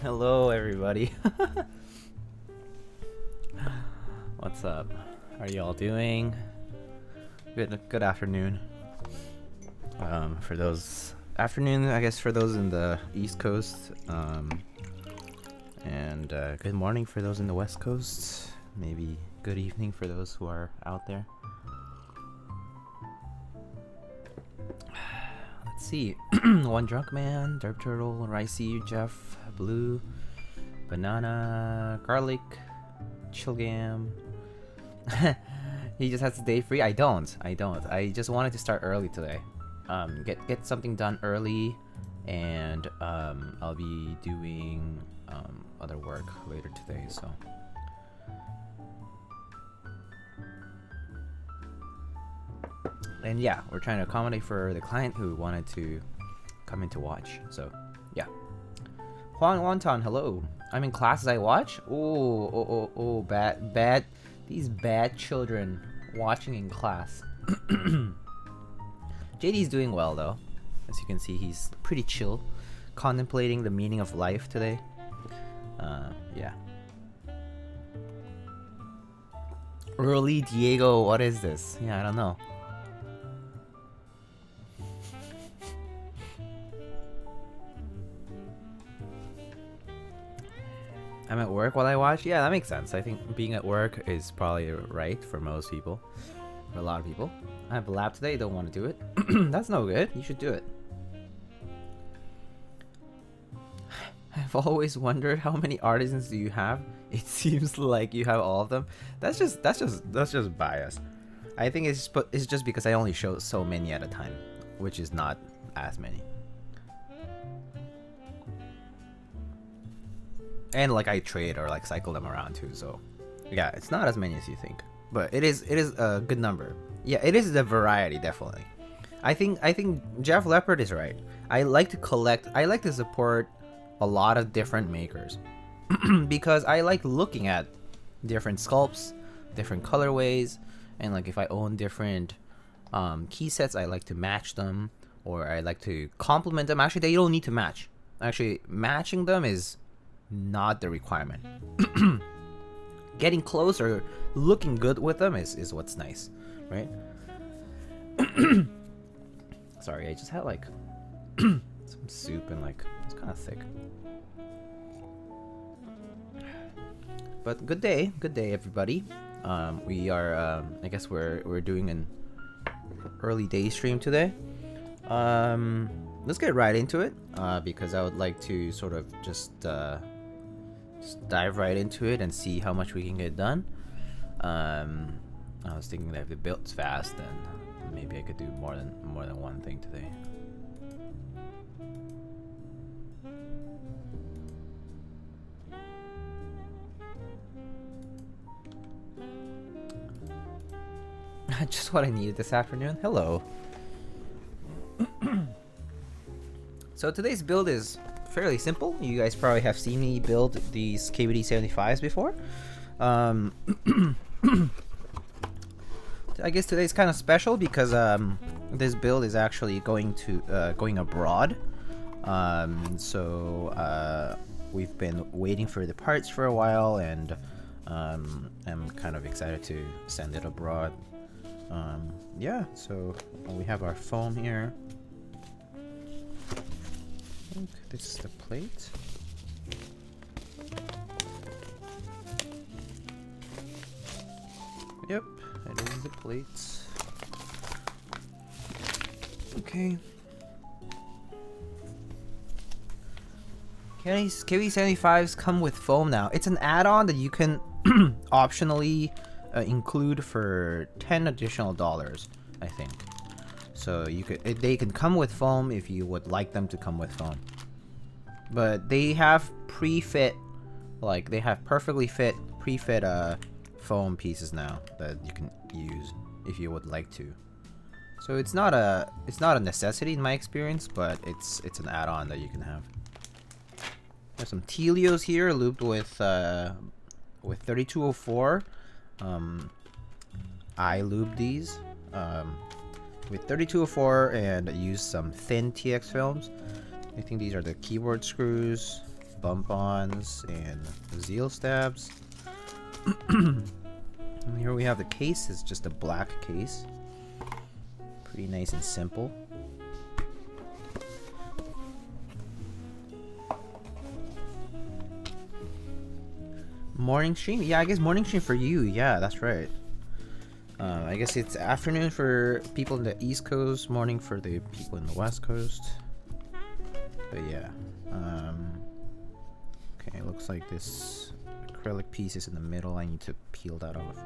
Hello, everybody. What's up? How are you all doing? Good afternoon. For those afternoon, I guess for those in the East Coast, and good morning for those in the West Coast. Maybe good evening for those who are out there. Let's see. One Drunk Man, Derp Turtle, Ricey, Jeff, Blue, Banana, Garlic, Chillgam. He just has the day free. I don't. I just wanted to start early today. Get something done early, and I'll be doing other work later today. So. And yeah, we're trying to accommodate for the client who wanted to come in to watch. So, yeah. Juan Wonton, hello. I'm in class as I watch. Oh, bad. These bad children watching in class. JD's doing well though. As you can see, he's pretty chill, contemplating the meaning of life today. Yeah. Early Diego, what is this? Yeah, I don't know. I'm at work while I watch? Yeah, that makes sense. I think being at work is probably right for most people. For a lot of people. I have a lab today, don't want to do it. That's no good. You should do it. I've always wondered how many artisans do you have? It seems like you have all of them. That's just bias. I think it's just because I only show so many at a time, which is not as many. And like I trade or like cycle them around too, so yeah, it's not as many as you think, but it is a good number. Yeah, it is the variety, definitely. I think Jeff Leopard is right. I like to collect. I like to support a lot of different makers because I like looking at different sculpts, different colorways, and like if I own different key sets, I like to match them or I like to complement them. Actually, they don't need to match. Actually, matching them is not the requirement. Getting close or looking good with them is what's nice, right? Sorry, I just had like some soup and like it's kind of thick. But good day everybody. We are I guess we're doing an early day stream today. Let's get right into it because I would like to sort of just dive right into it and see how much we can get done. I was thinking that if it builds fast, then maybe I could do more than one thing today. Just what I needed this afternoon. Hello. So today's build is fairly simple. You guys probably have seen me build these KBD75s before. I guess today's kind of special because this build is actually going abroad. So we've been waiting for the parts for a while, and I'm kind of excited to send it abroad. Yeah, so we have our foam here. I think this is the plate. Yep, it is the plate. Okay. KBD75s come with foam now. It's an add-on that you can optionally include for $10 additional, I think. So they can come with foam if you would like them to come with foam. But they have pre-fit, like they have perfectly fit pre-fit foam pieces now that you can use if you would like to. So it's not a necessity in my experience, but it's an add-on that you can have. There's some Tealios here, lubed with 3204. I lubed these. with 3204 and use some thin TX films. I think these are the keyboard screws, bump-ons, and Zeal stabs. And here we have the case. It's just a black case. Pretty nice and simple. Morning stream? Yeah, I guess morning stream for you. Yeah, that's right. I guess it's afternoon for people in the East Coast, morning for the people in the West Coast. But yeah. Okay, it looks like this acrylic piece is in the middle. I need to peel that off.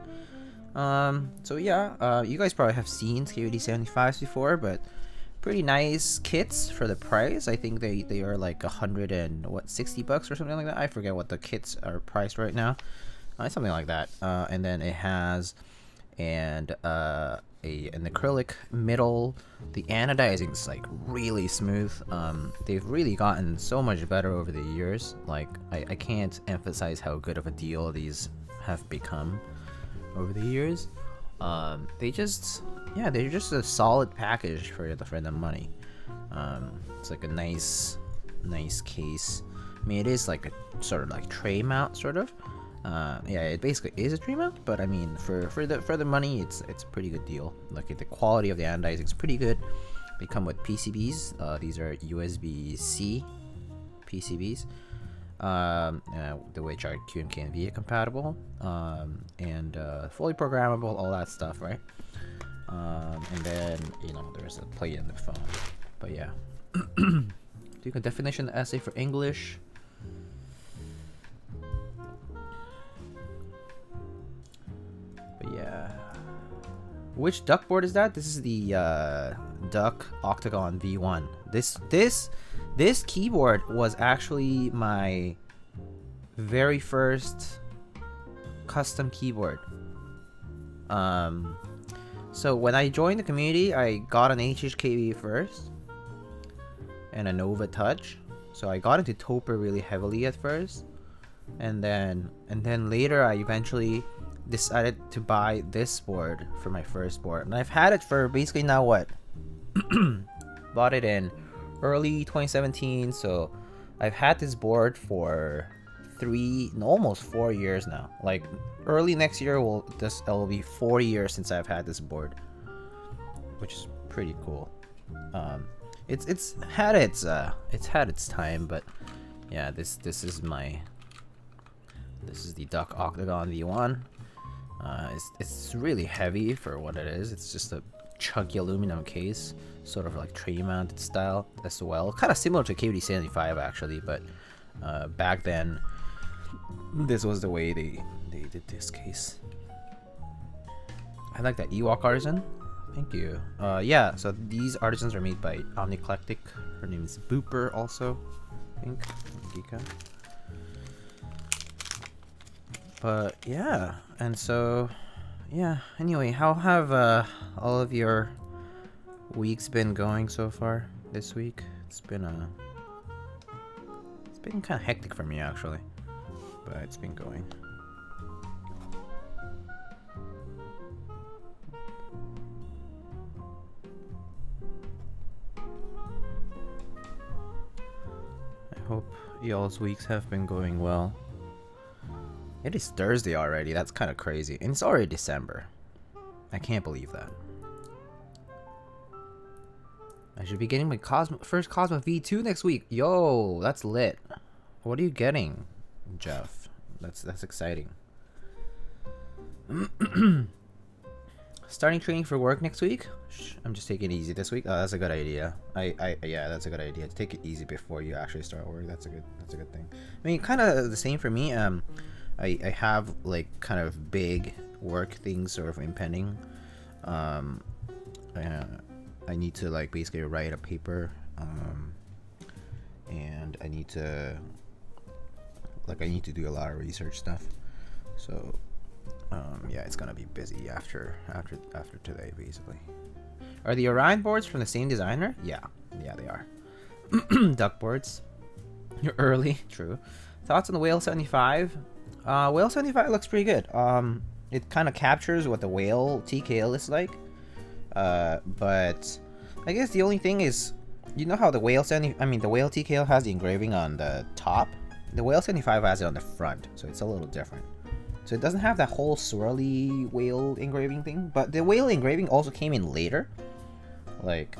So yeah, you guys probably have seen KBD75s before, but pretty nice kits for the price. I think they are like $160 or something like that. I forget what the kits are priced right now. Something like that. And then it has an acrylic middle. The anodizing is like really smooth. They've really gotten so much better over the years. Like I can't emphasize how good of a deal these have become over the years. They're just a solid package for the money. It's like a nice case. I mean, it is like a sort of like tray mount sort of. Yeah, it basically is a tray mount, but I mean, for the money, it's a pretty good deal. Like the quality of the anodizing is pretty good. They come with PCBs. These are USB-C PCBs, which are GMK and VIA compatible, and fully programmable, all that stuff, right? And then there's a plate in the phone. But yeah, do a definition essay for English. Yeah. Which duck board is that? This is the Duck Octagon V1. This keyboard was actually my very first custom keyboard. So when I joined the community, I got an HHKB first and a Nova Touch. So I got into Toper really heavily at first, and then later I eventually decided to buy this board for my first board, and I've had it for basically now what bought it in early 2017, so I've had this board for almost 4 years now. Like early next year it'll be 4 years since I've had this board, which is pretty cool. It's had its time, but yeah, this is the Duck Octagon V1. It's really heavy for what it is. It's just a chunky aluminum case, sort of like tray mounted style as well. Kind of similar to KBD75 actually, but back then this was the way they did this case. I like that Ewok artisan. Thank you. Yeah, so these artisans are made by Omniclectic. Her name is Booper also, I think. Geeka. But yeah, and so yeah, anyway, how have all of your weeks been going so far this week? It's been kind of hectic for me actually, but it's been going. I hope y'all's weeks have been going well. It is Thursday already. That's kind of crazy. And it's already December. I can't believe that. I should be getting my first Cosmo V2 next week. Yo, that's lit. What are you getting, Jeff? That's exciting. Starting training for work next week. I'm just taking it easy this week. Oh, that's a good idea. Yeah, that's a good idea. To take it easy before you actually start work. That's a good thing. I mean, kind of the same for me. I have like kind of big work things sort of impending. I need to like basically write a paper, and I need to do a lot of research stuff. So yeah, it's gonna be busy after today basically. Are the Orion boards from the same designer? Yeah, they are. Duck boards. You're early. True. Thoughts on the Whale 75? Whale 75 looks pretty good. It kind of captures what the Whale TKL is like. But I guess the only thing is, you know how the whale the whale TKL has the engraving on the top. The whale 75 has it on the front, so it's a little different. So it doesn't have that whole swirly whale engraving thing, but the whale engraving also came in later. Like,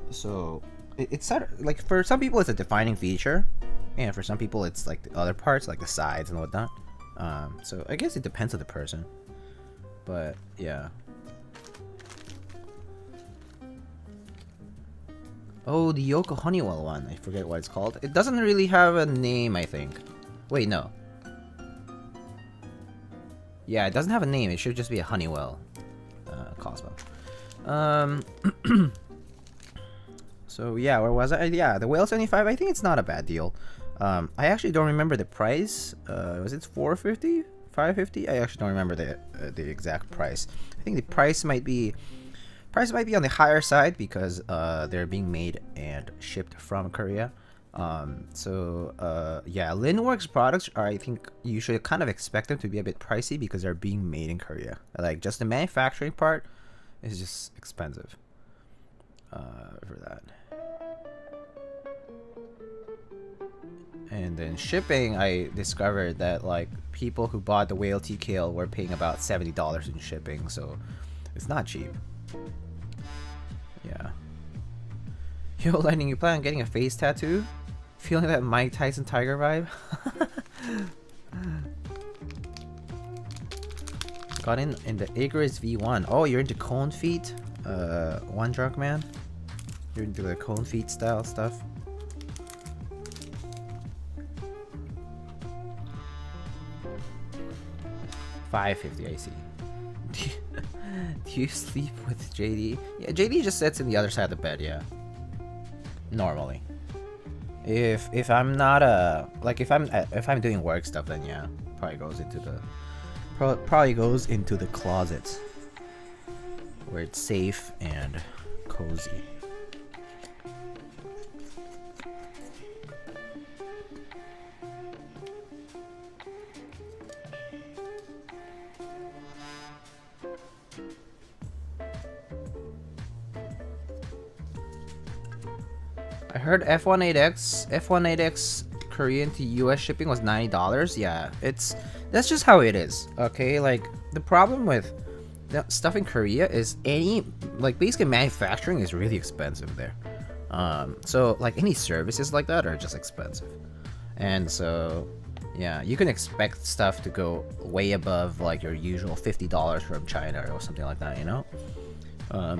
so it's sort of, like, for some people it's a defining feature, and for some people it's like the other parts, like the sides and whatnot. So I guess it depends on the person, but yeah. Oh, the Yoko Honeywell one. I forget what it's called. It doesn't really have a name, I think. Wait, no. Yeah, it doesn't have a name. It should just be a Honeywell Cosmo. So yeah, where was I? Yeah, the Whale 75. I think it's not a bad deal. I actually don't remember the price. Was it 450? 550? I actually don't remember the exact price. I think the price might be on the higher side because they're being made and shipped from Korea. Yeah, Linworks products are, I think you should kind of expect them to be a bit pricey because they're being made in Korea. Like, just the manufacturing part is just expensive for that. And then shipping, I discovered that like people who bought the Whale TKL were paying about $70 in shipping, so it's not cheap. Yeah. Yo, Lightning, you plan on getting a face tattoo? Feeling that Mike Tyson Tiger vibe? Got in the Icarus V1. Oh, you're into cone feet? One drunk man? You're into the cone feet style stuff? $550, I see. Do you sleep with JD? Yeah, JD just sits in the other side of the bed, yeah. Normally. If I'm not if I'm doing work stuff, then yeah, probably goes into the closet where it's safe and cozy. I heard F18X Korean to US shipping was $90. Yeah, that's just how it is. Okay, like the problem with stuff in Korea is basically manufacturing is really expensive there. So like any services like that are just expensive, and so yeah, you can expect stuff to go way above like your usual $50 from China or something like that, you know.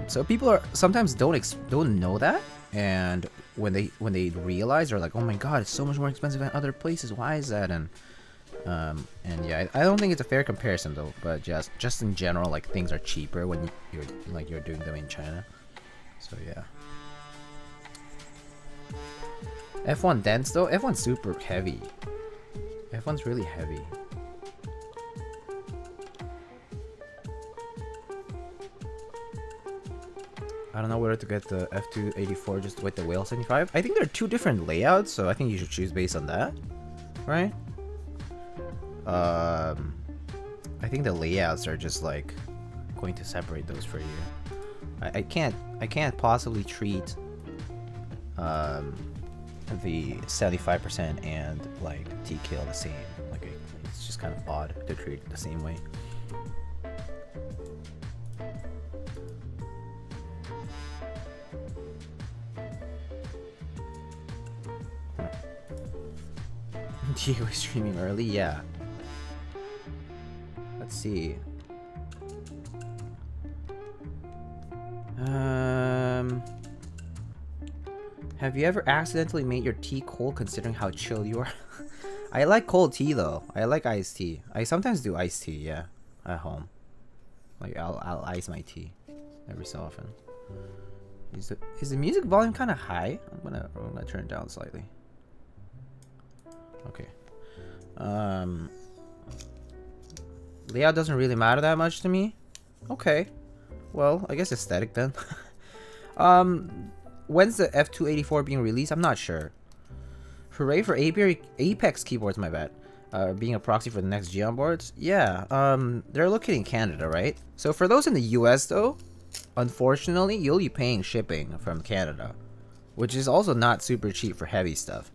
So people are sometimes don't know that, and when they realize, they're like, oh my god, it's so much more expensive than other places. Why is that? And yeah, I don't think it's a fair comparison though. But just in general, like things are cheaper when you're doing them in China. So yeah. F1 dense though. F1's super heavy. F1's really heavy. I don't know where to get the F284 just with the Whale 75. I think there are two different layouts, so I think you should choose based on that, right? I think the layouts are just like going to separate those for you. I can't possibly treat the 75% and like TKL the same. Like it's just kind of odd to treat it the same way. Diego is streaming early, yeah. Let's see. Have you ever accidentally made your tea cold considering how chill you are? I like cold tea though. I like iced tea. I sometimes do iced tea, yeah, at home. Like I'll ice my tea every so often. Is the music volume kind of high? I'm gonna turn it down slightly. Okay. Layout doesn't really matter that much to me. Okay. Well, I guess aesthetic then. When's the F284 being released? I'm not sure. Hooray for Apex keyboards, my bad. being a proxy for the next G boards. Yeah, they're located in Canada, right? So for those in the US though, unfortunately, you'll be paying shipping from Canada, which is also not super cheap for heavy stuff.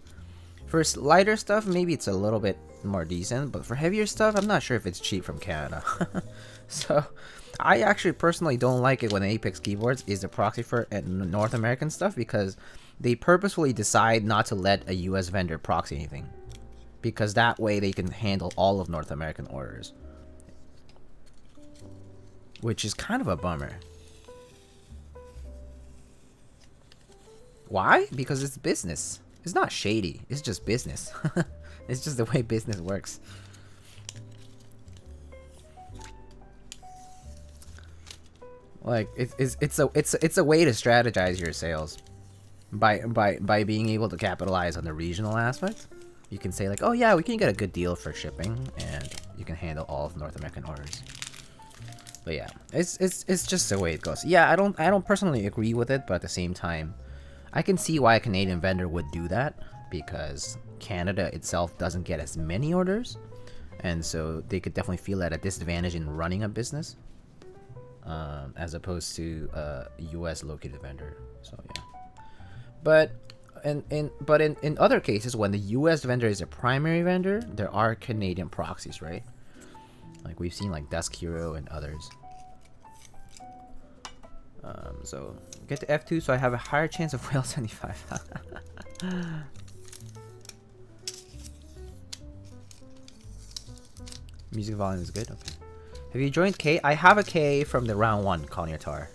For lighter stuff, maybe it's a little bit more decent, but for heavier stuff, I'm not sure if it's cheap from Canada. So, I actually personally don't like it when Apex Keyboards is the proxy for North American stuff because they purposefully decide not to let a US vendor proxy anything. Because that way they can handle all of North American orders. Which is kind of a bummer. Why? Because it's business. It's not shady. It's just business. It's just the way business works. Like it's a way to strategize your sales by being able to capitalize on the regional aspect. You can say like, oh yeah, we can get a good deal for shipping, and you can handle all of North American orders. But yeah, it's just the way it goes. Yeah, I don't personally agree with it, but at the same time, I can see why a Canadian vendor would do that because Canada itself doesn't get as many orders, and so they could definitely feel at a disadvantage in running a business, as opposed to a U.S. located vendor. So yeah, but in other cases, when the U.S. vendor is a primary vendor, there are Canadian proxies, right? Like we've seen like Dusk Hero and others. So get to F2 so I have a higher chance of Whale 75. Music volume is good. Okay. Have you joined K? I have a K from the round 1 Konyatar.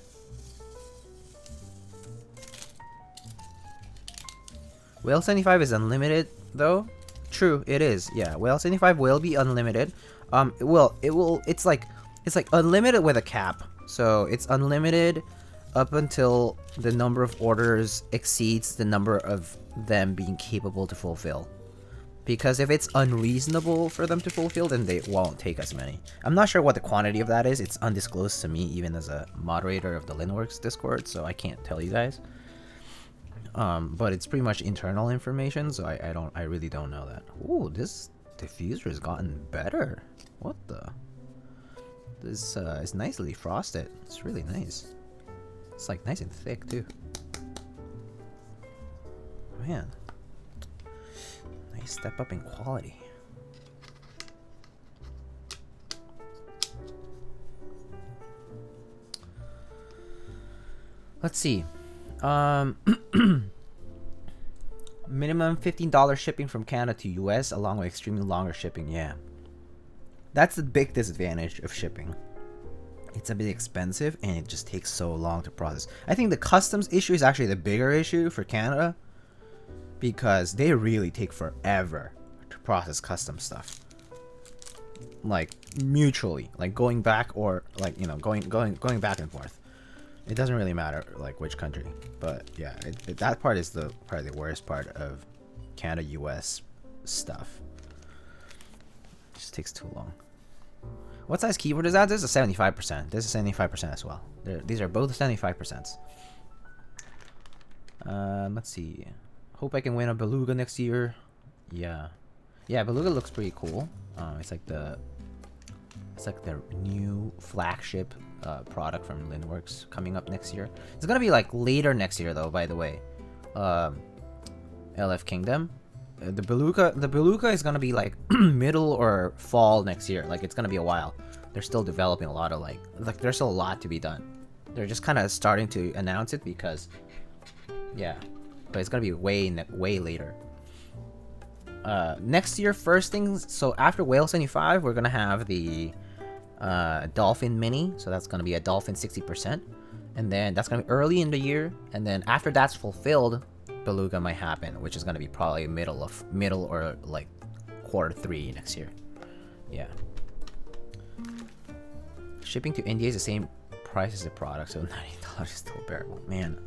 Whale 75 is unlimited though. True, it is. Yeah, Whale 75 will be unlimited. It's like unlimited with a cap. So it's unlimited up until the number of orders exceeds the number of them being capable to fulfill. Because if it's unreasonable for them to fulfill, then they won't take as many. I'm not sure what the quantity of that is. It's undisclosed to me, even as a moderator of the Linworks Discord, so I can't tell you guys. But it's pretty much internal information, so I really don't know that. Ooh, this diffuser has gotten better. What the? This is nicely frosted. It's really nice. It's like nice and thick too. Man, nice step up in quality. Let's see. Minimum $15 shipping from Canada to US, along with extremely longer shipping. Yeah, that's the big disadvantage of shipping. It's a bit expensive and it just takes so long to process. I think the customs issue is actually the bigger issue for Canada because they really take forever to process custom stuff. Like mutually, like going back or like, you know, going back and forth. It doesn't really matter like which country, but yeah, that part is probably the worst part of Canada US stuff. It just takes too long. What size keyboard is that? This is a 75%. This is 75% as well. These are both 75%. Let's see. Hope I can win a Beluga next year. Yeah, Beluga looks pretty cool. It's like the new flagship product from Linworks coming up next year. It's gonna be like later next year though, by the way. LF Kingdom. The Beluga is gonna be like middle or fall next year. Like it's gonna be a while. They're still developing a lot of like there's still a lot to be done. They're just kind of starting to announce it because, yeah, but it's gonna be way later. Next year, first things. So after Whale 75, we're gonna have the Dolphin Mini. So that's gonna be a Dolphin 60%, and then that's gonna be early in the year. And then after that's fulfilled, Beluga might happen, which is gonna be probably middle or like Q3 next year. Yeah. Shipping to India is the same price as the product, so $90 is still bearable. Man.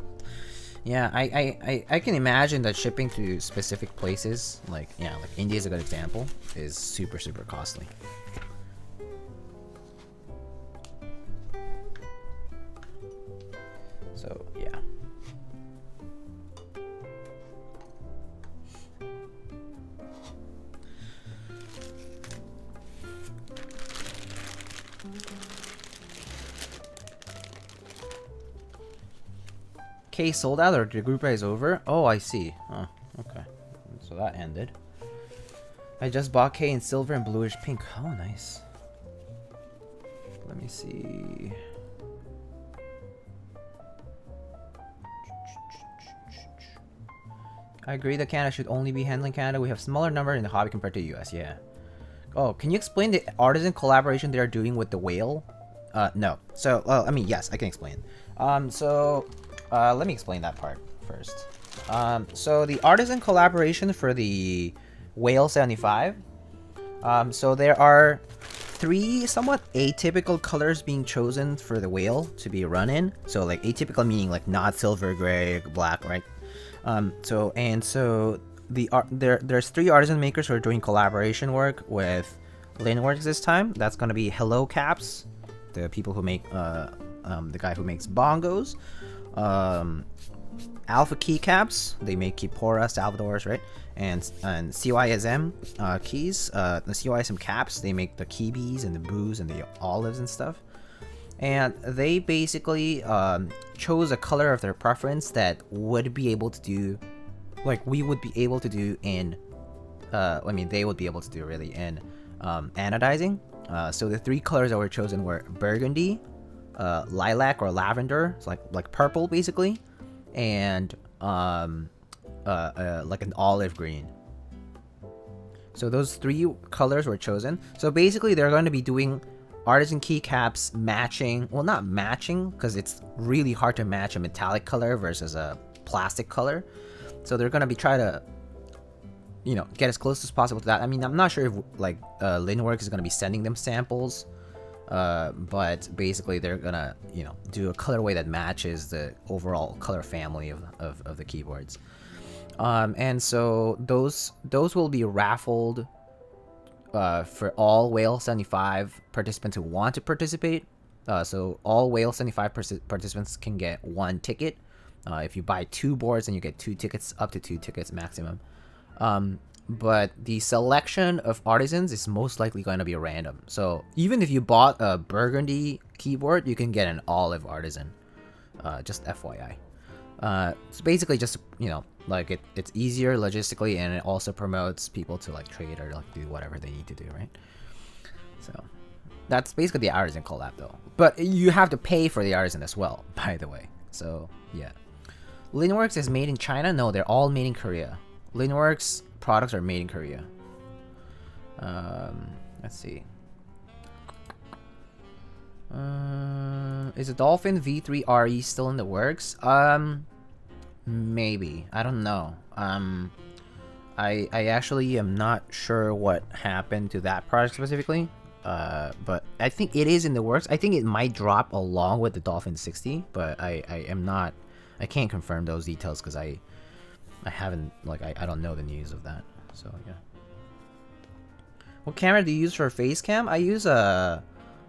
Yeah, I can imagine that shipping to specific places, like India is a good example, is super costly. So yeah. K sold out or the group buy is over? Oh, I see. Oh, okay. So that ended. I just bought K in silver and bluish pink. Oh, nice. Let me see. I agree that Canada should only be handling Canada. We have smaller number in the hobby compared to the US. Yeah. Oh, can you explain the artisan collaboration they're doing with the whale? No. So, I mean, yes, I can explain. Let me explain that part first. So the artisan collaboration for the Whale 75. So there are 3 somewhat atypical colors being chosen for the whale to be run in. So like atypical meaning like not silver, gray, black, right? There's 3 artisan makers who are doing collaboration work with Lineworks this time. That's gonna be Hello Caps, the people who make the guy who makes bongos. Alpha Keycaps, they make Kipora, Salvadors, right? And CYSM keys, the CYSM caps, they make the Keybs and the Boos and the olives and stuff. And they basically chose a color of their preference that would be able to do, like we would be able to do in, I mean they would be able to do really in anodizing. So the 3 colors that were chosen were burgundy, lilac or lavender, it's like purple basically, and like an olive green. So those 3 colors were chosen. So basically they're going to be doing artisan keycaps matching, well not matching because it's really hard to match a metallic color versus a plastic color. So they're going to be trying to, you know, get as close as possible to that. I mean, I'm not sure if like Lineworks is going to be sending them samples, but basically they're gonna, you know, do a colorway that matches the overall color family of the keyboards. And so those will be raffled for all Whale 75 participants who want to participate. So all Whale 75 participants can get 1 ticket. If you buy 2 boards, then you get 2 tickets, up to 2 tickets maximum. But the selection of artisans is most likely going to be random. So even if you bought a burgundy keyboard, you can get an olive artisan. Just FYI. So basically just, you know, like it's easier logistically, and it also promotes people to like trade or like do whatever they need to do, right? So that's basically the artisan collab though. But you have to pay for the artisan as well, by the way. So yeah. Lineworks is made in China? No, they're all made in Korea. Lineworks products are made in Korea. Let's see. Is the Dolphin V3 RE still in the works? Maybe. I don't know. I actually am not sure what happened to that product specifically. But I think it is in the works. I think it might drop along with the Dolphin 60, but I am not, I can't confirm those details because I haven't, like, I don't know the news of that. So yeah. What camera do you use for face cam? I use a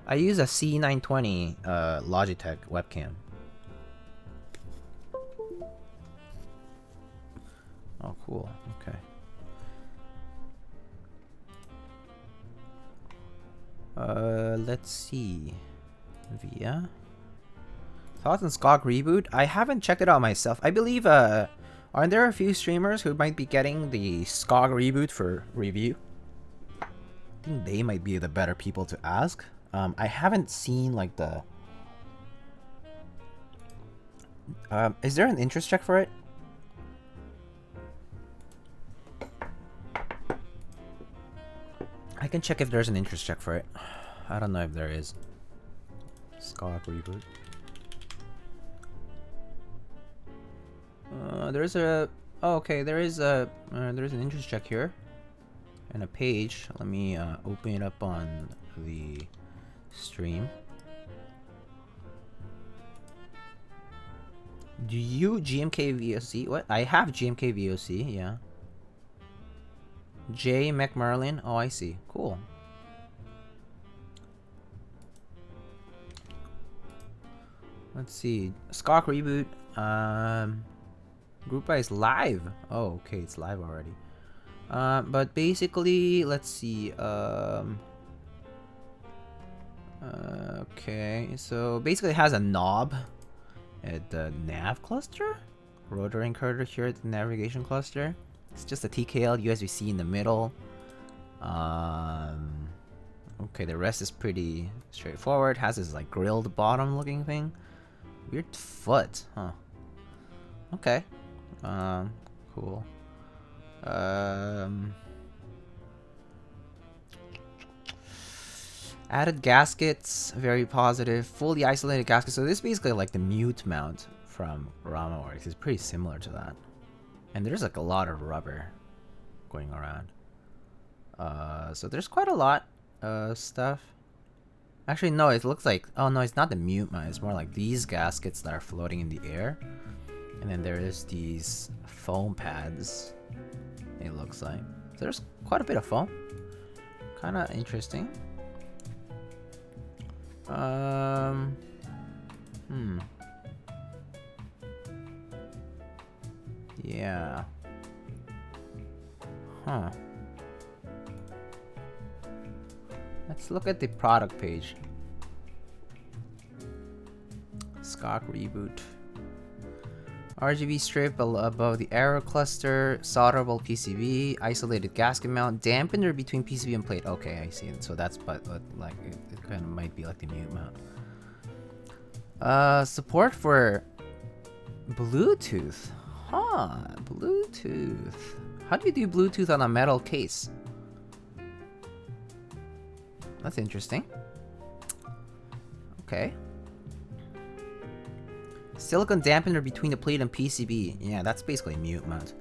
C920 Logitech webcam. Oh, cool. Okay. Let's see. Via thoughts on Skog reboot? I haven't checked it out myself. I believe aren't there a few streamers who might be getting the Skog reboot for review? I think they might be the better people to ask. I haven't seen like the. Is there an interest check for it? I can check if there's an interest check for it. I don't know if there is. Skog reboot. There's a. Oh, okay, there is a. There's an interest check here, and a page. Let me open it up on the stream. Do you GMK VOC? What? I have GMK VOC. Yeah. J McMerlin. Oh, I see. Cool. Let's see. Skog reboot. Group buy is live. Oh, okay, it's live already. But basically, let's see. Okay, so basically it has a knob, at the nav cluster, rotor encoder here at the navigation cluster. It's just a TKL USB-C in the middle. Okay, the rest is pretty straightforward. Has this like grilled bottom looking thing. Weird foot, huh? Okay. Cool. Added gaskets, very positive. Fully isolated gaskets. So this is basically like the mute mount from RamaWorks. It's pretty similar to that. And there's like a lot of rubber going around. So there's quite a lot of stuff. Actually, no, it looks like... Oh, no, it's not the mute mount. It's more like these gaskets that are floating in the air. And then there is these foam pads, it looks like. So there's quite a bit of foam. Kind of interesting. Yeah. Huh. Let's look at the product page. Skok reboot. RGB strip above the arrow cluster, solderable PCB, isolated gasket mount, dampener between PCB and plate. Okay, I see it. So that's but like it kind of might be like the mute mount. Support for Bluetooth. Huh, Bluetooth. How do you do Bluetooth on a metal case? That's interesting. Okay. Silicon dampener between the plate and PCB. Yeah, that's basically mute mount.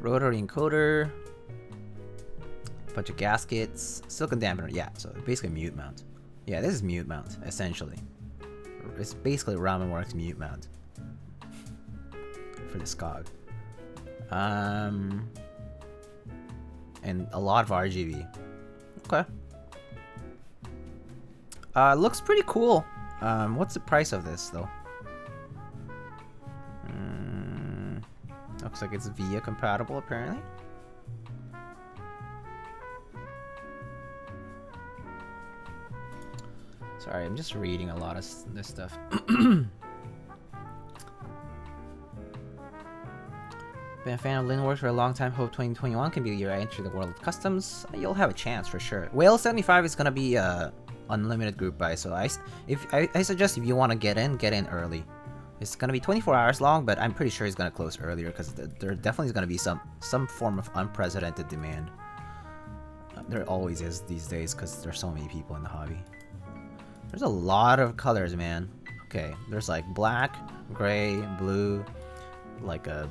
Rotary encoder. Bunch of gaskets. Silicon dampener. Yeah, so basically mute mount. Yeah, this is mute mount, essentially. It's basically RamaWorks mute mount. For the Skog. And a lot of RGB. Okay. Looks pretty cool. What's the price of this, though? Looks like it's VIA compatible, apparently. Sorry, I'm just reading a lot of this stuff. Been a fan of Linworks for a long time. Hope 2021 can be the year I enter the world of customs. You'll have a chance for sure. Whale 75 is gonna be unlimited group buy, so I suggest if you want to get in early. It's gonna be 24 hours long, but I'm pretty sure it's gonna close earlier because there definitely is gonna be some form of unprecedented demand. There always is these days because there's so many people in the hobby. There's a lot of colors, man. Okay, there's like black, gray, blue, like a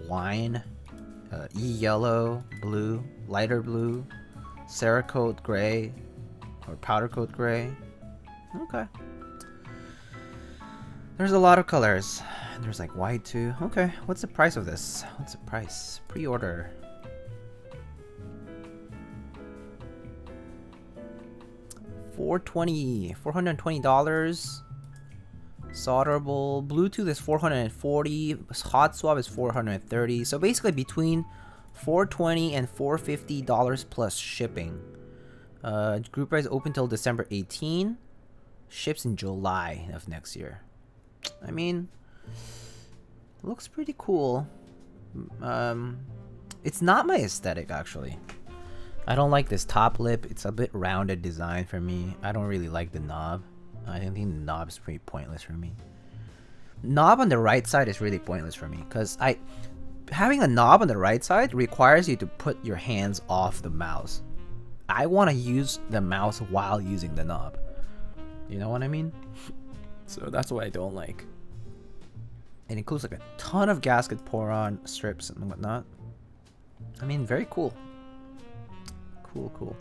wine, yellow, blue, lighter blue, Cerakote gray, or powder coat gray. Okay. There's a lot of colors. There's like white too. Okay, what's the price of this? What's the price? Pre-order. $420. Solderable. Bluetooth is $440. Hot swap is $430. So basically between $420 and $450 plus shipping. Group price open till December 18. Ships in July of next year. I mean, looks pretty cool. It's not my aesthetic, actually. I don't like this top lip. It's a bit rounded design for me. I don't really like the knob. I think the knob is pretty pointless for me. Knob on the right side is really pointless for me because having a knob on the right side requires you to put your hands off the mouse. I want to use the mouse while using the knob. You know what I mean? So that's what I don't like. It includes like a ton of gasket pour-on strips and whatnot. I mean, very cool. Cool.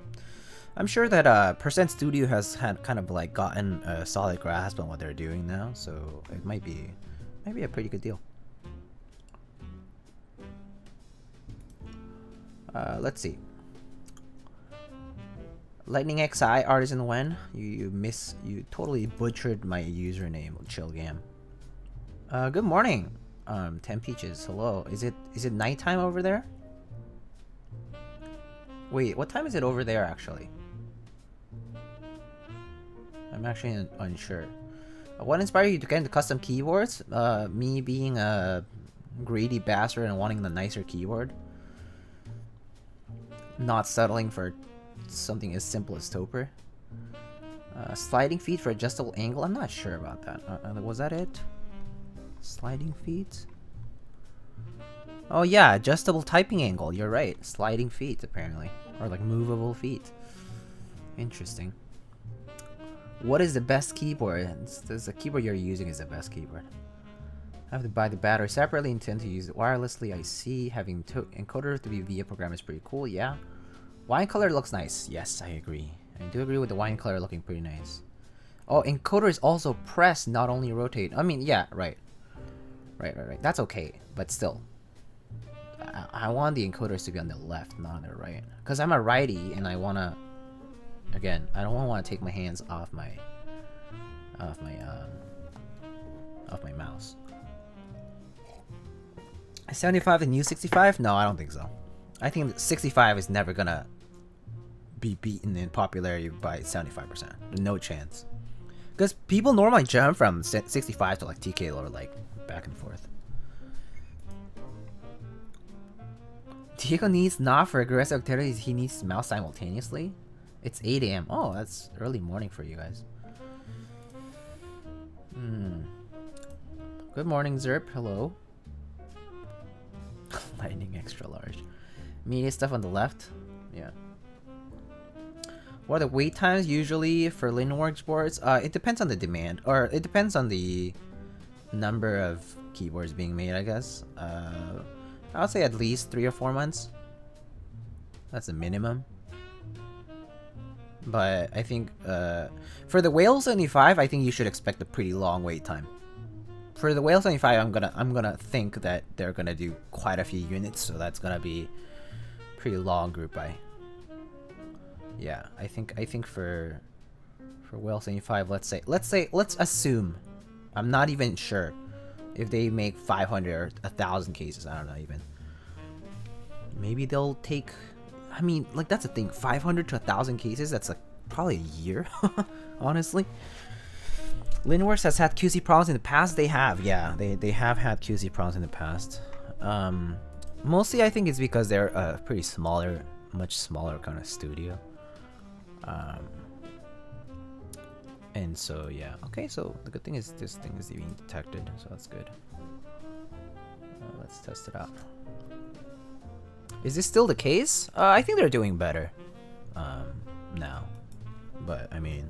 I'm sure that Percent Studio has had kind of like gotten a solid grasp on what they're doing now, so it might be a pretty good deal. Let's see. Lightning XI Artisan Wen. You totally butchered my username, Chillgam. Good morning. 10 Peaches. Hello. Is it nighttime over there? Wait, what time is it over there actually? I'm actually unsure. What inspired you to get into custom keyboards? Me being a greedy bastard and wanting the nicer keyboard. Not settling for something as simple as Toper. Sliding feet for adjustable angle? I'm not sure about that. Was that it? Sliding feet? Oh yeah, adjustable typing angle. You're right. Sliding feet, apparently. Or like movable feet. Interesting. What is the best keyboard? The keyboard you're using is the best keyboard. I have to buy the battery separately, intend to use it wirelessly. I see. Having encoder to be via program is pretty cool, yeah. Wine color looks nice. Yes, I agree. I do agree with the wine color looking pretty nice. Oh, encoder is also press, not only rotate. I mean, yeah, right. Right. That's okay, but still. I want the encoders to be on the left, not on the right. Because I'm a righty, and I want to... Again, I don't want to take my hands off my mouse. Is 75 the new 65? No, I don't think so. I think 65 is never gonna be beaten in popularity by 75%. No chance. Because people normally jump from 65 to like TK or like back and forth. Diego needs not for aggressive activities. He needs mouse simultaneously. It's 8 AM. Oh, that's early morning for you guys. Good morning, Zerp. Hello. Lightning extra large. Media stuff on the left. Yeah. What are the wait times usually for Lineworks boards? It depends on the demand, or it depends on the number of keyboards being made, I guess. I would say at least 3 or 4 months. That's the minimum. But I think for the Whale 75, I think you should expect a pretty long wait time. For the Whale 75, I'm gonna think that they're gonna do quite a few units, so that's gonna be pretty long group buy. Yeah, I think for Whale 75, let's assume, I'm not even sure if they make 500 or 1,000 cases. I don't know even. Maybe they'll take. I mean, like that's the thing. 500 to 1,000 cases. That's like probably a year, honestly. Lineworks has had QC problems in the past. They have, yeah. They have had QC problems in the past. Mostly, I think it's because they're a pretty smaller, much smaller kind of studio. And so yeah. Okay, so the good thing is this thing is being detected, so that's good. Let's test it out. Is this still the case? I think they're doing better now, but I mean,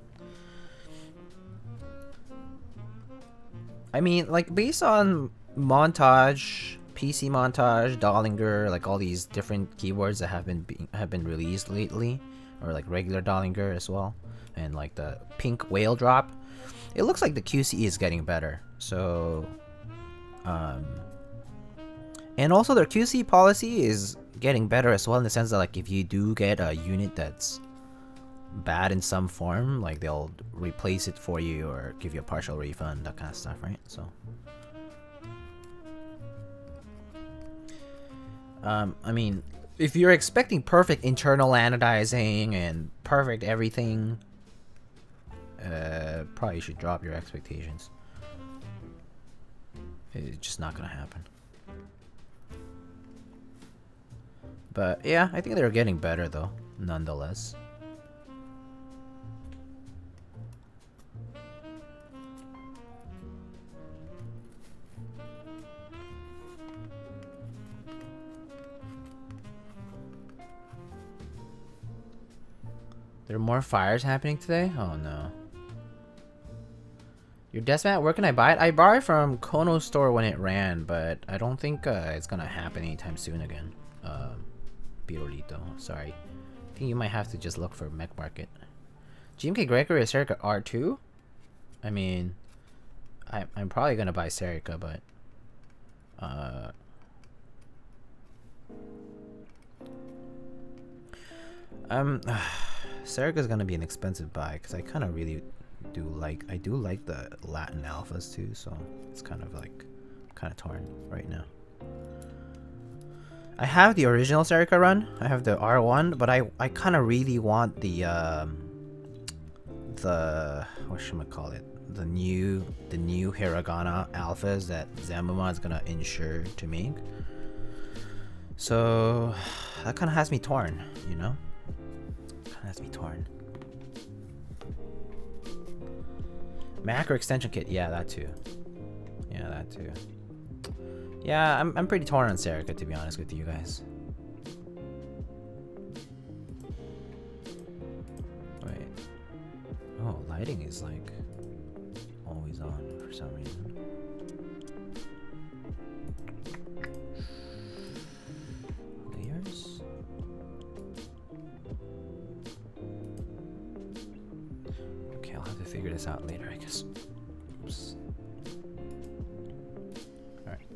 like based on Montage, PC Montage, Dollinger, like all these different keyboards that have been released lately, or like regular Dollinger as well, and like the pink whale drop, it looks like the QC is getting better. So, and also their QC policy is getting better as well, in the sense that like if you do get a unit that's bad in some form, like they'll replace it for you or give you a partial refund, that kind of stuff, right? So I mean, if you're expecting perfect internal anodizing and perfect everything, probably should drop your expectations. It's just not gonna happen. But yeah, I think they're getting better though, nonetheless. There are more fires happening today? Oh no. Your desk mat, where can I buy it? I bought it from Kono store when it ran, but I don't think it's gonna happen anytime soon again. Pirolito, sorry. I think you might have to just look for Mech Market. GMK Gregory is Serica R2? I mean, I'm probably gonna buy Serica, but Serica's gonna be an expensive buy because I kind of really do like the Latin alphas too, so it's kind of torn right now. I have the original Serica run. I have the R1, but I kind of really want the whatchamacallit, the new Hiragana alphas that Zamboma is gonna ensure to make. So that kind of has me torn, you know. Kind of has me torn. Macro extension kit, yeah, that too. Yeah, that too. Yeah, I'm pretty torn on Serica, to be honest with you guys. Wait. Oh, lighting is like always on for some reason. Layers? Okay, I'll have to figure this out later, I guess. Oops. Alright.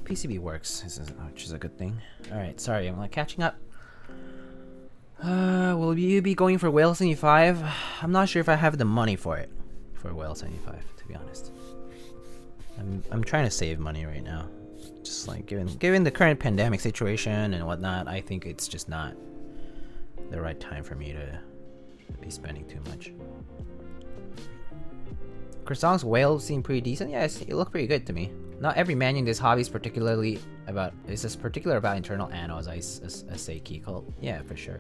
PCB works, which is a good thing. Alright, sorry, I'm like catching up. Will you be going for Whale 75? I'm not sure if I have the money for it. For Whale 75, to be honest. I'm trying to save money right now. Just like given the current pandemic situation and whatnot, I think it's just not the right time for me to be spending too much. Croissant's Whale seem pretty decent. Yeah, it looked pretty good to me. Not every manual in this hobby is particular about internal anodes, I say key cult. Yeah, for sure.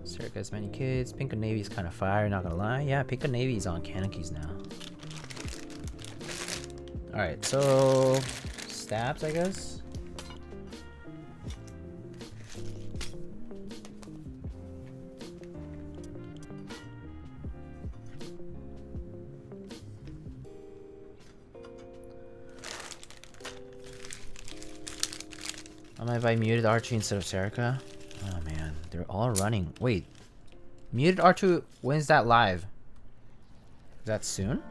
Circa has many kids. Pink and Navy is kind of fire, not gonna lie. Yeah, Pink and Navy is on Canon keys now. Alright, so stabs, I guess. I might buy muted R2 instead of Serica. Oh man, they're all running. Wait, muted R2, when's that live? Is that soon?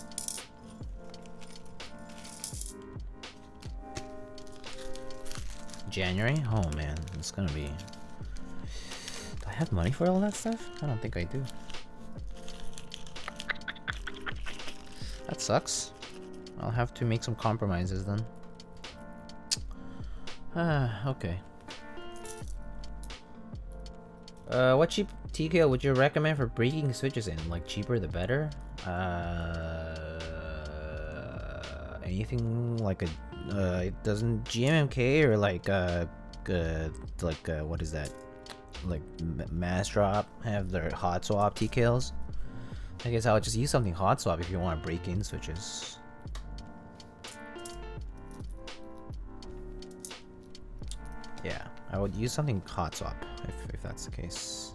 January? Oh man, it's gonna be... Do I have money for all that stuff? I don't think I do. That sucks. I'll have to make some compromises then. Okay. What cheap TKL would you recommend for breaking switches in? Like, cheaper the better? Anything like a, doesn't GMK or like, what is that? Like, Mass Drop have their hot swap TKLs? I guess I would just use something hot swap if you want to break in switches. Yeah, I would use something hot swap if that's the case.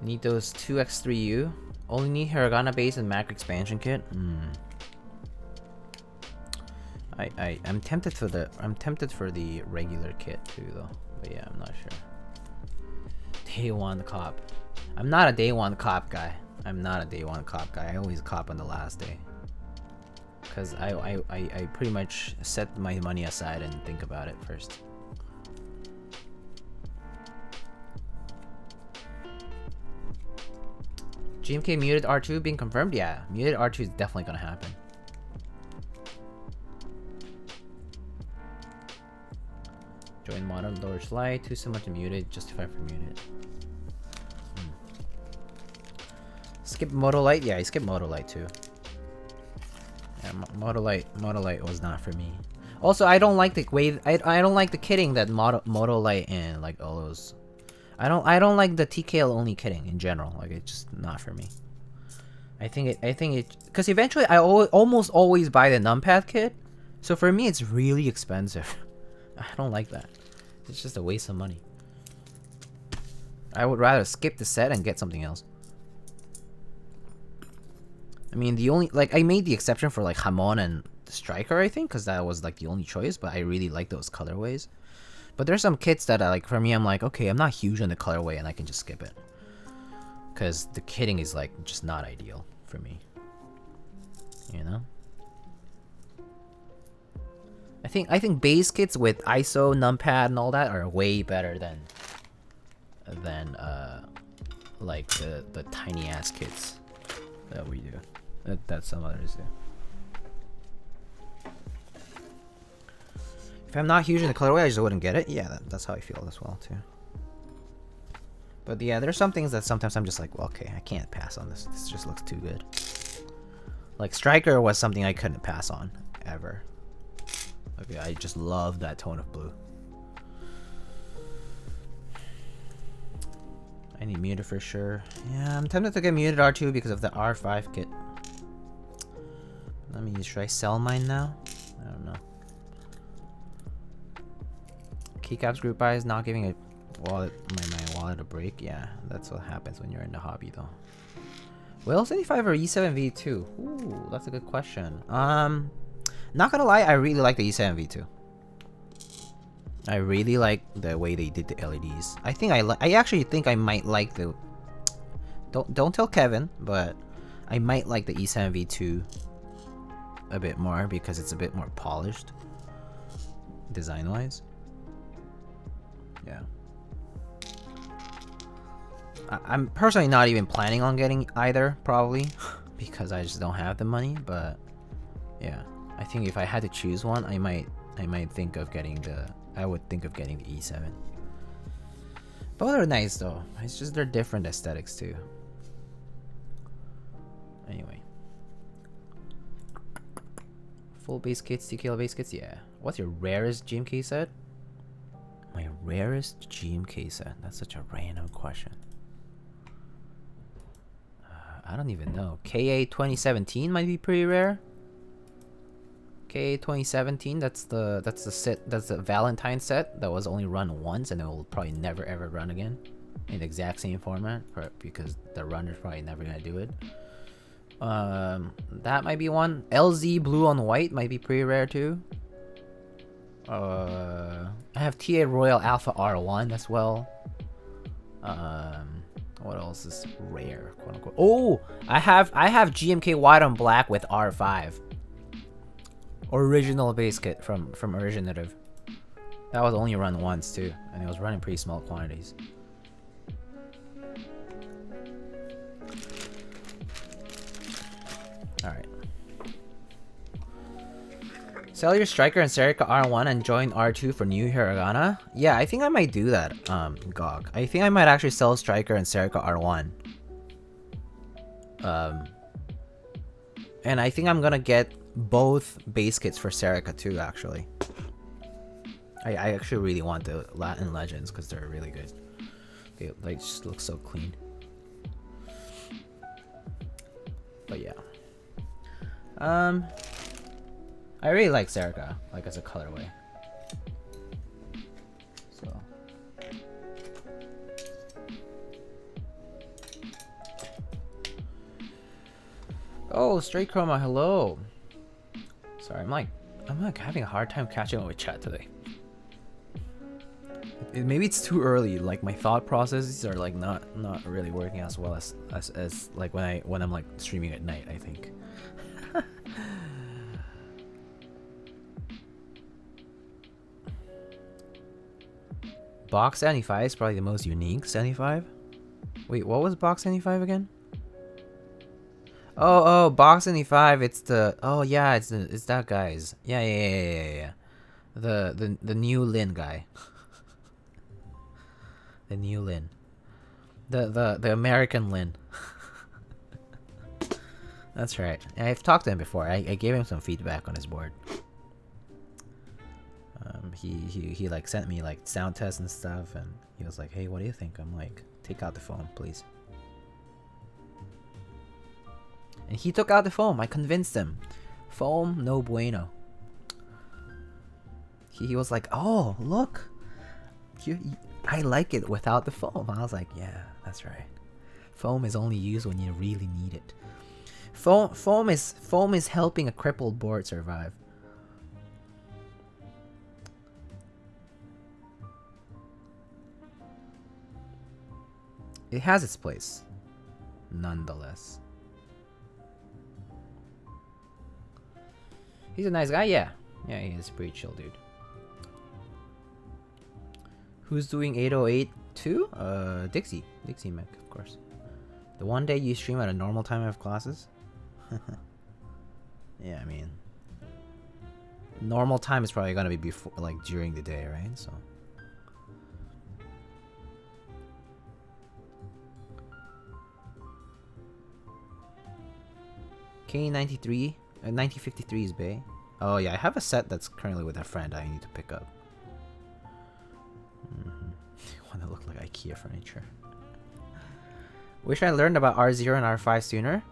Need those 2x3U. Only need Hiragana base and macro expansion kit. I'm tempted for the regular kit too though. But yeah, I'm not sure. Day one cop. I'm not a day one cop guy. I'm not a day one cop guy. I always cop on the last day. Cause I pretty much set my money aside and think about it first. GMK muted R2 being confirmed? Yeah, muted R2 is definitely gonna happen. Join modern Lord's Light, too similar to muted, justify for muted. Skip Moto Light? Yeah, I skipped Moto Light too. Yeah, Moto Light was not for me. Also, I don't like the way I don't like the kitting that Moto Light and like all those. I don't like the TKL only kitting in general. Like, it's just not for me. I think it because eventually I almost always buy the numpad kit, so for me it's really expensive. I don't like that. It's just a waste of money. I would rather skip the set and get something else. I mean, the only, like, I made the exception for like Hamon and Striker, I think, because that was like the only choice, but I really like those colorways. But there's some kits that like, for me, I'm like, okay, I'm not huge on the colorway and I can just skip it. Because the kitting is like just not ideal for me. You know? I think base kits with ISO, numpad, and all that are way better than like the tiny ass kits. that we do, that some others do. If I'm not huge in the colorway, I just wouldn't get it. Yeah, that's how I feel as well too. But yeah, there's some things that sometimes I'm just like, well, okay, I can't pass on this. This just looks too good. Like Striker was something I couldn't pass on ever. Okay, I just love that tone of blue. I need muted for sure. Yeah, I'm tempted to get muted R2 because of the R5 kit. Let me use, should I sell mine now? I don't know. Keycaps group buy is not giving a wallet, my wallet a break. Yeah, that's what happens when you're in the hobby though. Will 75 or E7v2? Ooh, that's a good question. Not gonna lie, I really like the E7v2. I really like the way they did the LEDs. I actually think I might like the. Don't tell Kevin, but I might like the E7v2 a bit more because it's a bit more polished, design-wise. Yeah. I'm personally not even planning on getting either, probably, because I just don't have the money. But yeah, I think if I had to choose one, I might think of getting the. I would think of getting the E7. Both are nice though. It's just they're different aesthetics too. Anyway. Full base kits, TKL base kits, yeah. What's your rarest GMK set? My rarest GMK set? That's such a random question. I don't even know. KA 2017 might be pretty rare. KA 2017, that's the set, that's the Valentine set that was only run once and it will probably never ever run again in the exact same format because the runner's probably never gonna do it. That might be one. LZ blue on white might be pretty rare too. I have TA Royal Alpha R1 as well. What else is rare, quote unquote? Oh, I have GMK white on black with R5. Original base kit from Originative. That was only run once too, and it was running pretty small quantities. Alright. Sell your Striker and Serica R1 and join R2 for new Hiragana? Yeah, I think I might do that, Gog. I think I might actually sell Striker and Serica R1. And I think I'm gonna get both base kits for Serica too, actually. I actually really want the Latin Legends because they're really good. They just look so clean. But yeah. I really like Serica, like as a colorway. So. Oh, Straight Chroma, hello. Sorry, I'm like having a hard time catching up with chat today. Maybe it's too early. Like my thought processes are like not really working as well as like when I'm like streaming at night, I think. Box 75 is probably the most unique 75. Wait, what was Box 75 again? Oh, Box 75. It's the yeah, it's that guy's. Yeah. The new Lin guy. The new Lin. The American Lin. That's right. I've talked to him before. I gave him some feedback on his board. He like sent me like sound tests and stuff, and he was like, "Hey, what do you think?" I'm like, "Take out the foam, please." And he took out the foam. I convinced him. Foam, no bueno. He was like, "Oh, look, I like it without the foam." I was like, "Yeah, that's right. Foam is only used when you really need it. Foam is helping a crippled board survive." It has its place, nonetheless. He's a nice guy, yeah. Yeah, he's a pretty chill dude. Who's doing 808 too? Dixie Mech, of course. The one day you stream at a normal time of classes? Yeah, I mean, normal time is probably gonna be before, like during the day, right? So. K93, 9053 is Bay. Oh yeah, I have a set that's currently with a friend I need to pick up. One that look like IKEA furniture. Wish I learned about R0 and R5 sooner.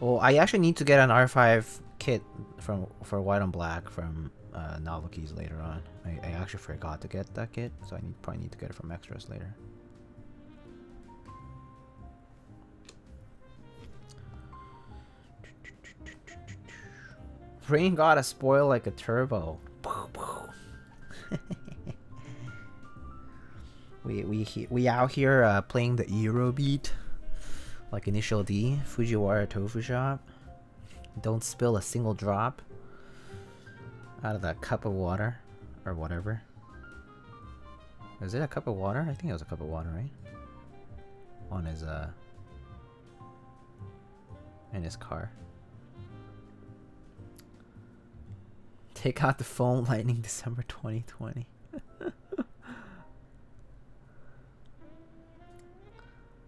Well, I actually need to get an R5 kit for white and black from Novel Keys later on. I actually forgot to get that kit, so I probably need to get it from Extras later. Rain gotta spoil like a turbo. we out here playing the Eurobeat, like Initial D, Fujiwara Tofu Shop. Don't spill a single drop out of that cup of water, or whatever. Is it a cup of water? I think it was a cup of water, right? On his in his car. Take out the foam lightning December 2020.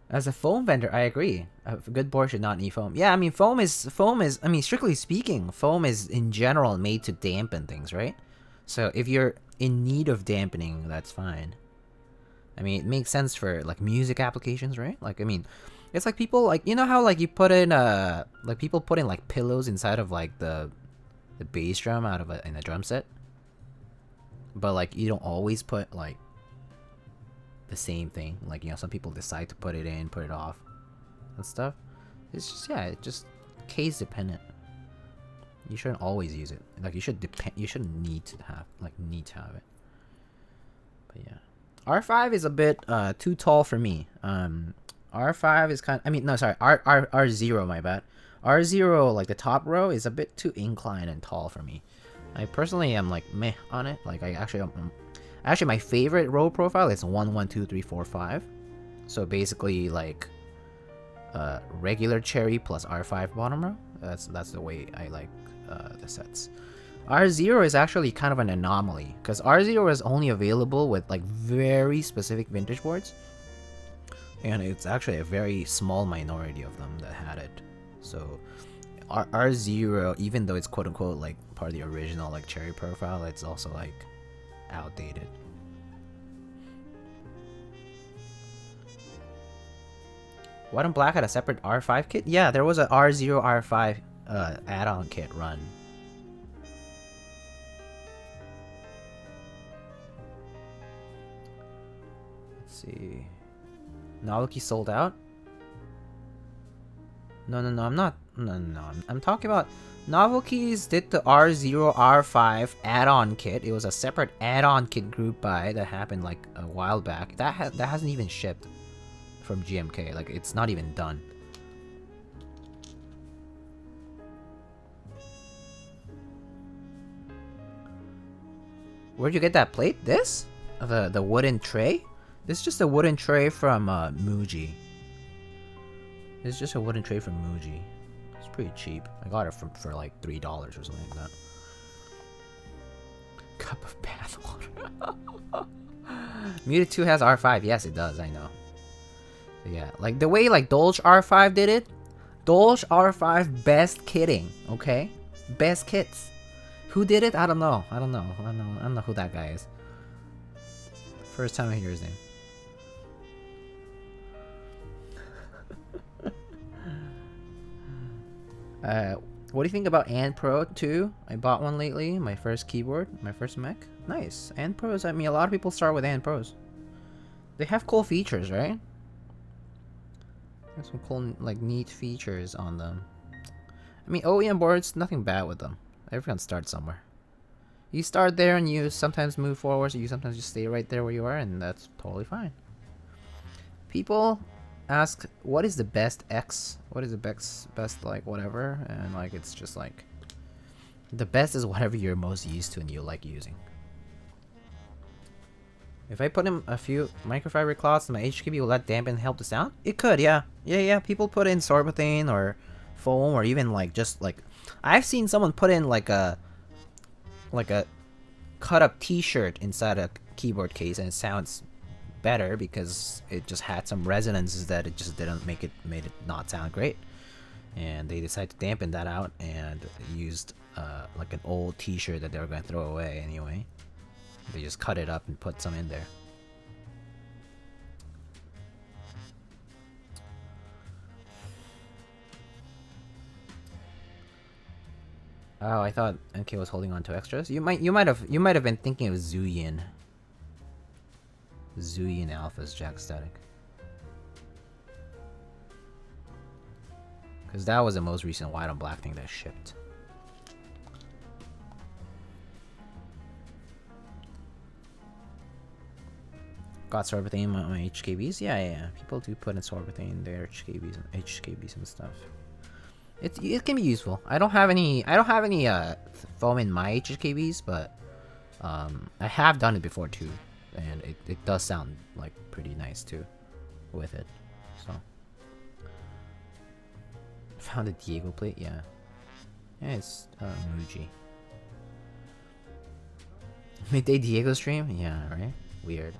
As a foam vendor, I agree. A good board should not need foam. Yeah, I mean foam is I mean strictly speaking, foam is in general made to dampen things, right? So if you're in need of dampening, that's fine. I mean it makes sense for like music applications, right? Like I mean it's like people like, you know how like you put in like people put in like pillows inside of like the bass drum out of in a drum set, but like you don't always put like the same thing. Like, you know, some people decide to put it in, put it off and stuff. It's just, yeah, it's just case dependent. You shouldn't always use it. Like you shouldn't need to have it. But yeah, R5 is a bit too tall for me. R5 is kind of, I mean, no, sorry, R0, my bad. R0, like the top row, is a bit too inclined and tall for me. I personally am like meh on it. Like I actually, my favorite row profile is 1, 1, 2, 3, 4, 5. So basically like regular cherry plus R5 bottom row. That's the way I like the sets. R0 is actually kind of an anomaly because R0 is only available with like very specific vintage boards, and it's actually a very small minority of them that had it. So R0, even though it's quote unquote like part of the original like cherry profile, it's also like outdated. White and Black had a separate R5 kit? Yeah, there was a R0 R5 add-on kit run. Let's see. Naoki sold out? No, I'm not. No. I'm talking about Novelkeys did the R0 R5 add-on kit. It was a separate add-on kit group buy that happened like a while back. That hasn't even shipped from GMK. Like it's not even done. Where'd you get that plate? This? The wooden tray? This is just a wooden tray from Muji. It's just a wooden tray from Muji. It's pretty cheap. I got it for like $3 or something like that. Cup of bath water. Muted 2 has R5. Yes, it does. I know. So yeah, like the way like Dolge R5 did it. Dolge R5 best kitting. Okay, best kits. Who did it? I don't know. I don't know who that guy is. First time I hear his name. What do you think about And Pro 2? I bought one lately. My first keyboard, my first mech. Nice. And Pros. I mean, a lot of people start with And Pros. They have cool features, right? There's some cool, like, neat features on them. I mean, OEM boards, nothing bad with them. Everyone starts somewhere. You start there and you sometimes move forward, so you sometimes just stay right there where you are, and that's totally fine. People ask, what is the best X? What is the best like whatever? And like it's just like the best is whatever you're most used to and you like using. If I put in a few microfiber cloths in my HKB, will that dampen and help the sound? It could, yeah. Yeah. People put in sorbethane or foam, or even like just like I've seen someone put in like a cut up T-shirt inside a keyboard case, and it sounds better because it just had some resonances that it just didn't made it not sound great. And they decided to dampen that out and used like an old T-shirt that they were going to throw away anyway. They just cut it up and put some in there. Oh, I thought MK was holding on to extras. You might have been thinking of Zuyin. Zuyin Alpha's Jack Static. Because that was the most recent white on black thing that shipped. Got sorbethane on my HKBs? Yeah. People do put in sorbethane in their HKBs and stuff. It can be useful. I don't have any foam in my HKBs, but I have done it before too, and it does sound like pretty nice too with it. So found a Diego plate, yeah. It's Muji. Midday Diego stream? Yeah, right? Weird.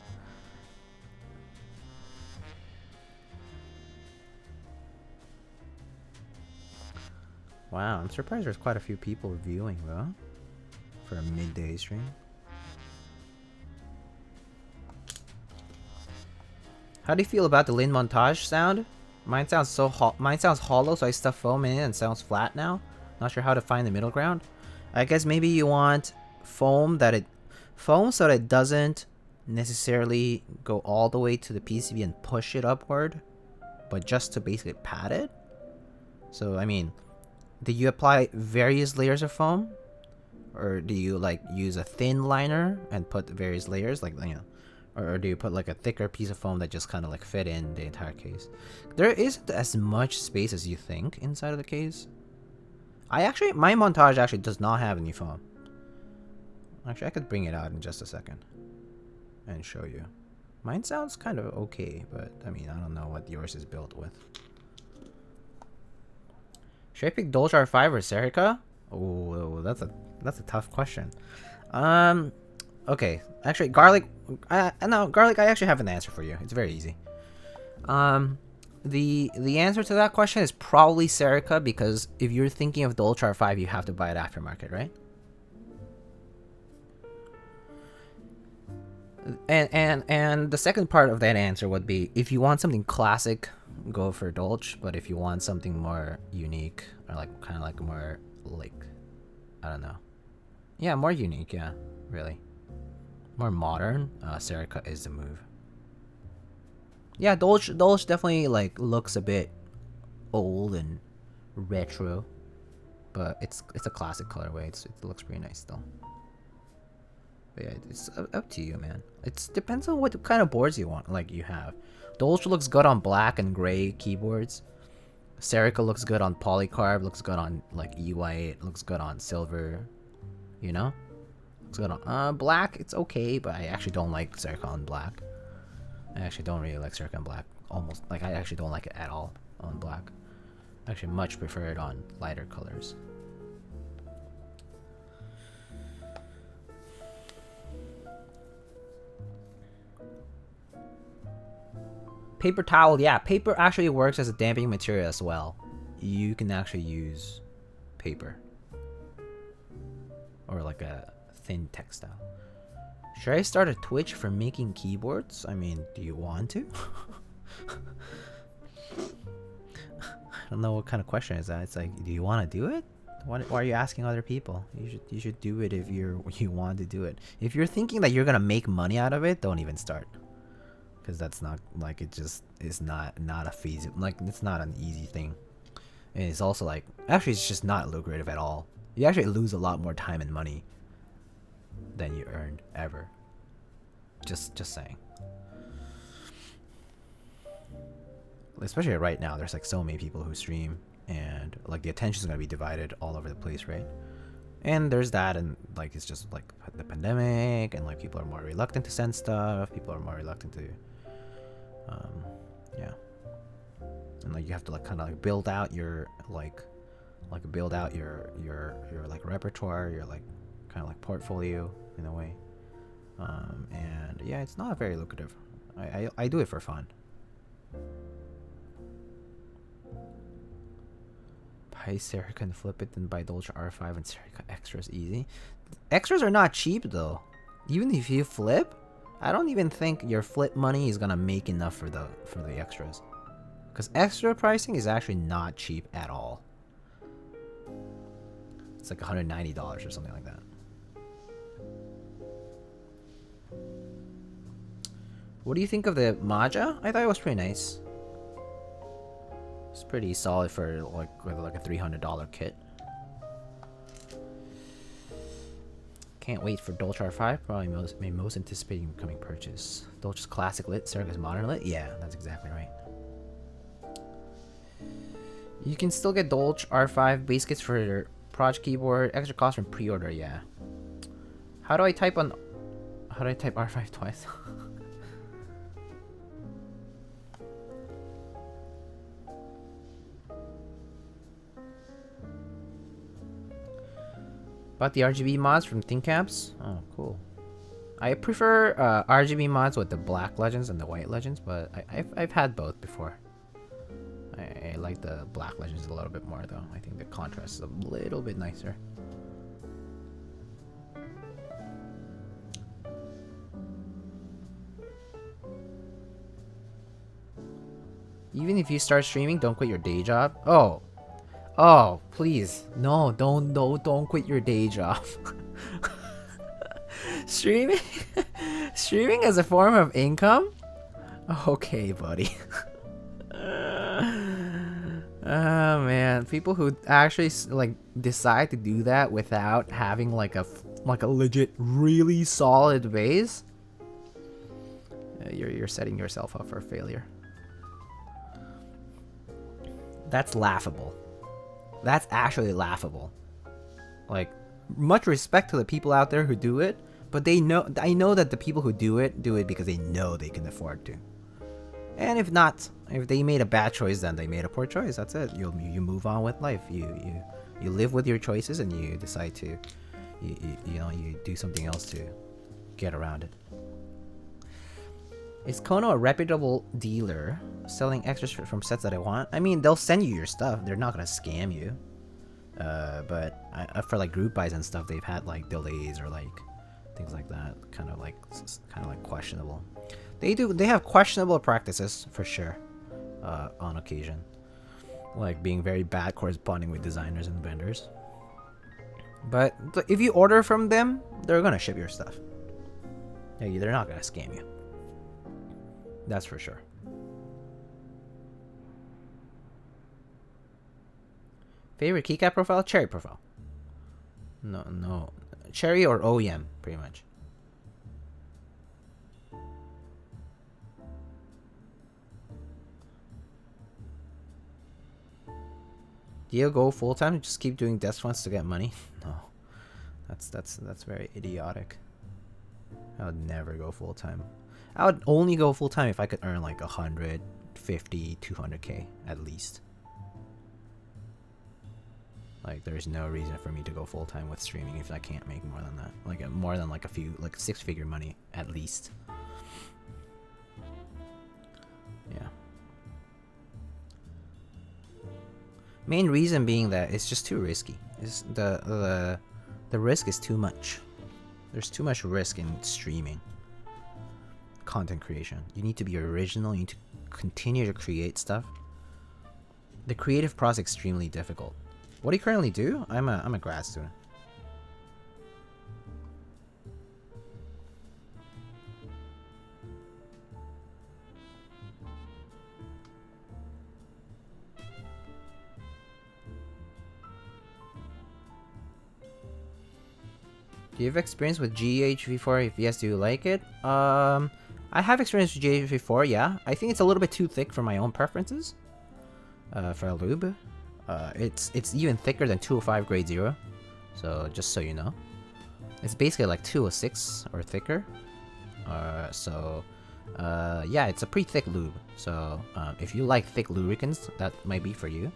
Wow, I'm surprised there's quite a few people viewing, bro. For a midday stream. How do you feel about the Lin montage sound? Mine sounds hollow, so I stuff foam in it and sounds flat now. Not sure how to find the middle ground. I guess maybe you want foam so that it doesn't necessarily go all the way to the PCB and push it upward, but just to basically pad it. So I mean, do you apply various layers of foam, or do you like use a thin liner and put various layers, like, you know, or do you put like a thicker piece of foam that just kind of like fit in the entire case? There isn't as much space as you think inside of the case. My montage actually does not have any foam. Actually, I could bring it out in just a second and show you. Mine sounds kind of okay, but I mean, I don't know what yours is built with. Should I pick Dolce R5 or Serica? Oh, that's a tough question. Okay. Actually, garlic. Garlic. I actually have an answer for you. It's very easy. The answer to that question is probably Serica, because if you're thinking of the Ultra R5, you have to buy it aftermarket, right? And the second part of that answer would be, if you want something classic, go for Dolce. But if you want something more unique, or like kind of like more like, I don't know, yeah, more unique, yeah, really, more modern, Serica is the move. Yeah, Dolce definitely like looks a bit old and retro, but it's a classic colorway. It looks pretty nice still. But yeah, it's up to you, man. It depends on what kind of boards you want. Like, you have Dolce looks good on black and gray keyboards. Serica looks good on polycarb. Looks good on like E-white. Looks good on silver. You know, looks good on black. It's okay, but I actually don't like Serica on black. I actually don't really like Serica on black. Almost like, I actually don't like it at all on black. I actually much prefer it on lighter colors. Paper towel, yeah, paper actually works as a damping material as well. You can actually use paper or like a thin textile. Should I start a Twitch for making keyboards? I mean, do you want to? I don't know what kind of question is that. It's like, do you want to do it? Why are you asking other people? You should do it if you want to do it. If you're thinking that you're gonna make money out of it, don't even start. Because that's not, like, it just is not a feasible, like, it's not an easy thing. And it's also like, actually, it's just not lucrative at all. You actually lose a lot more time and money than you earned ever. Just saying. Especially right now, there's like so many people who stream, and like the attention is gonna be divided all over the place, right? And there's that, and like it's just like the pandemic, and like people are more reluctant to send stuff. People are more reluctant to, yeah. And like you have to like kind of like build out your like like repertoire, your like kind of like portfolio in a way. And yeah, it's not very lucrative. I do it for fun. Buy Serica and flip it, then buy Dolce R5 and Serica extras easy. Extras are not cheap though. Even if you flip, I don't even think your flip money is gonna make enough for the extras. Because extra pricing is actually not cheap at all. It's like $190 or something like that. What do you think of the Maja? I thought it was pretty nice. It's pretty solid for like with like a $300 kit. Can't wait for Dolce R5. Probably my most anticipating coming purchase. Dolce's classic lit, Serica's modern lit. Yeah, that's exactly right. You can still get Dolce R5 base kits for your Project keyboard. Extra cost from pre-order. Yeah. How do I type R5 twice? Bought the RGB mods from Keycaps. Oh, cool. I prefer RGB mods with the black legends and the white legends, but I've had both before. I like the black legends a little bit more though. I think the contrast is a little bit nicer. Even if you start streaming, don't quit your day job. Oh, please. No, don't quit your day job. Streaming as a form of income? Okay, buddy. Oh man, people who actually like decide to do that without having like a legit really solid base, you're setting yourself up for failure. That's laughable. That's actually laughable. Like, much respect to the people out there who do it, but I know that the people who do it because they know they can afford to. And if not, if they made a bad choice, then they made a poor choice. That's it. You move on with life. You live with your choices, and you decide to you do something else to get around it. Is Kono a reputable dealer selling extras from sets that I want? I mean, they'll send you your stuff. They're not gonna scam you. But for like group buys and stuff, they've had like delays or like things like that. Kind of like questionable. They have questionable practices for sure. On occasion, like being very bad corresponding with designers and vendors. But if you order from them, they're gonna ship your stuff. Yeah, they're not gonna scam you. That's for sure. Favorite keycap profile? Cherry profile. No. Cherry or OEM, pretty much. Do you go full time? Just keep doing desk ones to get money? No. That's very idiotic. I would never go full time. I would only go full time if I could earn like 150, 200k at least. Like there's no reason for me to go full time with streaming if I can't make more than that. Like more than like a few, like 6-figure money at least. Yeah. Main reason being that it's just too risky. It's the risk is too much. There's too much risk in streaming. Content creation. You need to be original. You need to continue to create stuff. The creative process is extremely difficult. What do you currently do? I'm a grad student. Do you have experience with GHV4? If yes, do you like it? I have experience with GHV4, yeah. I think it's a little bit too thick for my own preferences. For a lube. It's even thicker than 205 grade 0. So just so you know, it's basically like 206 or thicker. Yeah, it's a pretty thick lube. So if you like thick lubricants, that might be for you.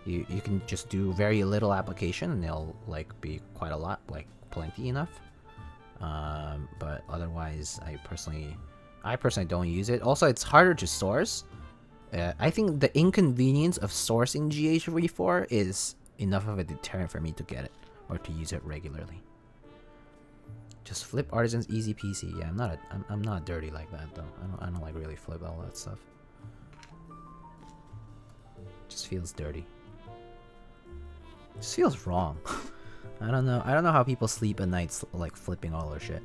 You can just do very little application and they'll like be quite a lot, like plenty enough. But otherwise, I personally don't use it. Also, it's harder to source. I think the inconvenience of sourcing GH34 is enough of a deterrent for me to get it or to use it regularly. Just flip artisans, easy peasy. Yeah, I'm not dirty like that though. I don't like really flip all that stuff. Just feels dirty. Just feels wrong. I don't know how people sleep at night like flipping all their shit.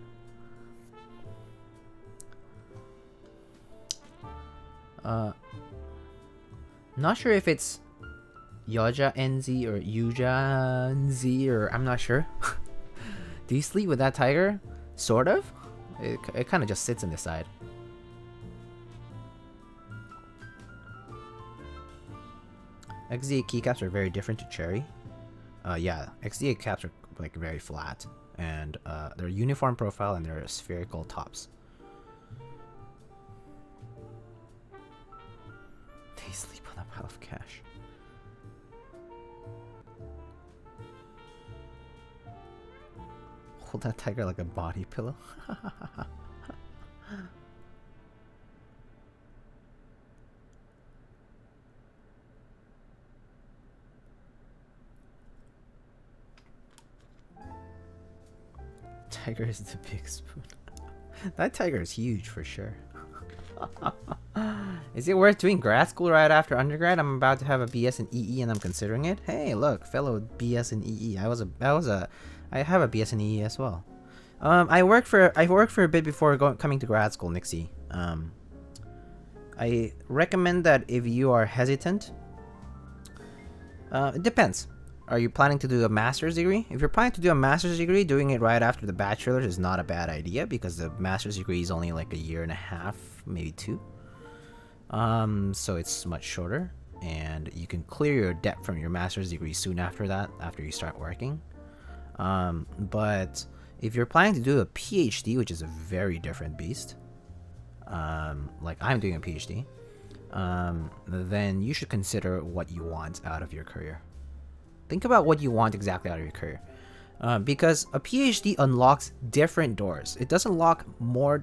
Not sure if it's Yoja NZ or Yuja NZ or I'm not sure. Do you sleep with that tiger? Sort of. It kind of just sits in the side. XDA keycaps are very different to Cherry. Yeah, XDA caps are like very flat, and they're uniform profile and they're spherical tops. They sleep on a pile of cash. Hold that tiger like a body pillow. Tiger is the big spoon. That tiger is huge for sure. Is it worth doing grad school right after undergrad? I'm about to have a BS in EE and I'm considering it. Hey, look, fellow BS in EE. I have a BS in EE as well. I worked for a bit before coming to grad school, Nixie. I recommend that if you are hesitant, it depends. Are you planning to do a master's degree? If you're planning to do a master's degree, doing it right after the bachelor's is not a bad idea because the master's degree is only like 1.5 years, maybe 2. So it's much shorter, and you can clear your debt from your master's degree soon after that, after you start working. But if you're planning to do a PhD, which is a very different beast, like I'm doing a PhD, then you should consider what you want out of your career. Think about what you want exactly out of your career. Because a PhD unlocks different doors. It doesn't unlock more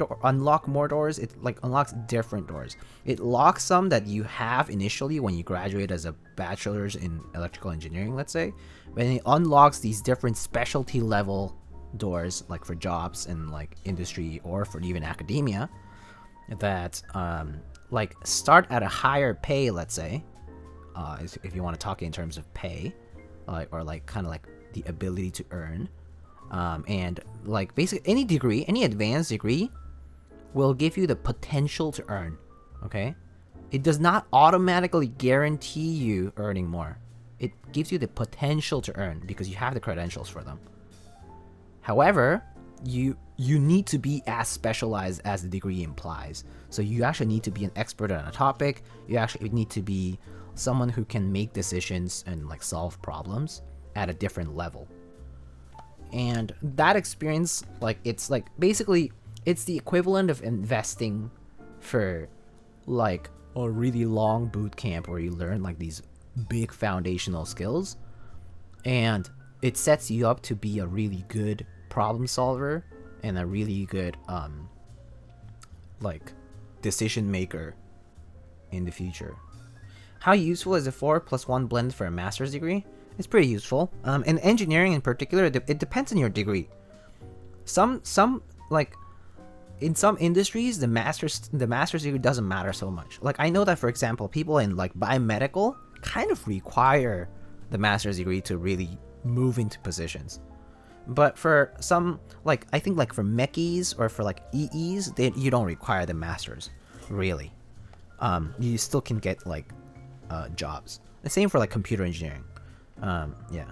doors, it like unlocks different doors. It locks some that you have initially when you graduate as a bachelor's in electrical engineering, let's say. But it unlocks these different specialty level doors, like for jobs in like industry or for even academia, that like start at a higher pay, let's say, if you want to talk in terms of pay, or like kind of like the ability to earn, and like basically any advanced degree will give you the potential to earn. Okay, it does not automatically guarantee you earning more. It gives you the potential to earn because you have the credentials for them. However, you need to be as specialized as the degree implies. So you actually need to be an expert on a topic. You actually need to be someone who can make decisions and like solve problems at a different level. And that experience, like it's like basically it's the equivalent of investing for like a really long boot camp where you learn like these big foundational skills, and it sets you up to be a really good problem solver and a really good like decision maker in the future. How useful is a 4+1 blend for a master's degree? It's pretty useful. In engineering in particular, it depends on your degree. Some like in some industries, the master's degree doesn't matter so much. Like I know that, for example, people in like biomedical kind of require the master's degree to really move into positions. But for some, like I think like for mechies or for like EEs, you don't require the master's really. You still can get like jobs. The same for like computer engineering. Yeah.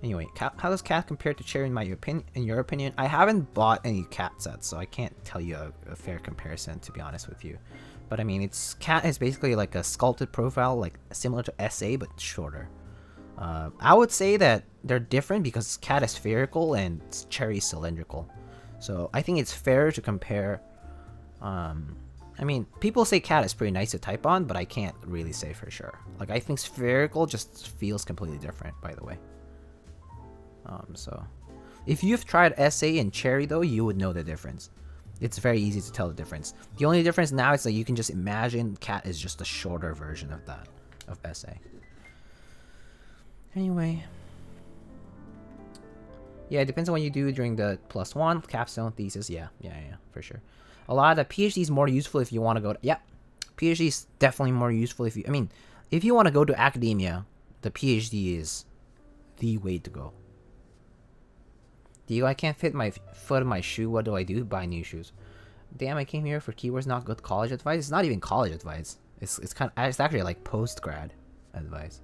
Anyway, how does cat compare to Cherry in your opinion? I haven't bought any cat sets, so I can't tell you a fair comparison, to be honest with you. But I mean, cat is basically like a sculpted profile, like similar to SA but shorter. I would say that they're different because cat is spherical and cherry is cylindrical. So I think it's fair to compare. I mean, people say cat is pretty nice to type on, but I can't really say for sure. Like, I think spherical just feels completely different, by the way. So if you've tried SA and cherry though, you would know the difference. It's very easy to tell the difference. The only difference now is that you can just imagine cat is just a shorter version of that, of SA. Anyway. Yeah, it depends on what you do during the +1, capstone, thesis. Yeah, for sure. A lot of the PhD is more useful if you want to go to... Yeah, PhD is definitely more useful if you... I mean, if you want to go to academia, the PhD is the way to go. I can't fit my foot in my shoe. What do I do? Buy new shoes. Damn, I came here for keywords, not good college advice. It's not even college advice. It's actually like post-grad advice.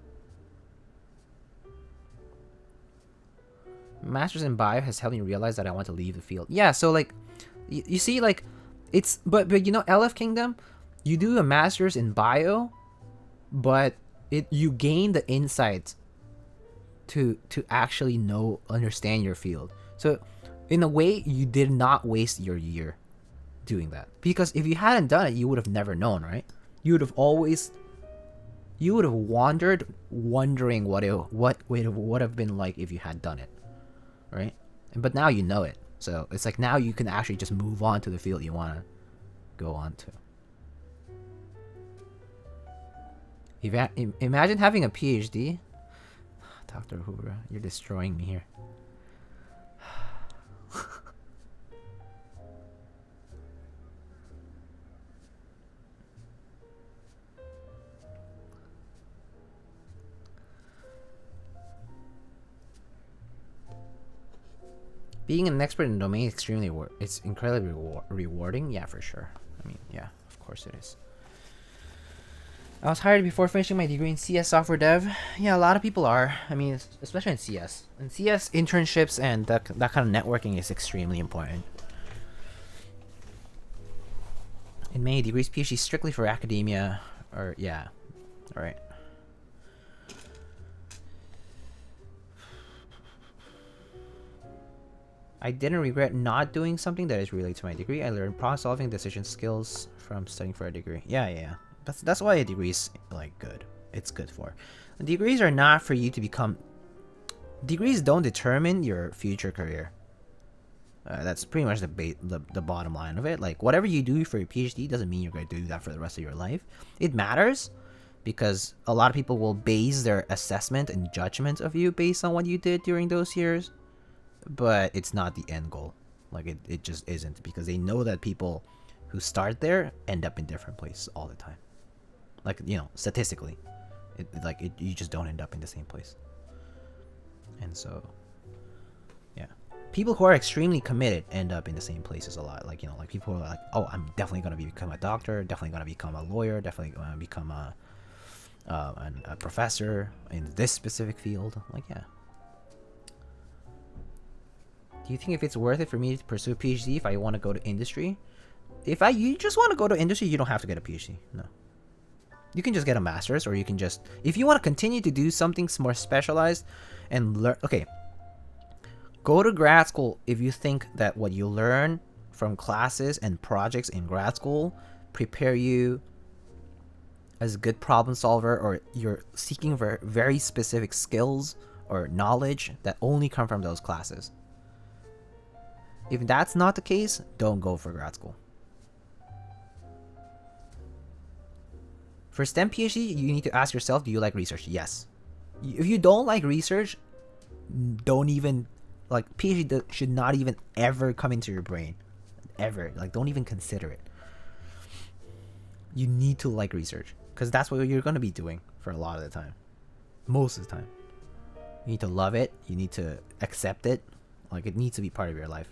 Masters in bio has helped me realize that I want to leave the field. Yeah, so like, you see, like, it's but you know, LF Kingdom, you do a master's in bio, but you gain the insight to actually understand your field. So in a way, you did not waste your year doing that, because if you hadn't done it, you would have never known, right? You would have wandered wondering what it would have been like if you had done it, right? But now you know it, so it's like now you can actually just move on to the field you want to go on to. Imagine having a PhD. Dr. Hoover, you're destroying me here. Being an expert in a domain is it's incredibly rewarding. Yeah, for sure. I mean, yeah, of course it is. I was hired before finishing my degree in CS software dev. Yeah, a lot of people are. I mean, especially in CS. In CS, internships and that kind of networking is extremely important. In many degrees, PhD strictly for academia, or yeah, all right. I didn't regret not doing something that is related to my degree. I learned problem-solving, decision skills from studying for a degree. Yeah. That's why a degree is like good. It's good for. Degrees are not for you to become. Degrees don't determine your future career. That's pretty much the bottom line of it. Like, whatever you do for your PhD doesn't mean you're going to do that for the rest of your life. It matters because a lot of people will base their assessment and judgment of you based on what you did during those years. But it's not the end goal. Like, it just isn't, because they know that people who start there end up in different places all the time. Like, you know, statistically, you just don't end up in the same place. And so, yeah, people who are extremely committed end up in the same places a lot. Like, you know, like people who are like, oh, I'm definitely gonna become a doctor, definitely gonna become a lawyer, definitely gonna become a professor in this specific field. Like, yeah. Do you think if it's worth it for me to pursue a PhD if I want to go to industry? You just want to go to industry, you don't have to get a PhD. No. You can just get a master's, or you can just... If you want to continue to do something more specialized and learn... Okay. Go to grad school if you think that what you learn from classes and projects in grad school prepare you as a good problem solver, or you're seeking for very specific skills or knowledge that only come from those classes. If that's not the case, don't go for grad school. For STEM PhD, you need to ask yourself, do you like research? Yes. If you don't like research, don't even... Like, PhD should not even ever come into your brain. Ever. Like, don't even consider it. You need to like research, because that's what you're going to be doing for a lot of the time. Most of the time. You need to love it. You need to accept it. Like, it needs to be part of your life.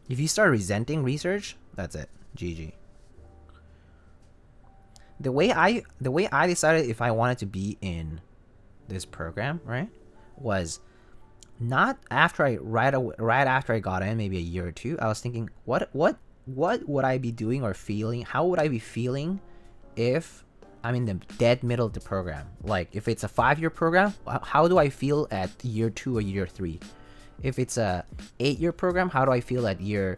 If you start resenting research, that's it. GG. The way I decided if I wanted to be in this program, right, was not after right after I got in, maybe a year or two. I was thinking, what what would I be doing or feeling? How would I be feeling if I'm in the dead middle of the program? Like, if it's a 5-year program, how do I feel at year 2 or year 3? If it's a 8-year program, how do I feel at year,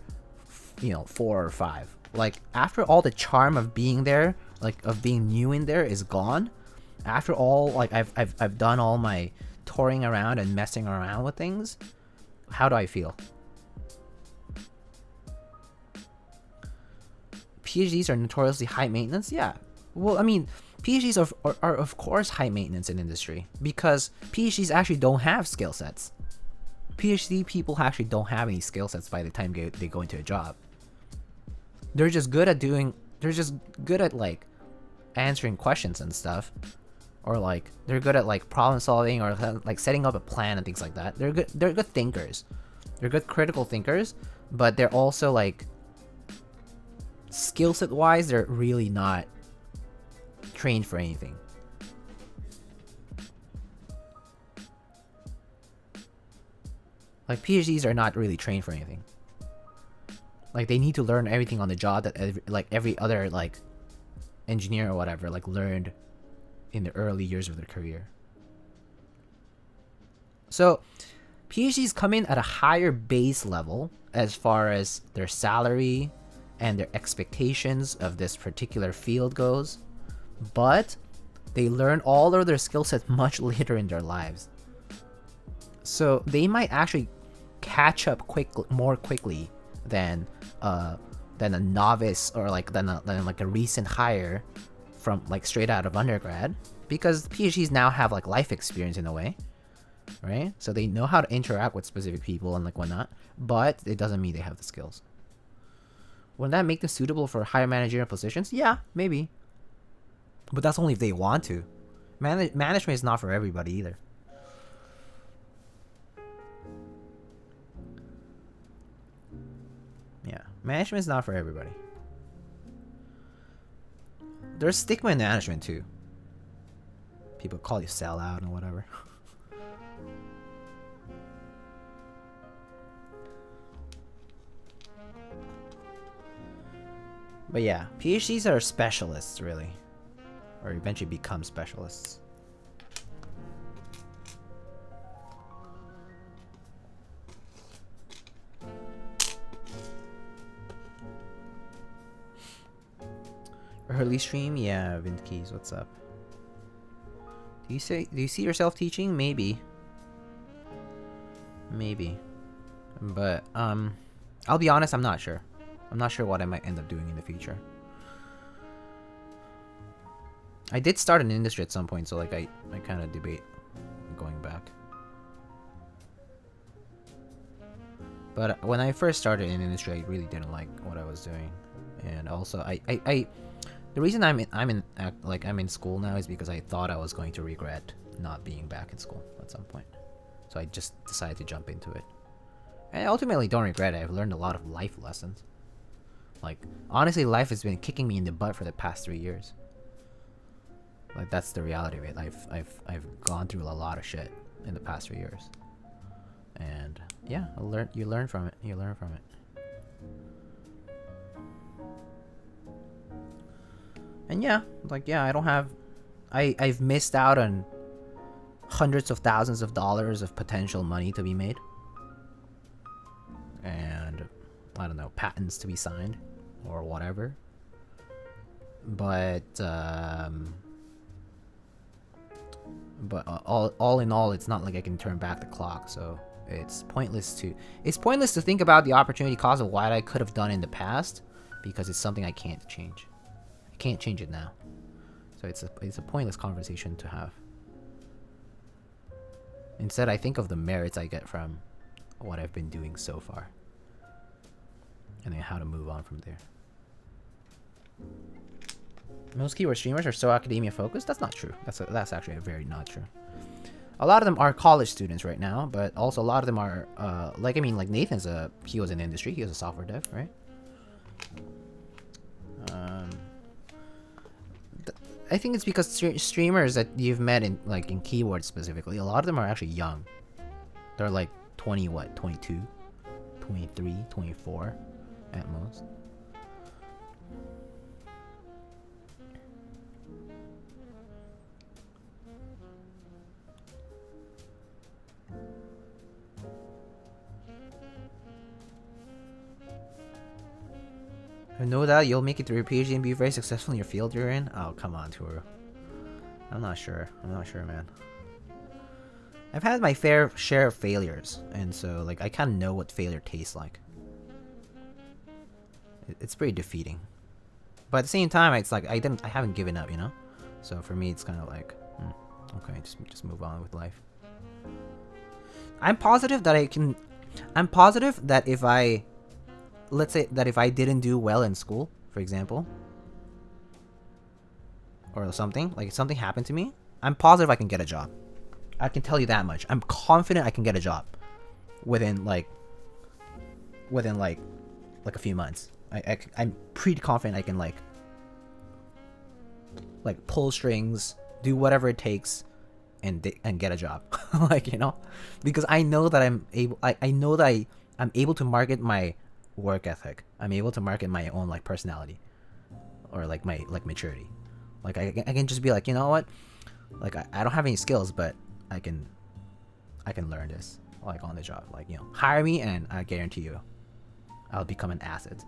4 or 5? Like, after all the charm of being there, like of being new in there, is gone. After all, like I've done all my touring around and messing around with things. How do I feel? PhDs are notoriously high maintenance. Yeah. Well, I mean, PhDs are of course high maintenance in industry because PhDs actually don't have skill sets. PhD people actually don't have any skill sets by the time they go into a job. They're just good at like answering questions and stuff, or like they're good at like problem solving or like setting up a plan and things like that. They're good thinkers. They're good critical thinkers, but they're also like skill set wise, they're really not trained for anything. Like, PhDs are not really trained for anything. Like, they need to learn everything on the job that every other like engineer or whatever like learned in the early years of their career. So PhDs come in at a higher base level as far as their salary and their expectations of this particular field goes, but they learn all of their skill sets much later in their lives. So they might actually catch up more quickly than a novice or than a recent hire from like straight out of undergrad, because PhDs now have like life experience in a way, right? So they know how to interact with specific people and like whatnot, but it doesn't mean they have the skills. Would that make them suitable for higher managerial positions? Yeah, maybe. But that's only if they want to. Management is not for everybody either. Yeah, management is not for everybody. There's stigma in management too. People call you sellout and whatever. But yeah, PhDs are specialists, really. Or eventually become specialists. Early stream? Yeah, Vint Keys, what's up? Do you see yourself teaching? Maybe. But I'll be honest, I'm not sure. I'm not sure what I might end up doing in the future. I did start an industry at some point, so like I kind of debate going back. But when I first started in industry, I really didn't like what I was doing, and also the reason I'm in school now is because I thought I was going to regret not being back in school at some point, so I just decided to jump into it. And I ultimately don't regret it. I've learned a lot of life lessons. Like, honestly, life has been kicking me in the butt for the past 3 years. Like, that's the reality of it. I've gone through a lot of shit in the past 3 years, and yeah, you learn from it. And yeah, I've missed out on hundreds of thousands of dollars of potential money to be made, and I don't know, patents to be signed or whatever. But all in all, it's not like I can turn back the clock, so it's pointless to think about the opportunity cost of what I could have done in the past, because it's something I can't change. I can't change it now, so it's a pointless conversation to have. Instead, I think of the merits I get from what I've been doing so far, and then how to move on from there. Most keyword streamers are so academia focused. That's not true. That's actually very not true. A lot of them are college students right now, but also a lot of them are like Nathan's he was in the industry. He was a software dev, right? I think it's because streamers that you've met in keywords specifically, a lot of them are actually young. They're like 22, 23, 24 at most. know that you'll make it through your PhD and be very successful in your field you're in. Oh, come on, Toru. I'm not sure, man. I've had my fair share of failures, and so like I kind of know what failure tastes like. It's pretty defeating, but at the same time, it's like I haven't given up, you know. So for me, it's kind of like, okay, just move on with life. I'm positive that if I, let's say that if I didn't do well in school, for example, or something, like if something happened to me, I'm positive I can get a job. I can tell you that much. I'm confident I can get a job within like a few months. I'm pretty confident I can like pull strings, do whatever it takes, and get a job. Like, you know, because I know that I'm able to market my work ethic. I'm able to market my own like personality, or like my like maturity. Like I can just be like, you know what, like I don't have any skills, but I can learn this like on the job. Like, you know, hire me and I guarantee you I'll become an asset.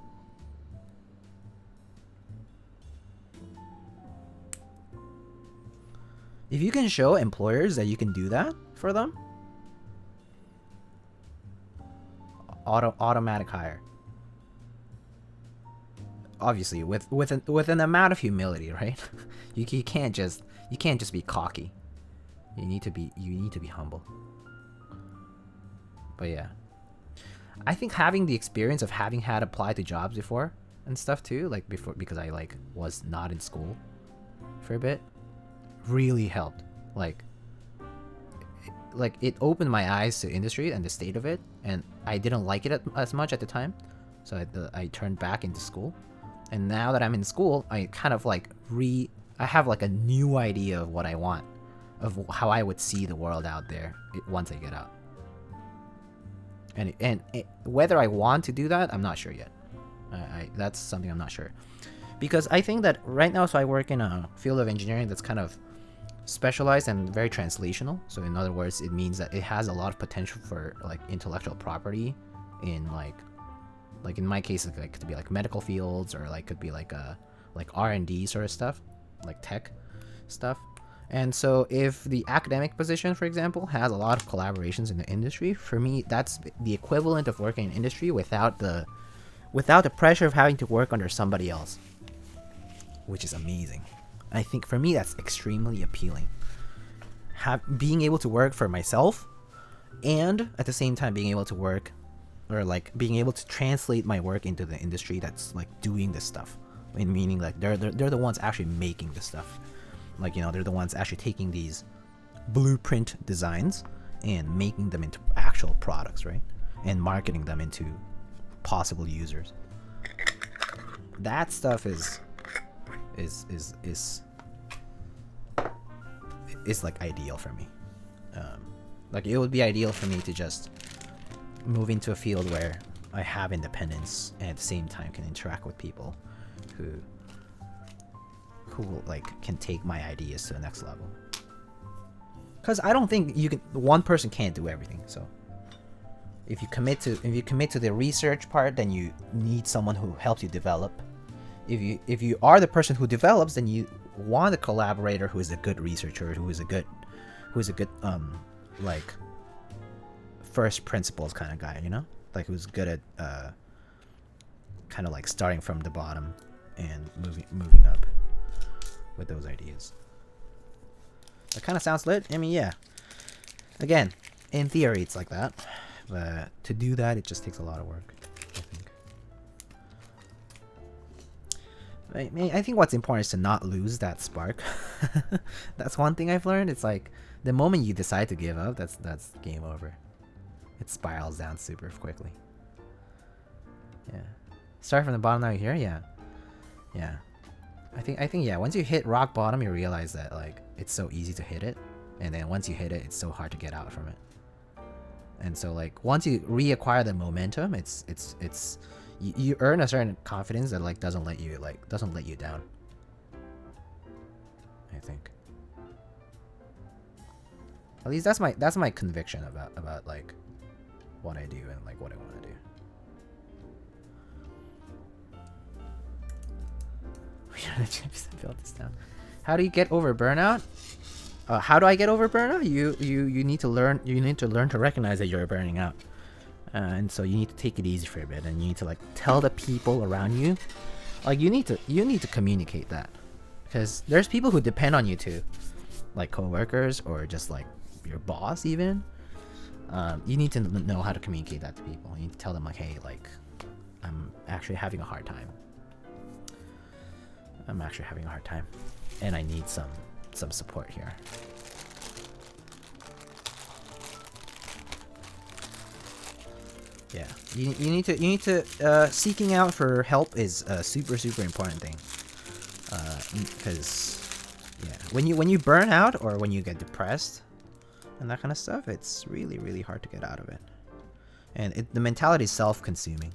If you can show employers that you can do that for them, automatic hire. Obviously, with an amount of humility, right? you can't just be cocky. You need to be humble. But yeah, I think having the experience of having had applied to jobs before and stuff too, like before, because I like was not in school for a bit, really helped. Like it opened my eyes to industry and the state of it, and I didn't like it as much at the time, so I turned back into school. And now that I'm in school, I kind of like I have like a new idea of what I want, of how I would see the world out there once I get out. And whether I want to do that, I'm not sure yet. That's something I'm not sure, because I think that right now, so I work in a field of engineering that's kind of specialized and very translational. So in other words, it means that it has a lot of potential for like intellectual property in like in my case, it could be like medical fields, or like could be like R&D sort of stuff, like tech stuff. And so if the academic position, for example, has a lot of collaborations in the industry, for me that's the equivalent of working in industry without the pressure of having to work under somebody else, which is amazing. I think for me that's extremely appealing. Being able to work for myself, and at the same time being able to work, or like being able to translate my work into the industry that's like doing this stuff. Meaning like they're the ones actually making this stuff. Like, you know, they're the ones actually taking these blueprint designs and making them into actual products, right? And marketing them into possible users. That stuff is like ideal for me. Like it would be ideal for me to just move into a field where I have independence and at the same time can interact with people who like can take my ideas to the next level. Because I don't think one person can't do everything. So if you commit to the research part, then you need someone who helps you develop. If you are the person who develops, then you want a collaborator who is a good researcher, who is a good like first principles kind of guy, you know, like who's good at kind of like starting from the bottom and moving up with those ideas. That kind of sounds lit. I mean, yeah. Again, in theory, it's like that, but to do that, it just takes a lot of work, I think. I think what's important is to not lose that spark. That's one thing I've learned. It's like the moment you decide to give up, that's game over. It spirals down super quickly. Yeah. Start from the bottom, now you're here. Yeah. I think yeah. Once you hit rock bottom, you realize that like it's so easy to hit it, and then once you hit it, it's so hard to get out from it. And so like once you reacquire the momentum, you earn a certain confidence that like doesn't let you down. I think. At least that's my conviction about like what I do and like what I want to do. are the chips that built this down. How do you get over burnout? How do I get over burnout? You need to learn. You need to learn to recognize that you're burning out, and so you need to take it easy for a bit, and you need to like tell the people around you, like you need to communicate that, because there's people who depend on you too, like coworkers or just like your boss even. You need to know how to communicate that to people. You need to tell them like, hey, like I'm actually having a hard time. And I need some support here. Yeah, you need to seeking out for help is a super important thing. Because yeah, when you burn out or when you get depressed and that kind of stuff, it's really hard to get out of it. And the mentality is self-consuming.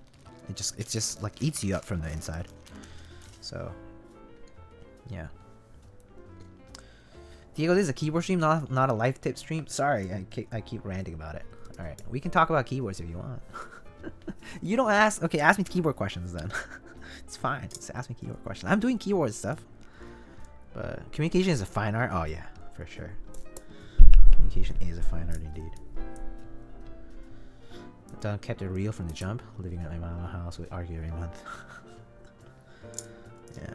It just like eats you up from the inside. So yeah. Diego, this is a keyboard stream, not a life tip stream. Sorry, I keep ranting about it. All right, we can talk about keyboards if you want. You don't ask. Okay, ask me keyboard questions then. It's fine. Just ask me keyboard questions. I'm doing keyboard stuff. But communication is a fine art. Oh yeah, for sure. Communication is a fine art indeed. Don kept it real from the jump. Living at my mama's house, we argue every month. Yeah.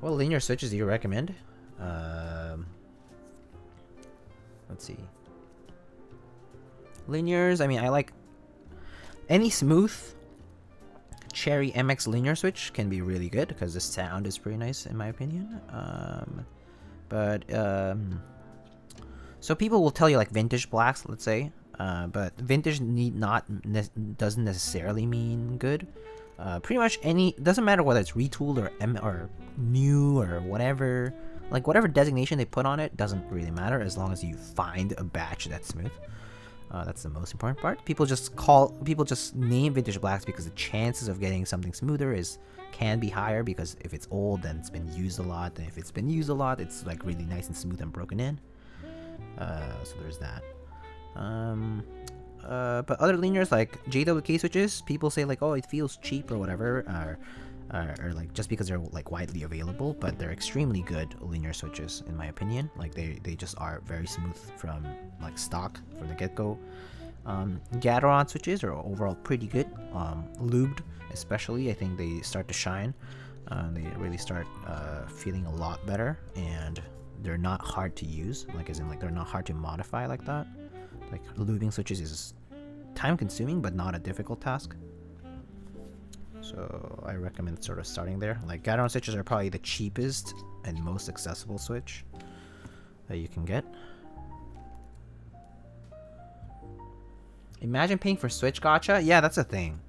What linear switches do you recommend? Let's see. Linears, I mean, I like any smooth Cherry MX linear switch can be really good because the sound is pretty nice in my opinion. So people will tell you like vintage blacks, let's say, but vintage doesn't necessarily mean good. Pretty much doesn't matter whether it's retooled or new or whatever, like whatever designation they put on it doesn't really matter as long as you find a batch that's smooth. That's the most important part. People just name vintage blacks because the chances of getting something smoother can be higher, because if it's old then it's been used a lot, and if it's been used a lot it's like really nice and smooth and broken in. So there's that. But other linears like JWK switches, people say like, oh, it feels cheap or whatever, or like just because they're like widely available, but they're extremely good linear switches in my opinion. Like they just are very smooth from like stock from the get-go. Gateron switches are overall pretty good. Lubed especially, I think they start to shine. They really start feeling a lot better, and they're not hard to use, like as in like they're not hard to modify like that. Like lubing switches is time consuming but not a difficult task. So I recommend sort of starting there. Like Gateron switches are probably the cheapest and most accessible switch that you can get. Imagine paying for switch gacha. Yeah, that's a thing.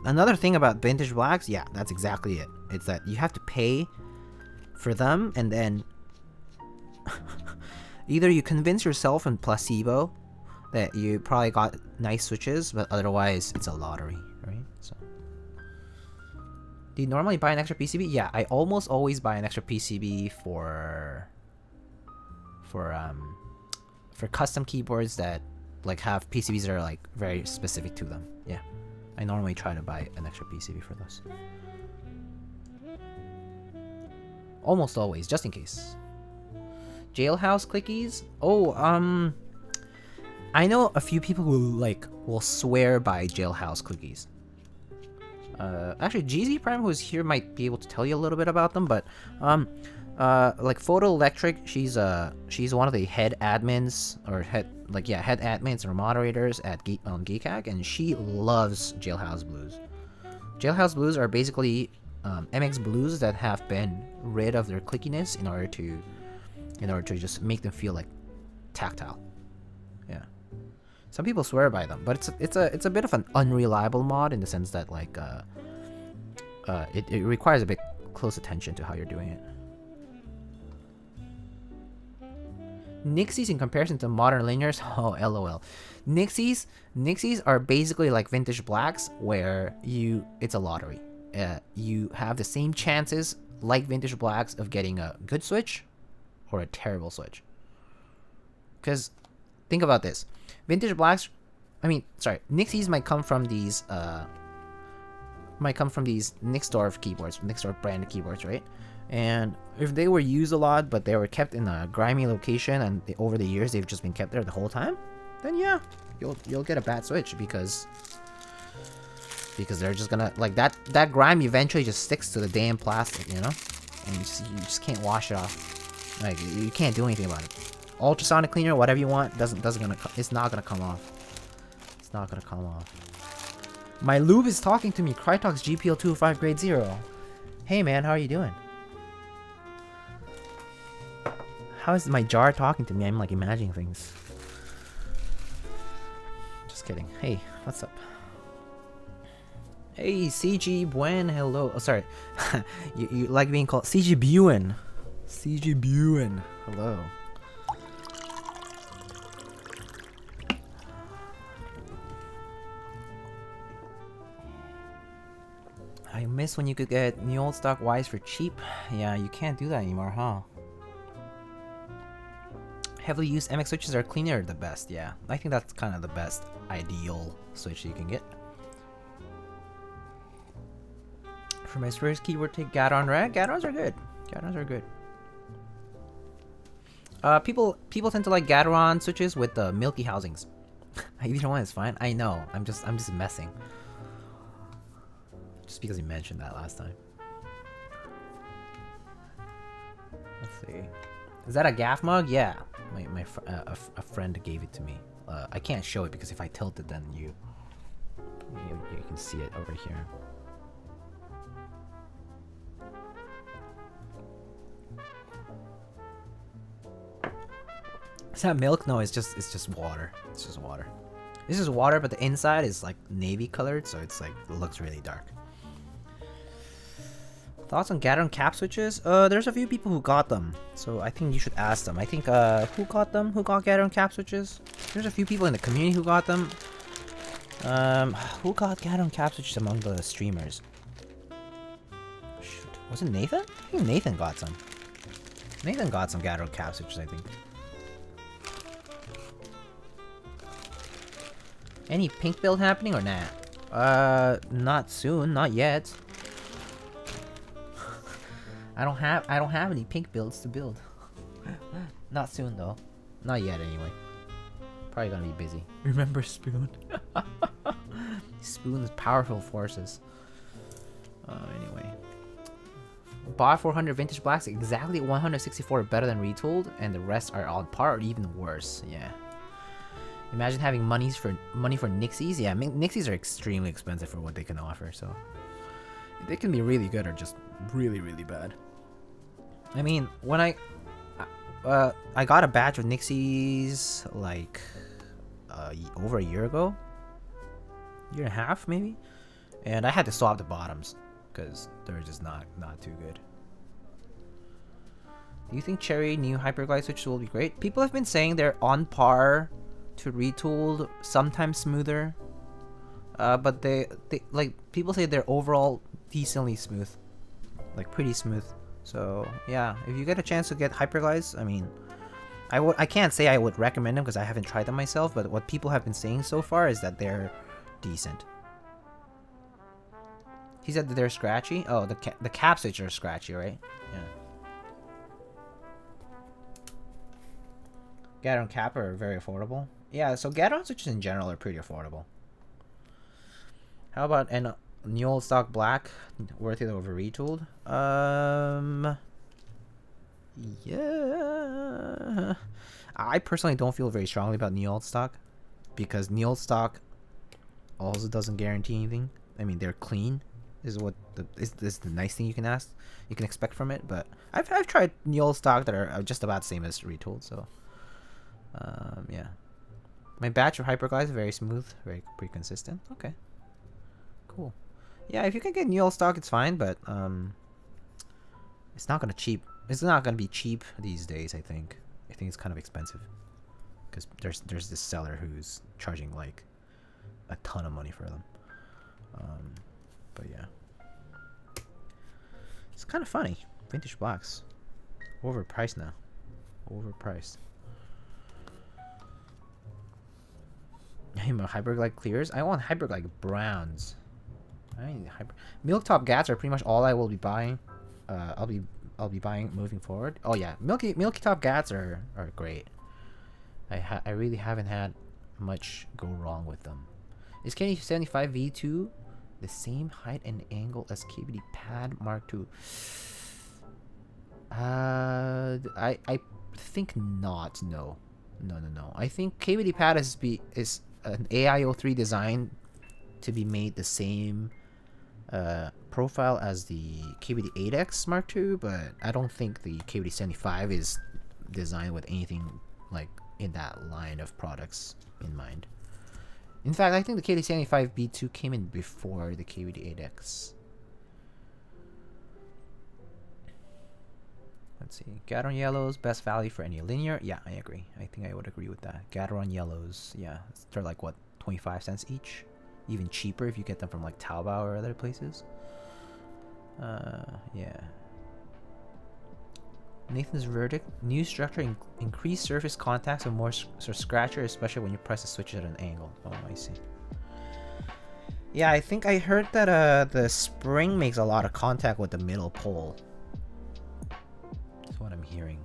Another thing about vintage blacks, yeah, that's exactly it. It's that you have to pay for them, and then either you convince yourself and placebo that you probably got nice switches, but otherwise it's a lottery, right? So do you normally buy an extra PCB? Yeah, I almost always buy an extra PCB for custom keyboards that like have PCBs that are like very specific to them. Yeah, I normally try to buy an extra PCB for those. Almost always, just in case. Jailhouse clickies? Oh, I know a few people who will swear by Jailhouse clickies. Actually, GZ Prime, who's here, might be able to tell you a little bit about them. But like Photo Electric, she's one of the head admins or head admins or moderators at Geekhack, and she loves Jailhouse Blues. Jailhouse Blues are basically MX Blues that have been rid of their clickiness in order to just make them feel like tactile. Yeah. Some people swear by them, but it's a bit of an unreliable mod in the sense that like it requires a bit close attention to how you're doing it. Nixies in comparison to modern linears, oh lol. Nixies are basically like vintage blacks where it's a lottery. You have the same chances like vintage blacks of getting a good switch or a terrible switch. Because think about this. Vintage blacks I mean, sorry, Nixies might come from these Nixdorf keyboards, Nixdorf brand keyboards, right? And if they were used a lot, but they were kept in a grimy location, and over the years they've just been kept there the whole time, then yeah, you'll get a bad switch because they're just gonna like that grime eventually just sticks to the damn plastic, you know, and you just can't wash it off. Like you can't do anything about it. Ultrasonic cleaner, whatever you want, it's not gonna come off. It's not gonna come off. My lube is talking to me. Crytox GPL205 grade 0. Hey man, how are you doing? How is my jar talking to me? I'm like imagining things. Just kidding. Hey, what's up? Hey, CG Buen, hello. Oh, sorry. you like being called CG Buen. CG Buen, hello. I miss when you could get new old stock Ys for cheap. Yeah, you can't do that anymore, huh? Heavily used MX switches are cleaner the best, yeah. I think that's kind of the best ideal switch you can get. For my first keyword, take Gateron Red. Gaterons are good. Gaterons are good. People tend to like Gateron switches with the milky housings. Either one is fine. I know. I'm just messing. Just because you mentioned that last time. Let's see. Is that a gaff mug? Yeah. A friend gave it to me. I can't show it because if I tilt it, then you can see it over here. Is that milk? No, it's just water. It's just water. This is water, but the inside is like navy colored, so it's like it looks really dark. Thoughts on Gateron cap switches? There's a few people who got them, so I think you should ask them. I think who got them? Who got Gateron cap switches? There's a few people in the community who got them. Who got Gateron cap switches among the streamers? Shoot, was it Nathan? I think Nathan got some. Nathan got some Gateron cap switches, I think. Any pink build happening or nah? Not soon, not yet. I don't have any pink builds to build. Not soon though. Not yet anyway. Probably gonna be busy. Remember Spoon? Spoon's powerful forces. Anyway. Bought 400 vintage blacks, exactly 164 better than retooled, and the rest are on par or even worse. Yeah. Imagine having money for Nixies. Yeah, Nixies are extremely expensive for what they can offer, so they can be really good or just really, really bad. I mean, when I got a batch of Nixies like over a year ago, year and a half maybe, and I had to swap the bottoms because they're just not too good. Do you think Cherry new Hyperglide switches will be great? People have been saying they're on par to retooled, sometimes smoother, but they like people say they're overall decently smooth, like pretty smooth. So yeah, if you get a chance to get Hyperglides, I mean, I can't say I would recommend them because I haven't tried them myself, but what people have been saying so far is that they're decent. He said that they're scratchy. Oh, the cap switches are scratchy, right? Yeah. Gateron cap are very affordable. Yeah, so Gateron switches in general are pretty affordable. How about an new old stock black, worth it over retooled? Yeah. I personally don't feel very strongly about new old stock because new old stock also doesn't guarantee anything. I mean, they're clean. This is the nice thing you can expect from it. But I've tried new old stock that are just about the same as retooled. So, yeah. My batch of Hyperglide is very smooth, pretty consistent. Okay, cool. Yeah, if you can get new old stock, it's fine, but it's not gonna be cheap these days. I think it's kind of expensive because there's this seller who's charging like a ton of money for them. But yeah, it's kind of funny. Vintage blocks, overpriced now. Overpriced. him a Hyperglide clears. I want Hyperglide browns. I need Milktop Gats are pretty much all I will be buying. I'll be buying moving forward. Oh yeah, Milky Top Gats are great. I really haven't had much go wrong with them. Is KBD75v2 the same height and angle as KBD Pad Mark II? I think not. No. I think KBD Pad is an AIO3 design to be made the same profile as the KBD8X Mark II, but I don't think the KBD75 is designed with anything like in that line of products in mind. In fact, I think the KBD75v2 came in before the KBD8X. Let's see. Gateron yellows, best value for any linear. Yeah, I agree. I think I would agree with that. Gateron yellows, yeah, they're like what, 25 cents each? Even cheaper if you get them from like Taobao or other places. Yeah. Nathan's verdict: new structure, increased surface contacts and more scratcher, especially when you press the switch at an angle. Oh, I see. Yeah, I think I heard that the spring makes a lot of contact with the middle pole. That's what I'm hearing.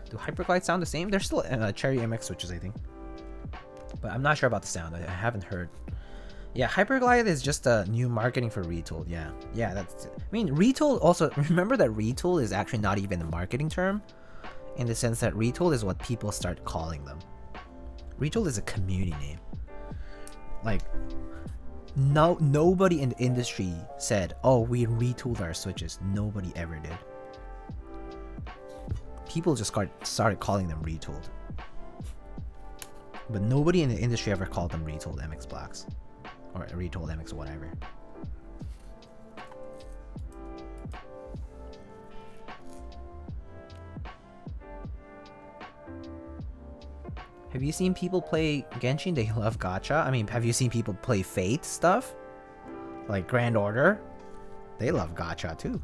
Do Hyperglide sound the same? They're still Cherry MX switches, I think. But I'm not sure about the sound. I haven't heard. Yeah, Hyperglide is just a new marketing for Retooled. Yeah, that's it. I mean, Retooled also, remember that Retooled is actually not even a marketing term, in the sense that Retooled is what people start calling them. Retooled is a community name. Like, nobody in the industry said, oh, we retooled our switches. Nobody ever did. People just started calling them Retooled. But nobody in the industry ever called them Retooled MX Blacks. Or Retooled MX whatever. Have you seen people play Genshin? They love gacha. I mean, have you seen people play Fate stuff? Like Grand Order? They love gacha too.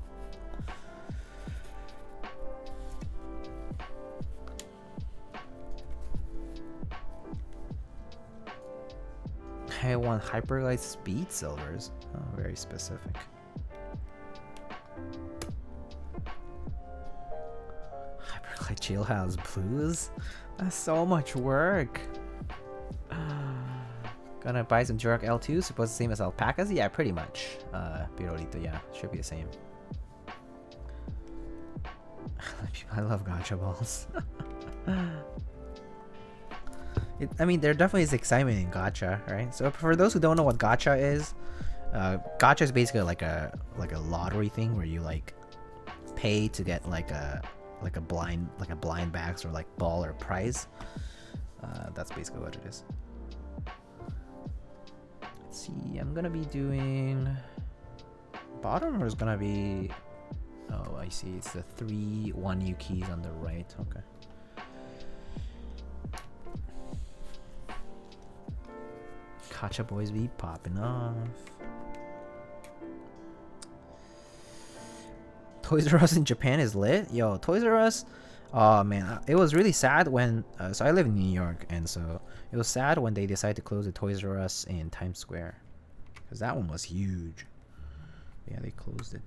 I want Hyperglide Speed Silvers. Oh, very specific. Hyperglide Jailhouse Blues? That's so much work. Gonna buy some Jurok L2, suppose the same as alpacas? Yeah, pretty much. Pirolito, yeah, should be the same. I love gacha balls. I mean, there definitely is excitement in gacha, right? So for those who don't know what gacha is basically like a lottery thing where you like pay to get like a blind bags or like ball or prize. That's basically what it is. Let's see, I'm gonna be doing bottom, or is gonna be, oh, I see, it's the 3 1U keys on the right. Okay. Gacha boys be popping off. Toys R Us in Japan is lit. Yo, Toys R Us. Oh man, it was really sad when. So I live in New York, and so it was sad when they decided to close the Toys R Us in Times Square, because that one was huge. Yeah, they closed it.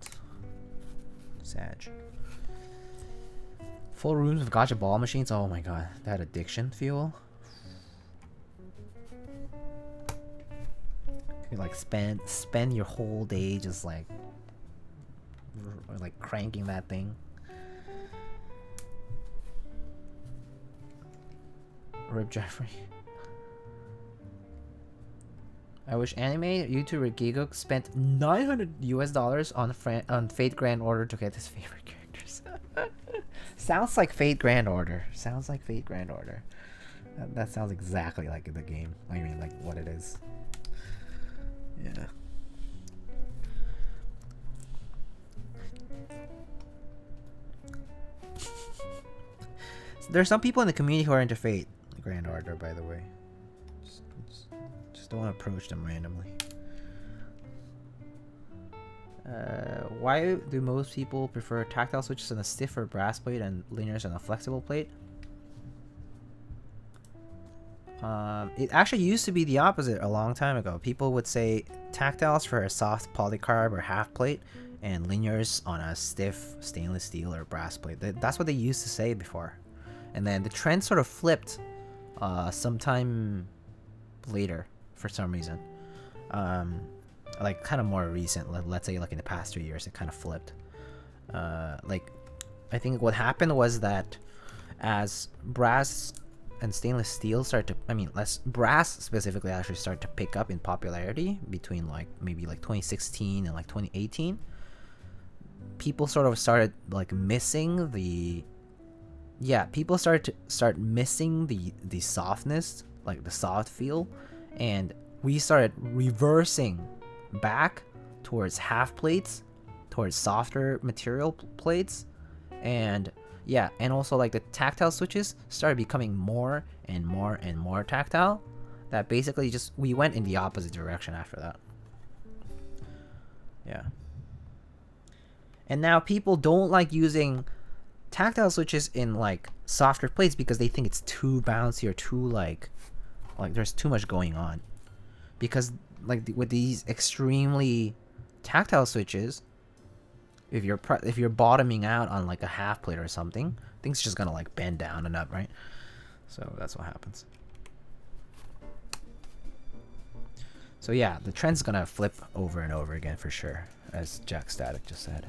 Sad. Full rooms of gacha ball machines. Oh my god, that addiction fuel. You like spend your whole day just like cranking that thing. Rip Jeffrey. I wish anime YouTuber Gigok spent $900 on Fate Grand Order to get his favorite characters. Sounds like Fate Grand Order. Sounds like Fate Grand Order. That sounds exactly like the game. I mean, like what it is. Yeah. There's some people in the community who are into Fate Grand Order, by the way. Just don't want to approach them randomly. Why do most people prefer tactile switches on a stiffer brass plate and linears on a flexible plate? It actually used to be the opposite a long time ago. People would say tactiles for a soft polycarb or half plate, and linears on a stiff stainless steel or brass plate. That's what they used to say before. And then the trend sort of flipped sometime later for some reason. Like kind of more recent, let's say like in the past 3 years, it kind of flipped. Like I think what happened was that as brass and stainless steel started to, I mean, less brass specifically actually started to pick up in popularity between like maybe like 2016 and like 2018. People sort of started like missing the, people started to missing the softness, like the soft feel, and we started reversing back towards half plates, towards softer material plates, and and also like the tactile switches started becoming more and more and more tactile. That basically just we went in the opposite direction after that. Yeah. And now people don't like using tactile switches in like softer plates because they think it's too bouncy or too like there's too much going on. Because like with these extremely tactile switches, if you're bottoming out on like a half plate or something, things just gonna like bend down and up, right? So that's what happens. So yeah, the trend's gonna flip over and over again for sure, as Jack Static just said.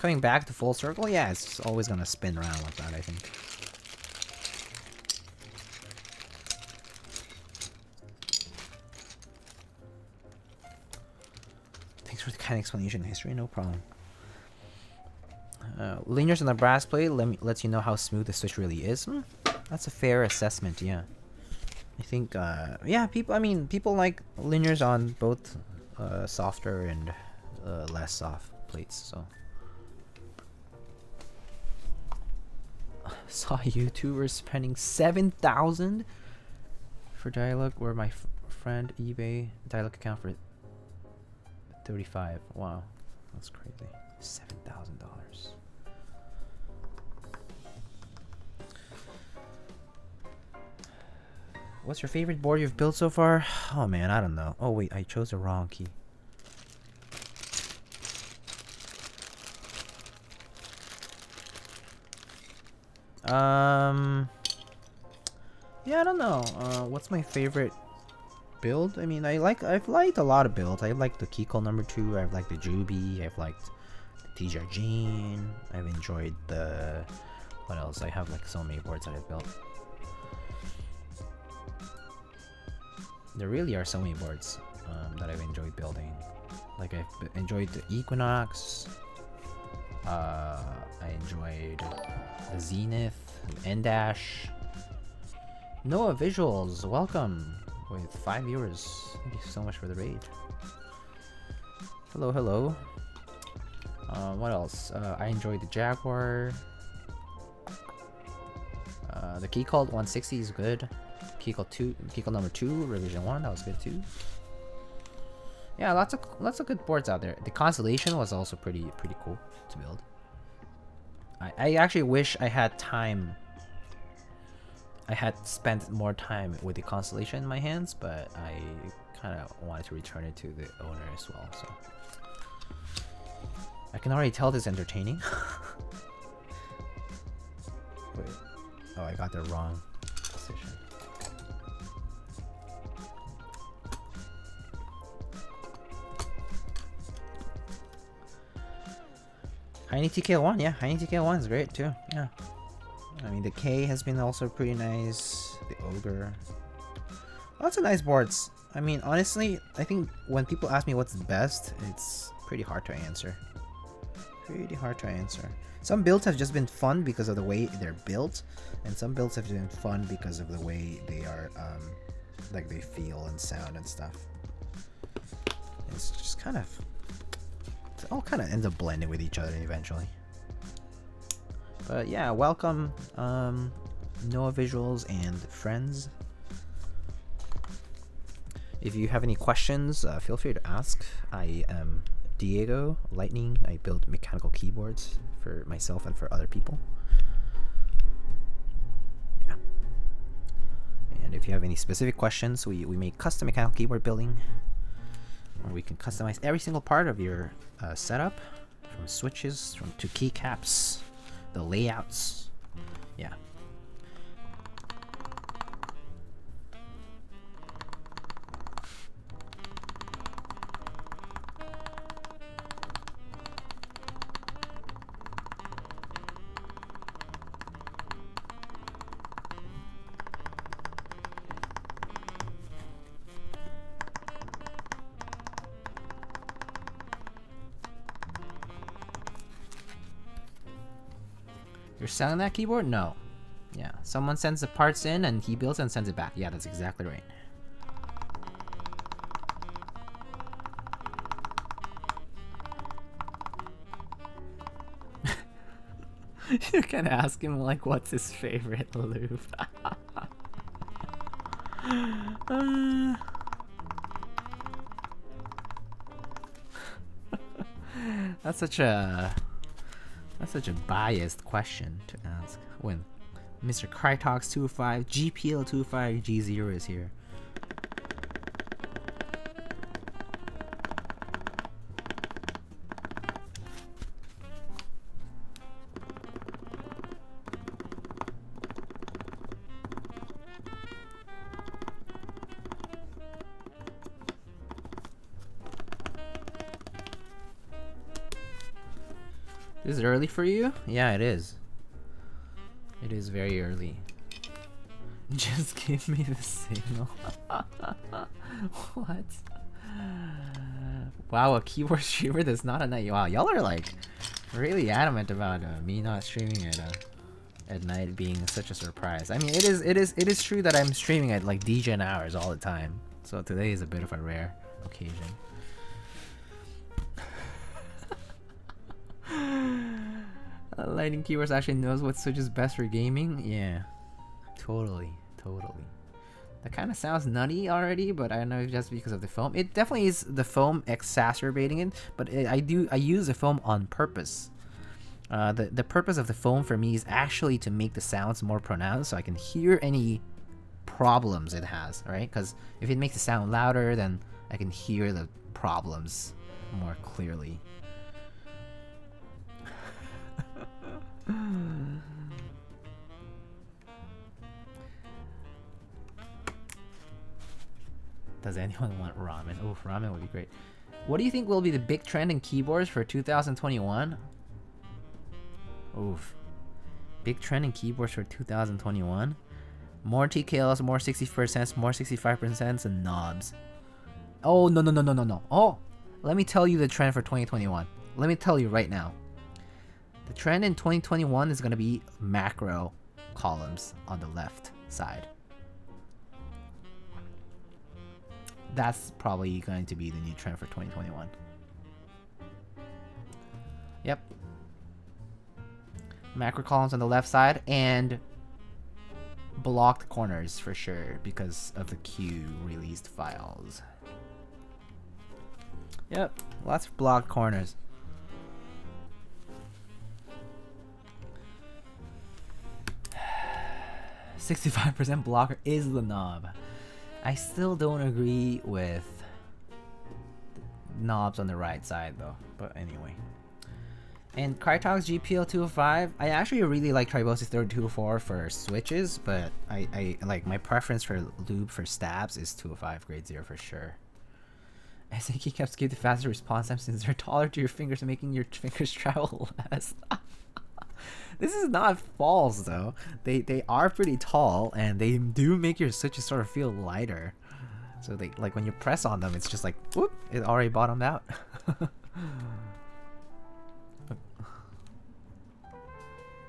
Coming back to full circle, yeah, it's always gonna spin around like that, I think. Thanks for the kind explanation, history, no problem. Linears on the brass plate lets you know how smooth the switch really is. That's a fair assessment, yeah. I think, people like linears on both softer and less soft plates, so. Saw YouTubers spending 7,000 for dialogue, where my friend eBay dialogue account for 35. Wow, that's crazy. $7,000. What's your favorite board you've built so far? Oh man, I don't know. Oh wait, I chose the wrong key. Yeah, I don't know. What's my favorite build? I mean, I've liked a lot of builds. I like the Keycaps number 2. I've liked the Juby. I've liked the Tjarjin. I've enjoyed the, what else? I have like so many boards that I've built. There really are so many boards that I've enjoyed building. Like I've enjoyed the Equinox. I enjoyed the Zenith, N-Dash. Noah Visuals, welcome with 5 viewers. Thank you so much for the raid. Hello, hello. What else? I enjoyed the Jaguar. The Keycaps 160 is good. Keycaps number 2, revision 1, that was good too. Yeah, lots of good boards out there. The Constellation was also pretty cool to build. I actually wish I had time. I had spent more time with the Constellation in my hands, but I kind of wanted to return it to the owner as well. So I can already tell this is entertaining. Wait. Oh, I got the wrong position. Heine TK1, yeah, Heine TK1 is great too, yeah. I mean, the K has been also pretty nice. The Ogre. Lots of nice boards. I mean, honestly, I think when people ask me what's the best, it's pretty hard to answer. Pretty hard to answer. Some builds have just been fun because of the way they're built, and some builds have been fun because of the way they are, like they feel and sound and stuff. It's just kind of, it all kind of ends up blending with each other eventually. But yeah, welcome, Noah Visuals and friends. If you have any questions, feel free to ask. I am Diego Lightning. I build mechanical keyboards for myself and for other people. Yeah. And if you have any specific questions, we make custom mechanical keyboard building, where we can customize every single part of your setup, from switches to keycaps, the layouts. Yeah. You're selling that keyboard? No. Yeah, someone sends the parts in and he builds and sends it back. Yeah, that's exactly right. You can ask him, like, what's his favorite lube. That's such a biased question to ask when Mr. Crytox25 GPL25G0 is here. This is early for you? Yeah, it is. It is very early. Just give me the signal. What? Wow, a keyboard streamer that's not a night. Wow, y'all are like really adamant about me not streaming at night being such a surprise. I mean, it is true that I'm streaming at like degen hours all the time. So today is a bit of a rare occasion. Lighting keyboards actually knows what switch is best for gaming. Yeah, totally. That kind of sounds nutty already, but I don't know if that's because of the foam. It definitely is the foam exacerbating it, but I use the foam on purpose. The purpose of the foam for me is actually to make the sounds more pronounced, so I can hear any problems it has. Right? Because if it makes the sound louder, then I can hear the problems more clearly. Does anyone want ramen? Oh, ramen would be great. What do you think will be the big trend in keyboards for 2021? Oof. Big trend in keyboards for 2021? More TKLs, more 60%, more 65%, and knobs. Oh, no. Oh, let me tell you the trend for 2021. Let me tell you right now. The trend in 2021 is going to be macro columns on the left side. That's probably going to be the new trend for 2021. Yep. Macro columns on the left side and blocked corners for sure because of the Q released files. Yep, lots of blocked corners. %65% blocker is the knob. I still don't agree with knobs on the right side though, but anyway. And Crytox GPL205, I actually really like Tribosys 3204 for switches, but I like my preference for lube for stabs is 205 grade 0 for sure. I think keycaps give the faster response time since they're taller to your fingers, making your fingers travel less. This is not false though. They are pretty tall and they do make your switches sort of feel lighter. So they like when you press on them, it's just like whoop, it already bottomed out.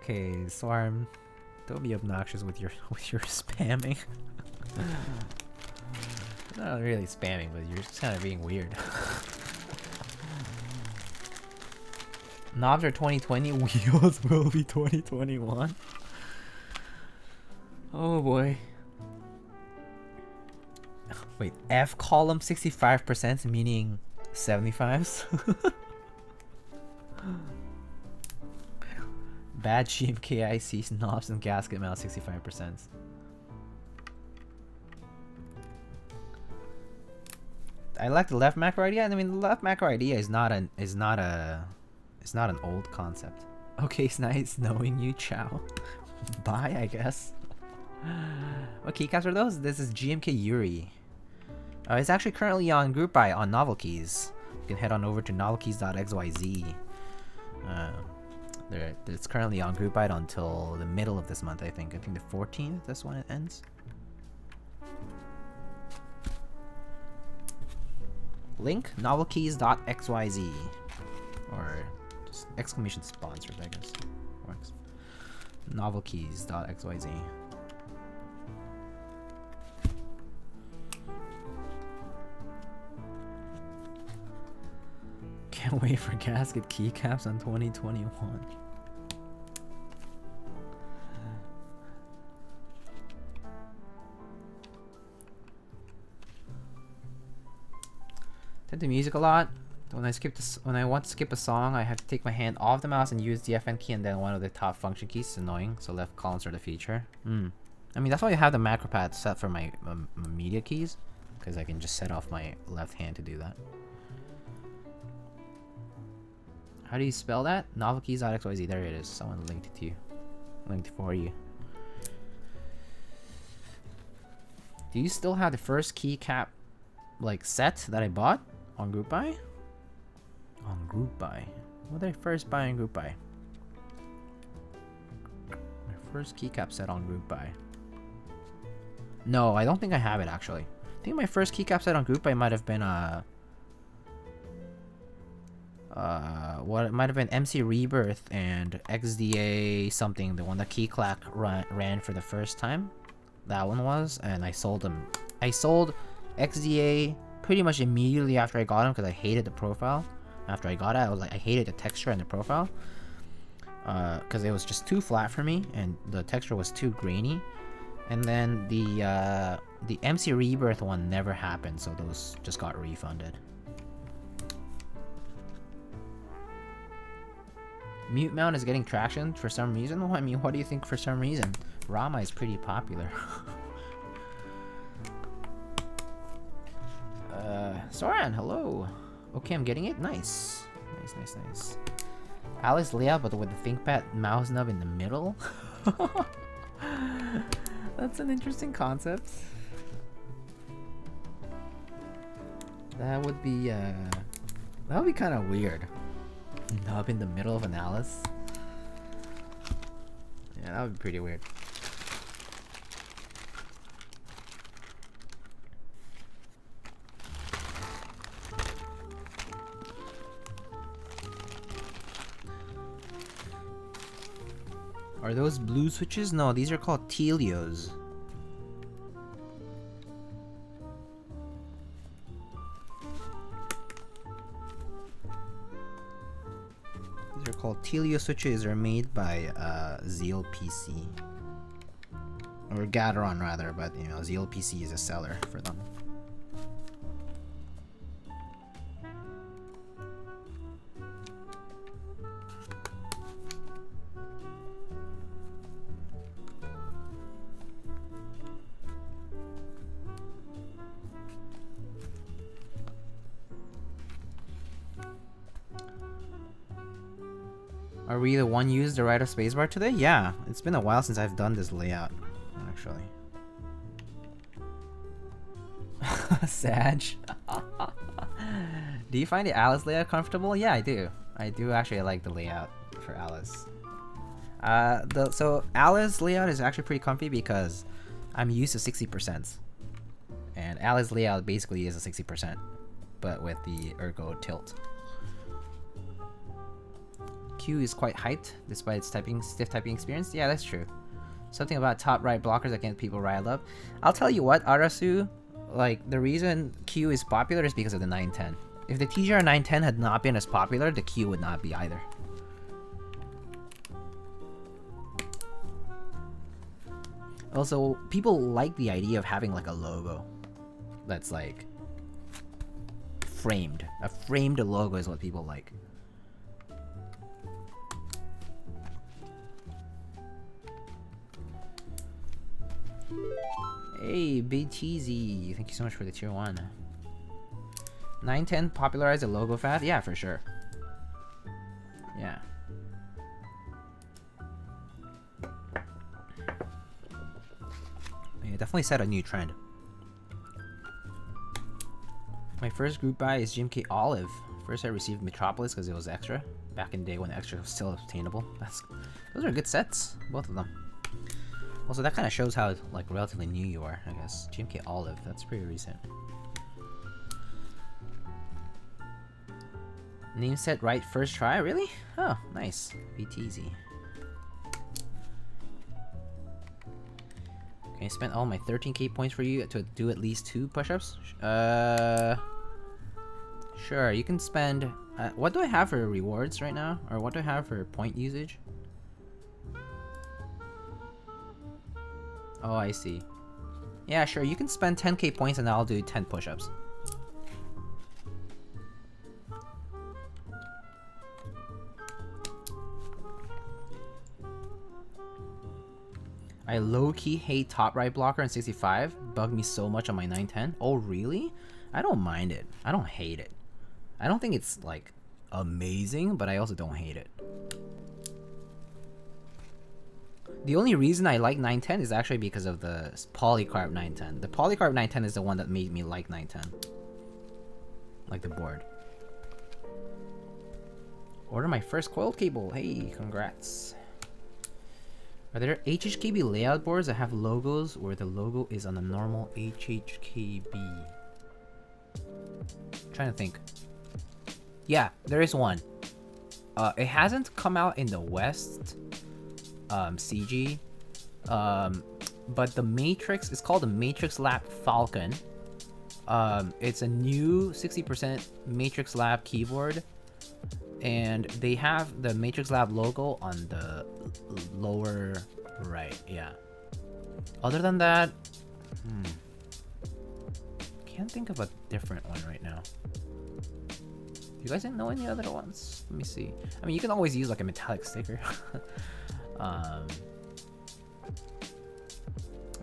Okay, Swarm, don't be obnoxious with your spamming. Not really spamming, but you're just kind of being weird. Knobs are 2020, wheels will be 2021. Oh boy. Wait, F column 65% meaning 75s? Bad GMK ICs, knobs, and gasket mount 65%. I like the left macro idea. I mean, the left macro idea is not an old concept. Okay, it's nice knowing you. Ciao. Bye, I guess. What keycaps are those? This is GMK Yuri. It's actually currently on group buy on Novel Keys. You can head on over to novelkeys.xyz. It's currently on group buy until the middle of this month, I think. I think the 14th, that's when it ends. Link novelkeys.xyz, or just exclamation sponsors, I guess works. Novelkeys.xyz. Can't wait for gasket keycaps on 2021. Tend to music a lot. When I want to skip a song, I have to take my hand off the mouse and use the FN key and then one of the top function keys. It's annoying. So left columns are the feature. I mean, that's why I have the macro pad set for my media keys, because I can just set off my left hand to do that. How do you spell that? Novelkeys.xyz. There it is. Someone linked it to you. Linked for you. Do you still have the first keycap like set that I bought on group buy? On group buy. What did I first buy on group buy? My first keycap set on group buy. No, I don't think I have it actually. I think my first keycap set on group buy might have been what it might have been MC Rebirth and XDA something, the one that Keyclack ran for the first time. That one was, and I sold them. I sold XDA pretty much immediately after I got them because I hated the profile. After I got it, I was like, I hated the texture and the profile because it was just too flat for me and the texture was too grainy. And then the MC Rebirth one never happened, so those just got refunded. Mute mount is getting traction for some reason. Well, I mean, what do you think for some reason? Rama is pretty popular. Soran, hello. Okay, I'm getting it. Nice. Nice. Alice layout, but with the ThinkPad mouse nub in the middle. That's an interesting concept. That would be kind of weird. Nub in the middle of an Alice. Yeah, that would be pretty weird. Are those blue switches? No, these are called Tealios. These are called Tealios switches. Are made by Zeal PC. Or Gateron rather, but you know, Zeal PC is a seller for them. Are we the one used the right of spacebar today? Yeah, it's been a while since I've done this layout, actually. Sag. Do you find the Alice layout comfortable? Yeah, I do. I do actually like the layout for Alice. So Alice layout is actually pretty comfy because I'm used to 60%. And Alice layout basically is a 60%, but with the ergo tilt. Q is quite hyped despite its stiff typing experience. Yeah, that's true. Something about top right blockers that get people riled up. I'll tell you what, Arasu, like the reason Q is popular is because of the 910. If the TGR 910 had not been as popular, the Q would not be either. Also, people like the idea of having like a logo. that's like framed. A framed logo is what people like. Hey, BTZ, thank you so much for the tier 1. 910 popularized the logo fad? Yeah, for sure. Yeah. Yeah, definitely set a new trend. My first group buy is GMK Olive. First I received Metropolis because it was extra. Back in the day when extra was still obtainable. Those are good sets, both of them. Also, that kind of shows how like relatively new you are, I guess. GMK Olive, that's pretty recent. Name set right first try, really? Oh, nice. BTZ. Okay, I spent all my 13k points for you to do at least 2 push-ups. Sure, you can spend. What do I have for rewards right now, or what do I have for point usage? Oh, I see. Yeah, sure. You can spend 10k points and I'll do 10 push-ups. I low-key hate top right blocker in 65. Bugged me so much on my 910. Oh, really? I don't mind it. I don't hate it. I don't think it's, like, amazing, but I also don't hate it. The only reason I like 910 is actually because of the polycarb 910. The polycarb 910 is the one that made me like 910. Like the board. Order my first coiled cable. Hey, congrats. Are there HHKB layout boards that have logos where the logo is on a normal HHKB? Trying to think. Yeah, there is one. It hasn't come out in the West CG, but the Matrix is called the Matrix Lab Falcon. It's a new 60% Matrix Lab keyboard, and they have the Matrix Lab logo on the lower right. Yeah. Other than that, can't think of a different one right now. Do you guys know any other ones? Let me see. I mean, you can always use like a metallic sticker.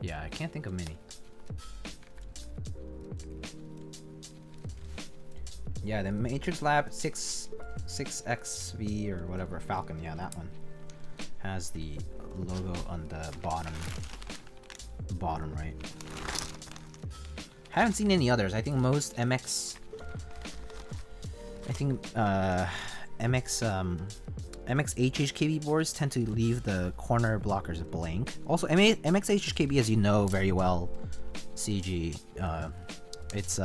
Yeah, I can't think of many. Yeah, the Matrix Lab 6XV or whatever, Falcon, yeah, that one has the logo on the bottom right. Haven't seen any others. I think most MX HHKB boards tend to leave the corner blockers blank. Also, MX HHKB, as you know very well, CG, it's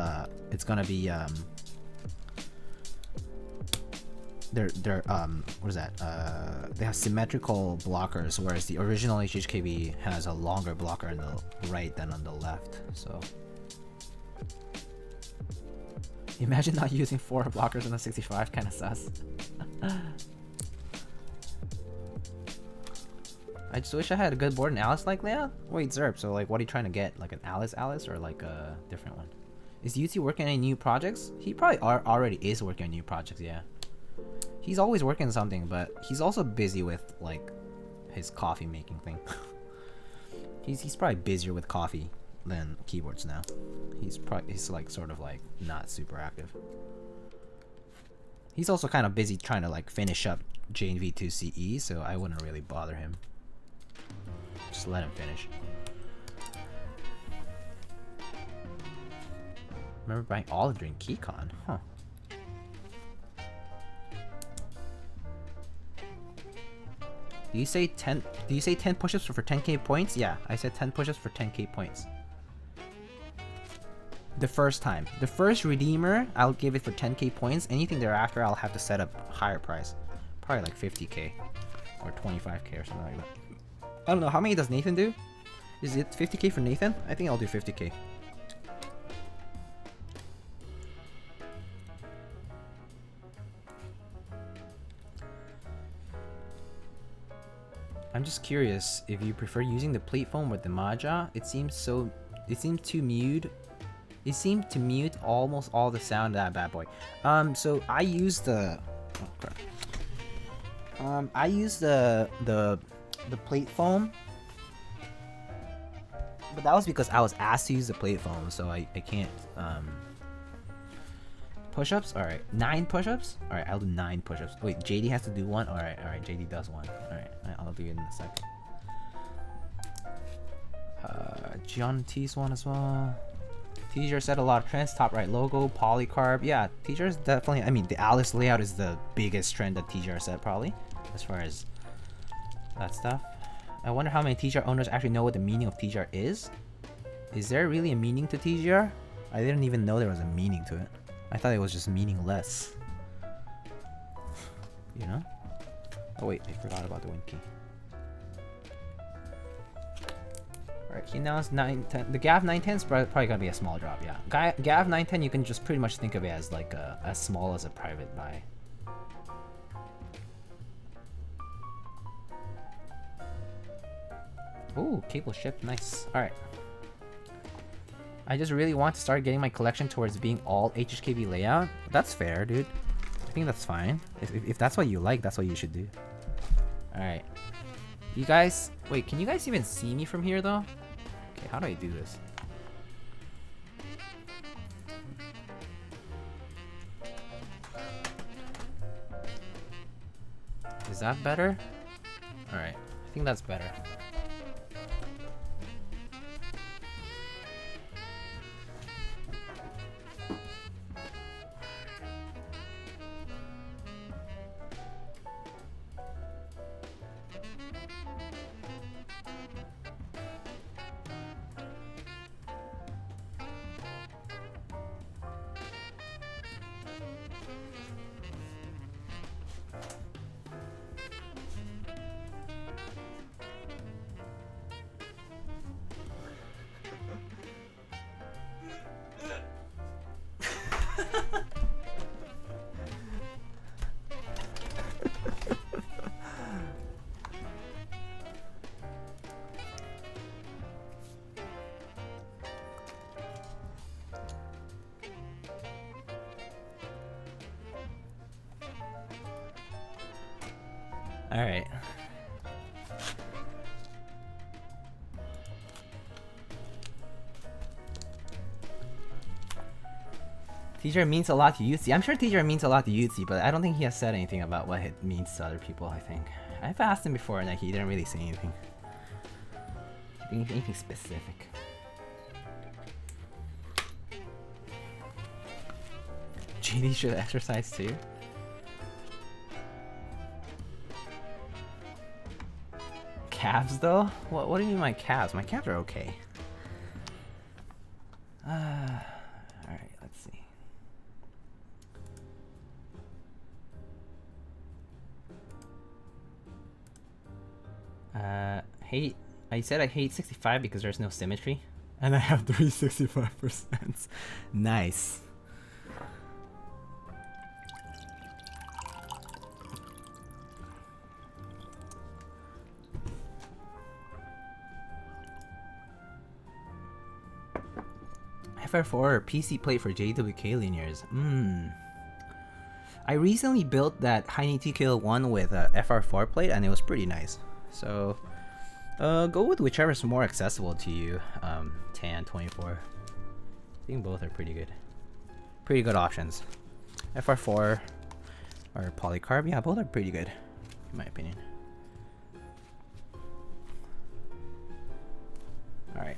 gonna be they're what is that? They have symmetrical blockers, whereas the original HHKB has a longer blocker on the right than on the left. So imagine not using 4 blockers on the 65, kind of sus. I just wish I had a good board in Alice like that. Wait, Zerp, so like what are you trying to get? Like an Alice or like a different one? Is UT working on any new projects? He probably already is working on new projects, yeah. He's always working on something, but he's also busy with like his coffee making thing. he's probably busier with coffee than keyboards now. He's like sort of like not super active. He's also kind of busy trying to like finish up JNV2 CE, so I wouldn't really bother him. Just let him finish. Remember buying Olive during KeyCon, huh? Do you say 10 push-ups for 10k points? Yeah, I said 10 push-ups for 10k points. The first time. The first redeemer, I'll give it for 10k points. Anything thereafter, I'll have to set a higher price. Probably like 50k or 25k or something like that. I don't know, how many does Nathan do? Is it 50k for Nathan? I think I'll do 50k. I'm just curious if you prefer using the plate foam with the Maja. It seems too muted It seemed to mute almost all the sound of that bad boy. So I used the... Oh, crap. I used the plate foam. But that was because I was asked to use the plate foam, so I can't... Push-ups? Alright. 9 push-ups? Alright, I'll do 9 push-ups. Wait, JD has to do 1? Alright, JD does 1. Alright, I'll do it in a second. John T's 1 as well. T-shirt set a lot of trends. Top right logo, polycarb. Yeah, T-shirts definitely... I mean, the Alice layout is the biggest trend that T-shirt set, probably. As far as that stuff. I wonder how many T-shirt owners actually know what the meaning of T-shirt is. Is there really a meaning to T-shirt? I didn't even know there was a meaning to it. I thought it was just meaningless. You know? Oh wait, I forgot about the win key. Alright, he announced 910. The GAV 910 is probably gonna be a small drop, yeah. GAV 910 you can just pretty much think of it as like as small as a private buy. Ooh, cable shipped, nice. Alright. I just really want to start getting my collection towards being all HHKB layout. That's fair, dude. I think that's fine. If that's what you like, that's what you should do. Alright. You guys... Wait, can you guys even see me from here, though? Okay, how do I do this? Is that better? Alright. I think that's better. Alright. Teacher means a lot to Yutzi. I'm sure teacher means a lot to Yutzi, but I don't think he has said anything about what it means to other people, I think. I've asked him before and he didn't really say anything. Anything specific. GD should exercise too. Calves though? What do you mean my calves? My calves are okay. Alright, let's see. Hate. I said I hate 65 because there's no symmetry. And I have 365%. Nice. FR4 or PC plate for JWK linears. I recently built that Heine TKL1 with a FR4 plate and it was pretty nice. So go with whichever's more accessible to you. Tan 24. I think both are pretty good. Pretty good options. FR4 or polycarb, yeah, both are pretty good in my opinion. Alright.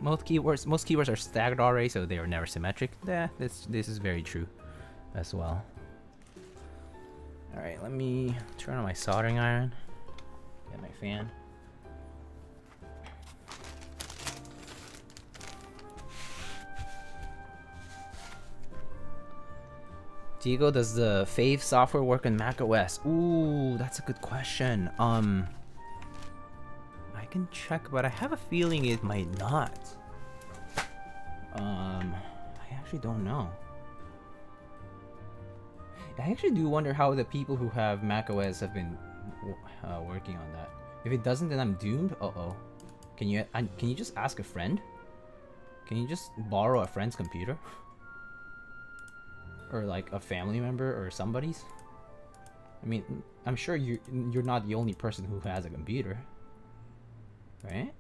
Most keywords are staggered already, so they are never symmetric. Yeah, this is very true as well. Alright, let me turn on my soldering iron. Get my fan. Diego, does the Fave software work on Mac OS? Ooh, that's a good question. I can check, but I have a feeling it might not. I actually don't know. I actually do wonder how the people who have Mac OS have been working on that. If it doesn't, then I'm doomed. Uh-oh. Can you just ask a friend? Can you just borrow a friend's computer? Or like a family member or somebody's? I mean, I'm sure you're not the only person who has a computer, right?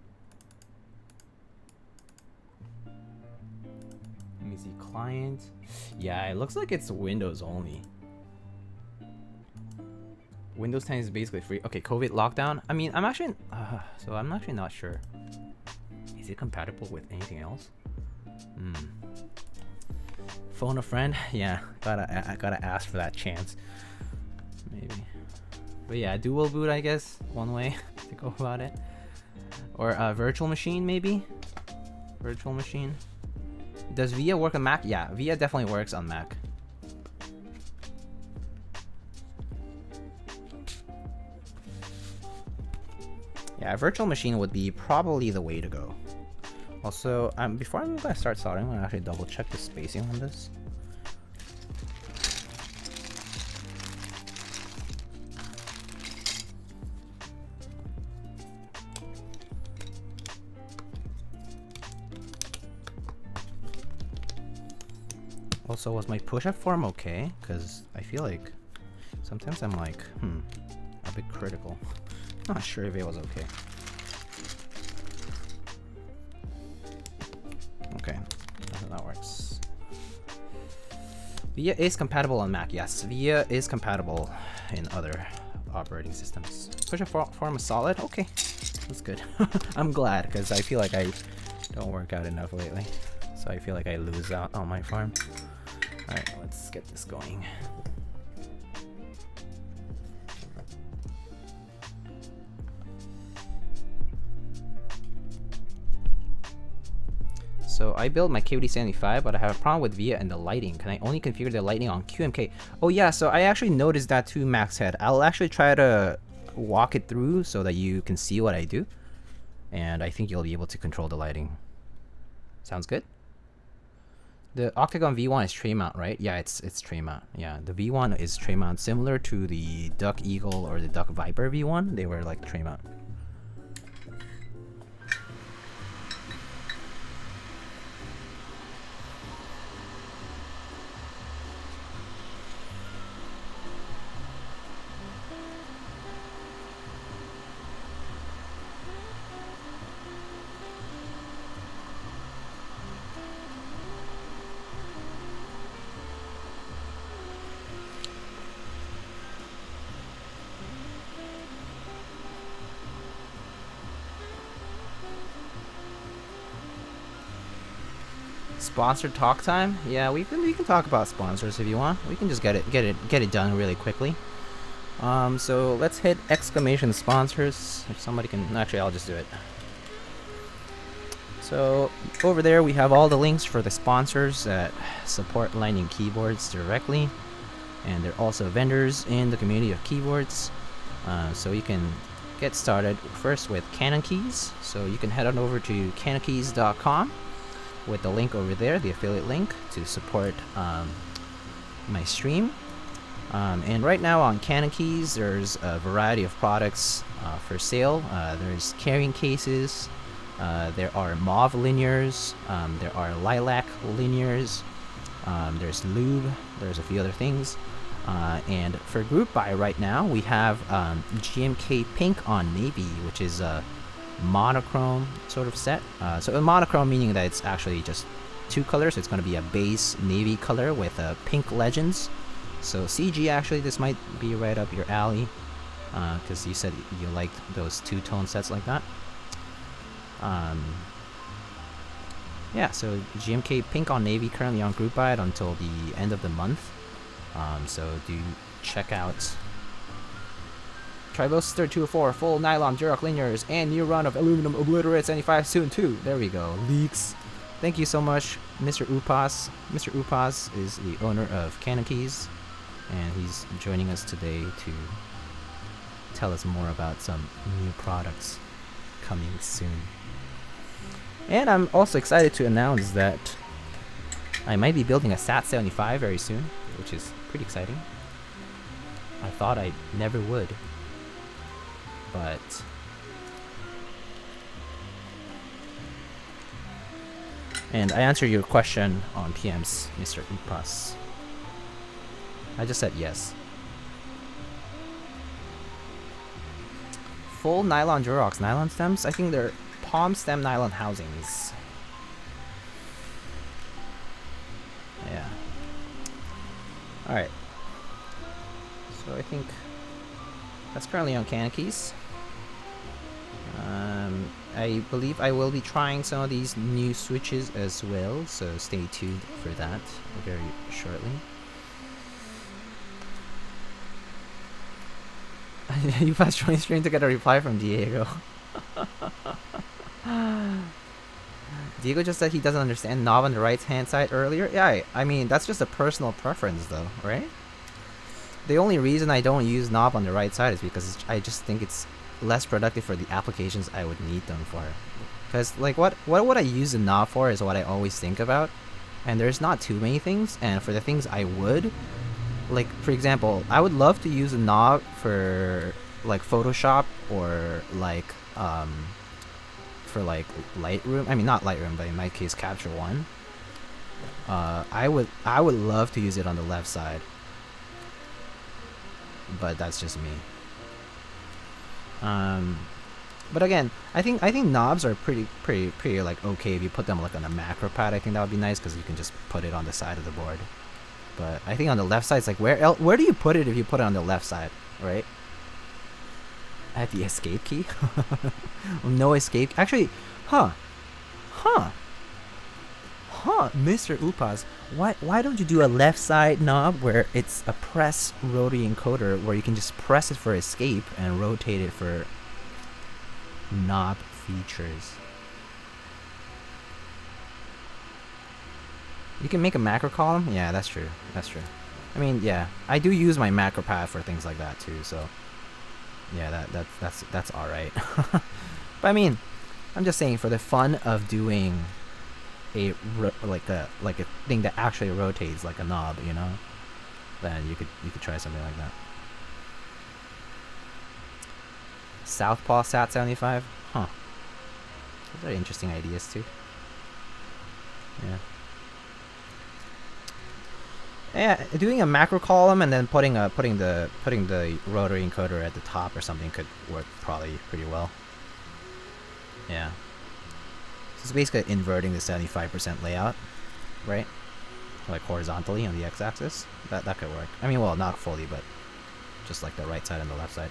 Let me see, client. Yeah, it looks like it's Windows only. Windows 10 is basically free. Okay, COVID lockdown. I mean, I'm actually not sure. Is it compatible with anything else? Phone a friend. Yeah, I gotta ask for that chance. Maybe. But yeah, dual boot, I guess, one way to go about it. Or a virtual machine, maybe. Virtual machine. Does VIA work on Mac? Yeah, VIA definitely works on Mac. Yeah, a virtual machine would be probably the way to go. Also, before I'm gonna start soldering, I'm gonna actually double check the spacing on this. Also, was my push-up form okay? Because I feel like sometimes I'm like, a bit critical. Not sure if it was okay. Okay, that works. VIA is compatible on Mac. Yes, VIA is compatible in other operating systems. Push-up form is solid. Okay, that's good. I'm glad because I feel like I don't work out enough lately, so I feel like I lose out on my farm. All right, let's get this going. So I built my KBD75, but I have a problem with VIA and the lighting. Can I only configure the lighting on QMK? Oh yeah, so I actually noticed that too, Max Head. I'll actually try to walk it through so that you can see what I do. And I think you'll be able to control the lighting. Sounds good? The Octagon V1 is tray mount, right? Yeah, it's tray mount. Yeah, the V1 is tray mount, similar to the Duck Eagle or the Duck Viper V1. They were like tray mount. Sponsored talk time? Yeah, we can talk about sponsors if you want. We can just get it done really quickly. So let's hit exclamation sponsors. If somebody can, actually, I'll just do it. So over there we have all the links for the sponsors that support Lightning keyboards directly, and they're also vendors in the community of keyboards. So you can get started first with Canon Keys. So you can head on over to canonkeys.com. with the link over there, the affiliate link, to support my stream. And right now on Canon Keys, there's a variety of products for sale. There's carrying cases, there are mauve linears, there are lilac linears, there's lube, there's a few other things. And for group buy right now, we have GMK Pink on Navy, which is a monochrome sort of set. So a monochrome meaning that it's actually just two colors. It's going to be a base navy color with pink legends. So CG, actually this might be right up your alley, because you said you liked those two-tone sets like that. Yeah, so GMK Pink on Navy currently on group buy until the end of the month. So do check out Tribosys 3204, full nylon Duroc linears, and new run of aluminum Obliterate 75 soon too. There we go. Leaks. Thank you so much, Mr. Upas. Mr. Upas is the owner of Canon Keys, and he's joining us today to tell us more about some new products coming soon. And I'm also excited to announce that I might be building a SAT-75 very soon, which is pretty exciting. I thought I never would, but And I answered your question on PMs, Mr. Upas. I just said yes. Full nylon Durox nylon stems? I think they're palm stem nylon housings. Yeah. Alright. So I think that's currently on Keys. I believe I will be trying some of these new switches as well, so stay tuned for that very shortly. You fast join stream to get a reply from Diego. Diego just said he doesn't understand knob on the right hand side earlier. Yeah, I mean, that's just a personal preference though, right? The only reason I don't use knob on the right side is because I just think it's less productive for the applications I would need them for. Because like what would I use the knob for is what I always think about. And there's not too many things, and for the things I would, like for example, I would love to use a knob for like Photoshop or like for like Lightroom. I mean not Lightroom, but in my case Capture One. I would love to use it on the left side. But that's just me. But again, I think knobs are pretty like okay if you put them like on a macro pad. I think that would be nice because you can just put it on the side of the board. But I think on the left side, it's like where do you put it if you put it on the left side, right? At the escape key? No escape. Actually, Mr. Upas, why don't you do a left side knob where it's a press rotary encoder where you can just press it for escape and rotate it for knob features? You can make a macro column? Yeah, that's true. That's true. I mean, yeah, I do use my macro pad for things like that too, so yeah, that's all right. But I mean, I'm just saying for the fun of doing a thing that actually rotates like a knob, you know, then you could try something like that. Southpaw Sat 75, huh? Those are interesting ideas too. Yeah, doing a macro column and then putting the rotary encoder at the top or something could work probably pretty well. Yeah. So it's basically inverting the 75% layout, right? Like horizontally on the x-axis. That could work. I mean, well, not fully, but just like the right side and the left side.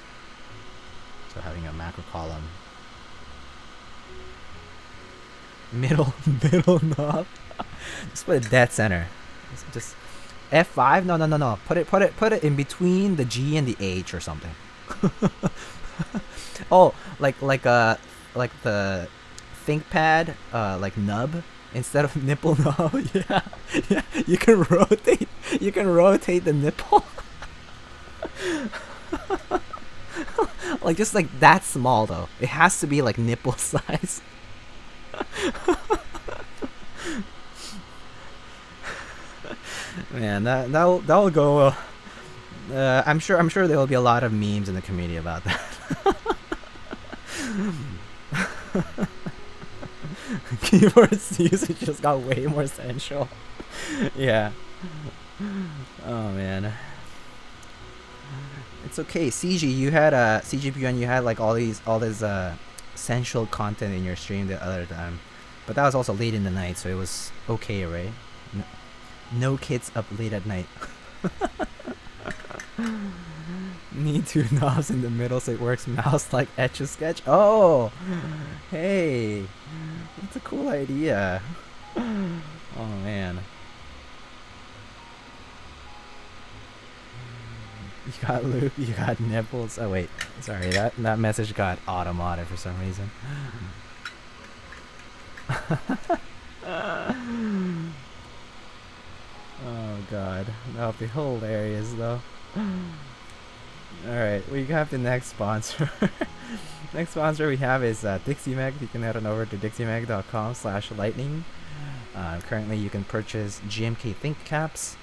So having a macro column. Middle knob. Just put it dead center. Just F5? No. Put it in between the G and the H or something. Oh, like the ThinkPad like nub instead of nipple knob. Yeah. You can rotate the nipple. Like just like that small though. It has to be like nipple size. Man, that'll go. I'm sure there will be a lot of memes in the community about that. Keyboards usage just got way more sensual. Yeah. Oh man. It's okay, CG. You had CGPN. You had like all this sensual content in your stream the other time, but that was also late in the night, so it was okay, right? No kids up late at night. Need two knobs in the middle so it works mouse like Etch-a-Sketch. Oh, hey, that's a cool idea. Oh man. You got Lube, you got nipples. Oh wait, sorry, that message got auto-modded for some reason. Oh god, that would be hilarious though. Alright, we have the next sponsor. Next sponsor we have is DixieMeg. You can head on over to dixiemeg.com/lightning. Currently you can purchase GMK Keycaps,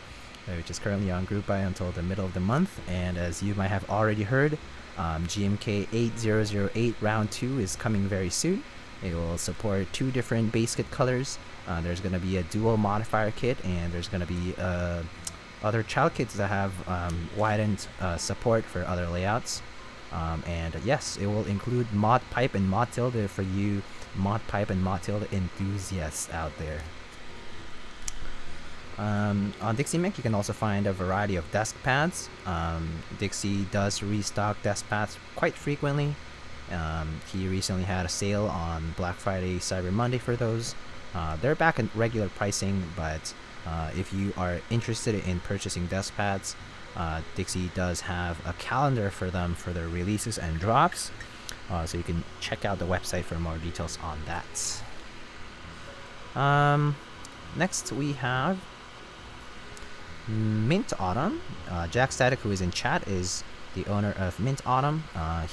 which is currently on group buy until the middle of the month. And as you might have already heard, GMK 8008 round 2 is coming very soon. It will support 2 different base kit colors. There's going to be a dual modifier kit, and there's going to be other child kits that have widened support for other layouts. And yes, it will include mod pipe and mod tilde for you mod pipe and mod tilde enthusiasts out there. On Dixie Mech, you can also find a variety of desk pads. Dixie does restock desk pads quite frequently. He recently had a sale on Black Friday, Cyber Monday for those. They're back at regular pricing, but if you are interested in purchasing desk pads, Dixie does have a calendar for them for their releases and drops. So you can check out the website for more details on that. Next we have Mint Autumn. Jack Static, who is in chat, is the owner of Mint Autumn.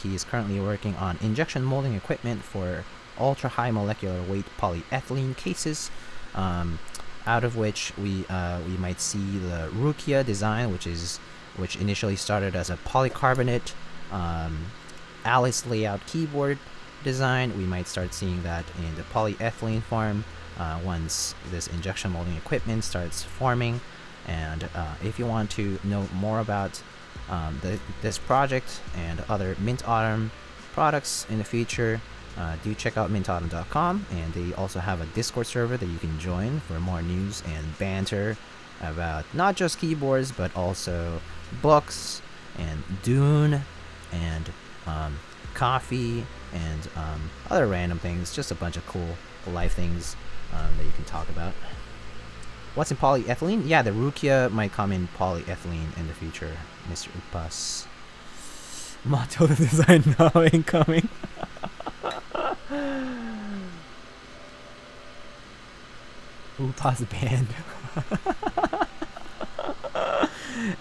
He is currently working on injection molding equipment for ultra high molecular weight polyethylene cases, out of which we might see the Rukia design, which initially started as a polycarbonate Alice layout keyboard design. We might start seeing that in the polyethylene form once this injection molding equipment starts forming. And if you want to know more about this project and other Mint Autumn products in the future, do check out mintautumn.com, and they also have a Discord server that you can join for more news and banter about not just keyboards but also books and Dune and coffee and other random things, just a bunch of cool life things that you can talk about. What's in polyethylene? Yeah, the Rukia might come in polyethylene in the future, Mr. Upas. Motto design now incoming. Upas banned.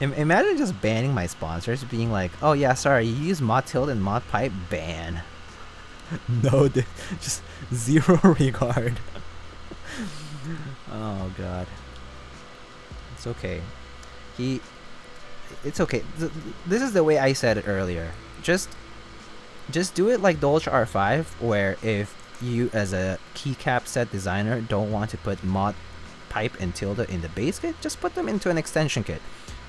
Imagine just banning my sponsors, being like, oh yeah, sorry, you use mod tilde and mod pipe, ban. No, just zero regard. Oh god. It's okay. It's okay. This is the way I said it earlier. Just do it like the Ultra R5, where if you as a keycap set designer don't want to put mod pipe and tilde in the base kit, just put them into an extension kit.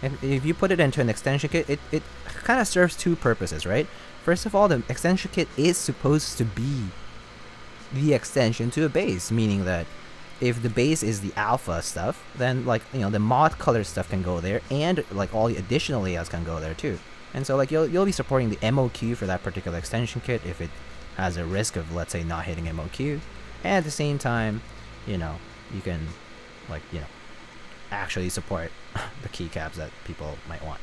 And if you put it into an extension kit, it kind of serves 2 purposes, right? First of all, the extension kit is supposed to be the extension to a base, meaning that if the base is the alpha stuff, then like, you know, the mod color stuff can go there, and like all the additional layouts can go there too. And so like you'll be supporting the MOQ for that particular extension kit if it has a risk of, let's say, not hitting MOQ. And at the same time, you know, you can like, you know, actually support the keycaps that people might want.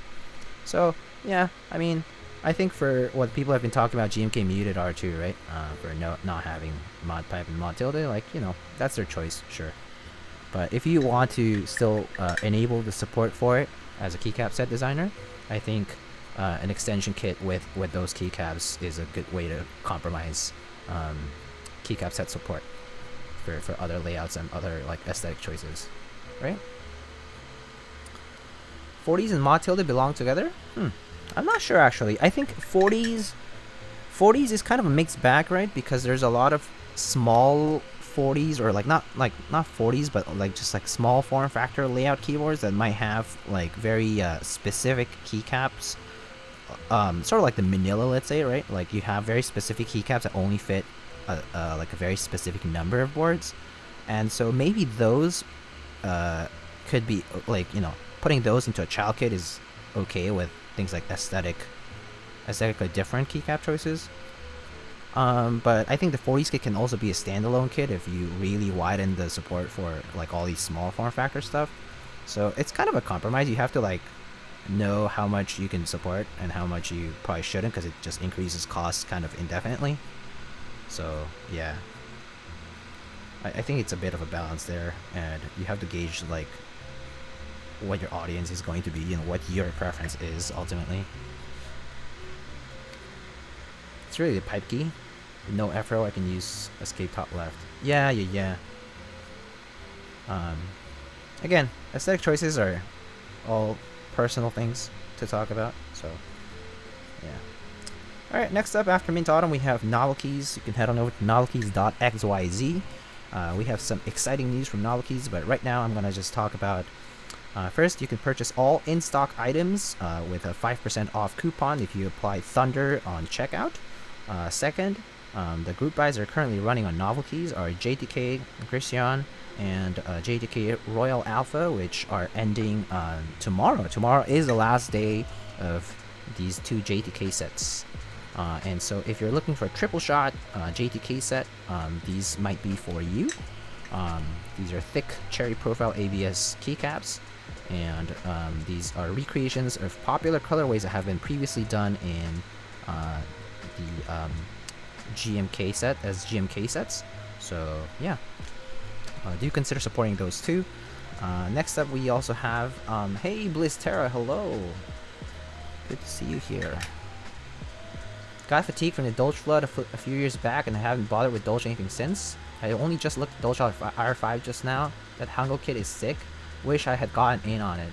So yeah, I mean, I think for what people have been talking about, GMK muted R2, right? For not having mod pipe and mod tilde, like, you know, that's their choice, sure. But if you want to still enable the support for it as a keycap set designer, I think an extension kit with those keycaps is a good way to compromise keycap set support for other layouts and other like aesthetic choices, right? 40s and mod tilde belong together? I'm not sure actually. I think 40s is kind of a mixed bag, right? Because there's a lot of small 40s, or not 40s, but like just like small form factor layout keyboards that might have like very specific keycaps. Sort of like the Manila, let's say, right? Like you have very specific keycaps that only fit like a very specific number of boards, and so maybe those could be like, you know, putting those into a child kit is okay with things like aesthetically different keycap choices. But I think the 40s kit can also be a standalone kit if you really widen the support for like all these small form factor stuff. So it's kind of a compromise. You have to like know how much you can support and how much you probably shouldn't, because it just increases costs kind of indefinitely. So yeah, I think it's a bit of a balance there, and you have to gauge like what your audience is going to be and what your preference is ultimately. It's really the pipe key. No F-row, I can use escape top left. Yeah. Again, aesthetic choices are all personal things to talk about, so yeah. Alright, next up after Mint Autumn we have Novelkeys. You can head on over to novelkeys.xyz. We have some exciting news from Novelkeys, but right now I'm going to just talk about first, you can purchase all in-stock items with a 5% off coupon if you apply Thunder on checkout. Second, the group buys are currently running on Novelkeys are JTK Grision and JTK Royal Alpha, which are ending tomorrow. Tomorrow is the last day of these 2 JTK sets. And so if you're looking for a triple shot JTK set, these might be for you. These are thick cherry profile ABS keycaps, and these are recreations of popular colorways that have been previously done in the GMK set as GMK sets. So yeah, do consider supporting those too. Next up we also have hey Blizzterra, hello, good to see you here. Got fatigued from the Dolge flood a few years back and I haven't bothered with Dolge anything since. I only just looked at Dolge R5 just now. That Hango kit is sick. Wish I had gotten in on it.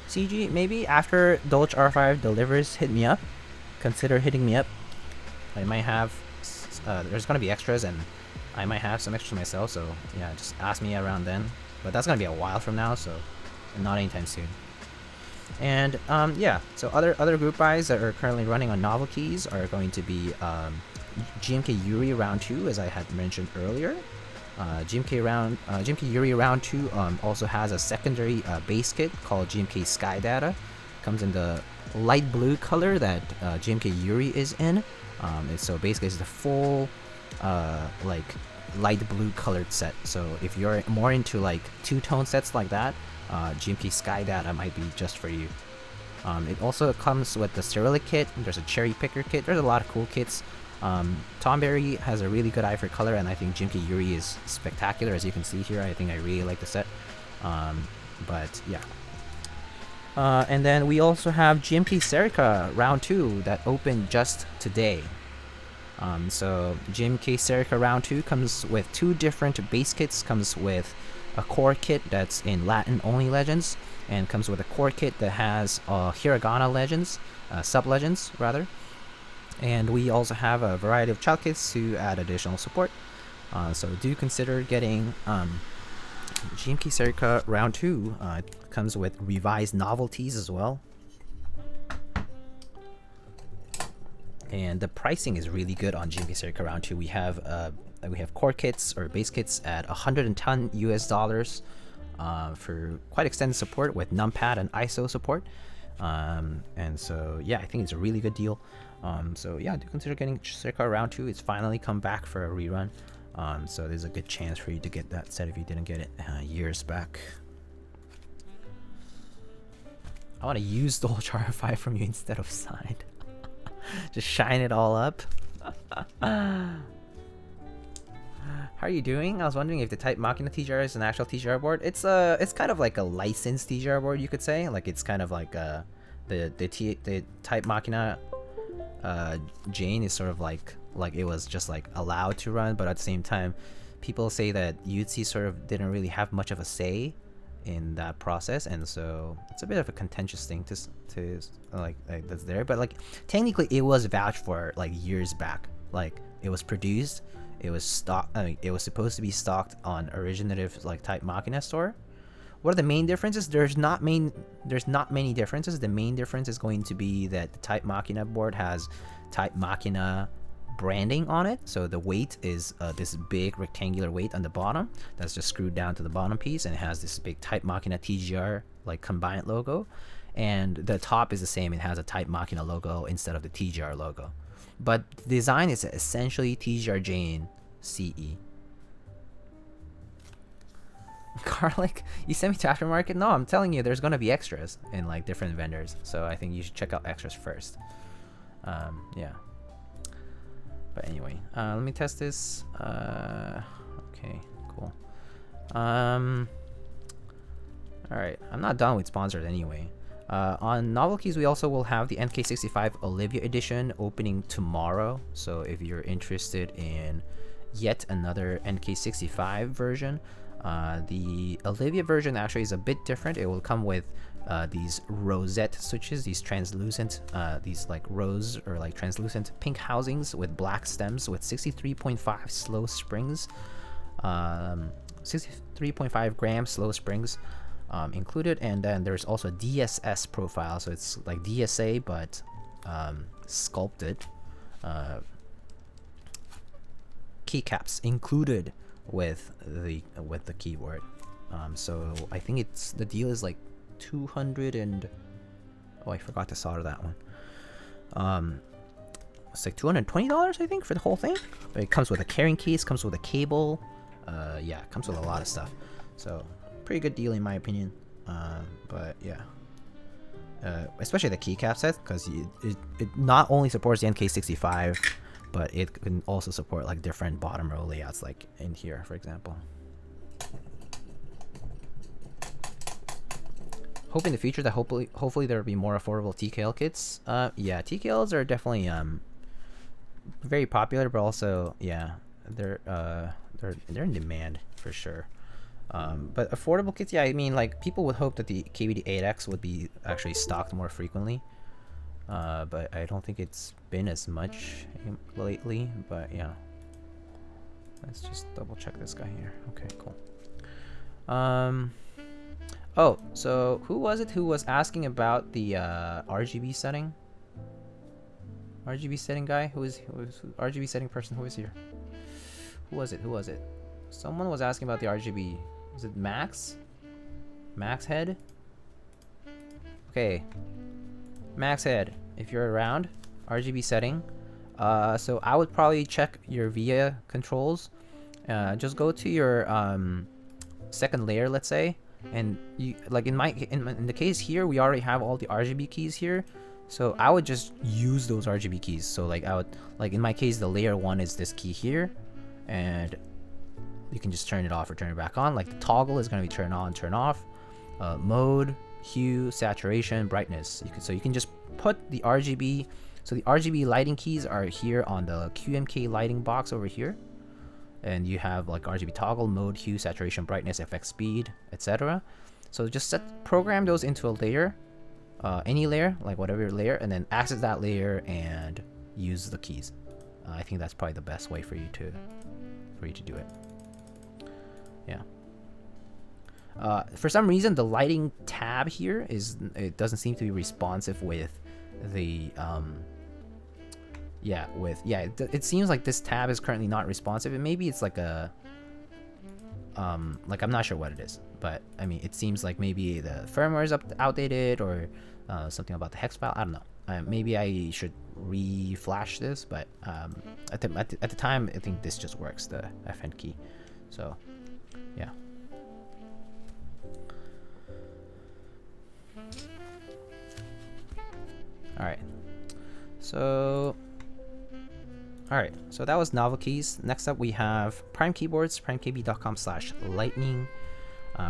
CG, maybe after Dolge R5 delivers, hit me up. Consider hitting me up. I might have, there's gonna be extras and I might have some extras myself, so yeah, just ask me around then. But that's gonna be a while from now, so not anytime soon. And yeah, so other group buys that are currently running on Novelkeys are going to be GMK Yuri Round 2, as I had mentioned earlier. GMK Yuri Round 2 also has a secondary base kit called GMK Sky Data. Comes in the light blue color that GMK Yuri is in. And so basically it's the full like light blue colored set. So if you're more into like two-tone sets like that, GMK Sky Data might be just for you. It also comes with the Cyrillic kit. There's a Cherry Picker kit. There's a lot of cool kits. Tomberry has a really good eye for color, and I think GMK Yuri is spectacular, as you can see here. I think I really like the set. But yeah. And then we also have GMK Serica Round 2 that opened just today. So GMK Serica Round 2 comes with 2 different base kits. Comes with a core kit that's in Latin only legends, and comes with a core kit that has hiragana legends, sub-legends rather. And we also have a variety of child kits to add additional support. So do consider getting GMK Serica Round 2. It comes with revised novelties as well. And the pricing is really good on GMK Serica Round 2. We have core kits or base kits at $110 US for quite extended support with numpad and ISO support. And so yeah, I think it's a really good deal. So yeah, do consider getting Serica Round 2. It's finally come back for a rerun. So there's a good chance for you to get that set if you didn't get it years back. I want to use the Dolge R5 from you instead of signed. Just shine it all up. How are you doing? I was wondering if the Type Machina TGR is an actual TGR board. It's kind of like a licensed TGR board, you could say. Like it's kind of like the Type Machina Jane is sort of like it was just like allowed to run, but at the same time, people say that UTC sort of didn't really have much of a say in that process, and so it's a bit of a contentious thing to like that's there. But like technically, it was vouched for like years back. Like it was produced. It was stocked. I mean, it was supposed to be stocked on originative like Type Machina store. What are the main differences? There's not many differences. The main difference is going to be that the Type Machina board has Type Machina branding on it. So the weight is this big rectangular weight on the bottom that's just screwed down to the bottom piece, and it has this big Type Machina TGR like combined logo. And the top is the same. It has a Type Machina logo instead of the TGR logo. But the design is essentially TGR Jane CE. Garlic, you sent me to aftermarket? No, I'm telling you, there's gonna be extras in like different vendors. So I think you should check out extras first. Yeah. But anyway, let me test this. Okay, cool. All right, I'm not done with sponsors anyway. On Novelkeys, we also will have the NK65 Olivia edition opening tomorrow. So if you're interested in yet another NK65 version, the Olivia version actually is a bit different. It will come with these rosette switches, these translucent, these like rose or like translucent pink housings with black stems with 63.5 slow springs, 63.5 gram slow springs included, and then there's also a DSS profile, so it's like DSA but sculpted. Keycaps included with the keyboard. So I think the deal is like 200 and I forgot to solder that one. It's like $220 I think for the whole thing. But it comes with a carrying case, comes with a cable. Yeah, it comes with a lot of stuff. So pretty good deal in my opinion. But yeah. Especially the keycap set, because it not only supports the NK65, but it can also support like different bottom row layouts, like in here, for example. Hope in the future that hopefully there will be more affordable TKL kits. Yeah, TKLs are definitely very popular, but also yeah, they're in demand for sure. But affordable kits, yeah, I mean, like people would hope that the KBD8X would be actually stocked more frequently. But I don't think it's been as much lately, but yeah. Let's just double check this guy here. Okay, cool. Oh, so who was it who was asking about the RGB setting? RGB setting guy? Who is RGB setting person? Who is here? Who was it? Someone was asking about the RGB. Is it Max? Max Head? Okay. Max Head, if you're around, RGB setting. So I would probably check your VIA controls. Just go to your second layer, let's say, and you like in the case here, we already have all the RGB keys here. So I would just use those RGB keys. So like I would in my case, the layer 1 is this key here, and you can just turn it off or turn it back on. Like the toggle is going to be turn on, turn off. Mode, hue, saturation, brightness. You can just put the RGB. So the RGB lighting keys are here on the QMK lighting box over here, and you have like RGB toggle, mode, hue, saturation, brightness, FX speed, etc. So just program those into a layer, any layer, like whatever layer, and then access that layer and use the keys. I think that's probably the best way for you to do it. Yeah. For some reason, the lighting tab here it doesn't seem to be responsive with the it seems like this tab is currently not responsive, and maybe it's like a like I'm not sure what it is, but I mean it seems like maybe the firmware is outdated or something about the hex file. I don't know. Maybe I should re-flash this, but at the time I think this just works, the FN key. So yeah. Alright, so that was novel keys. Next up we have Prime Keyboards, primekb.com/lightning,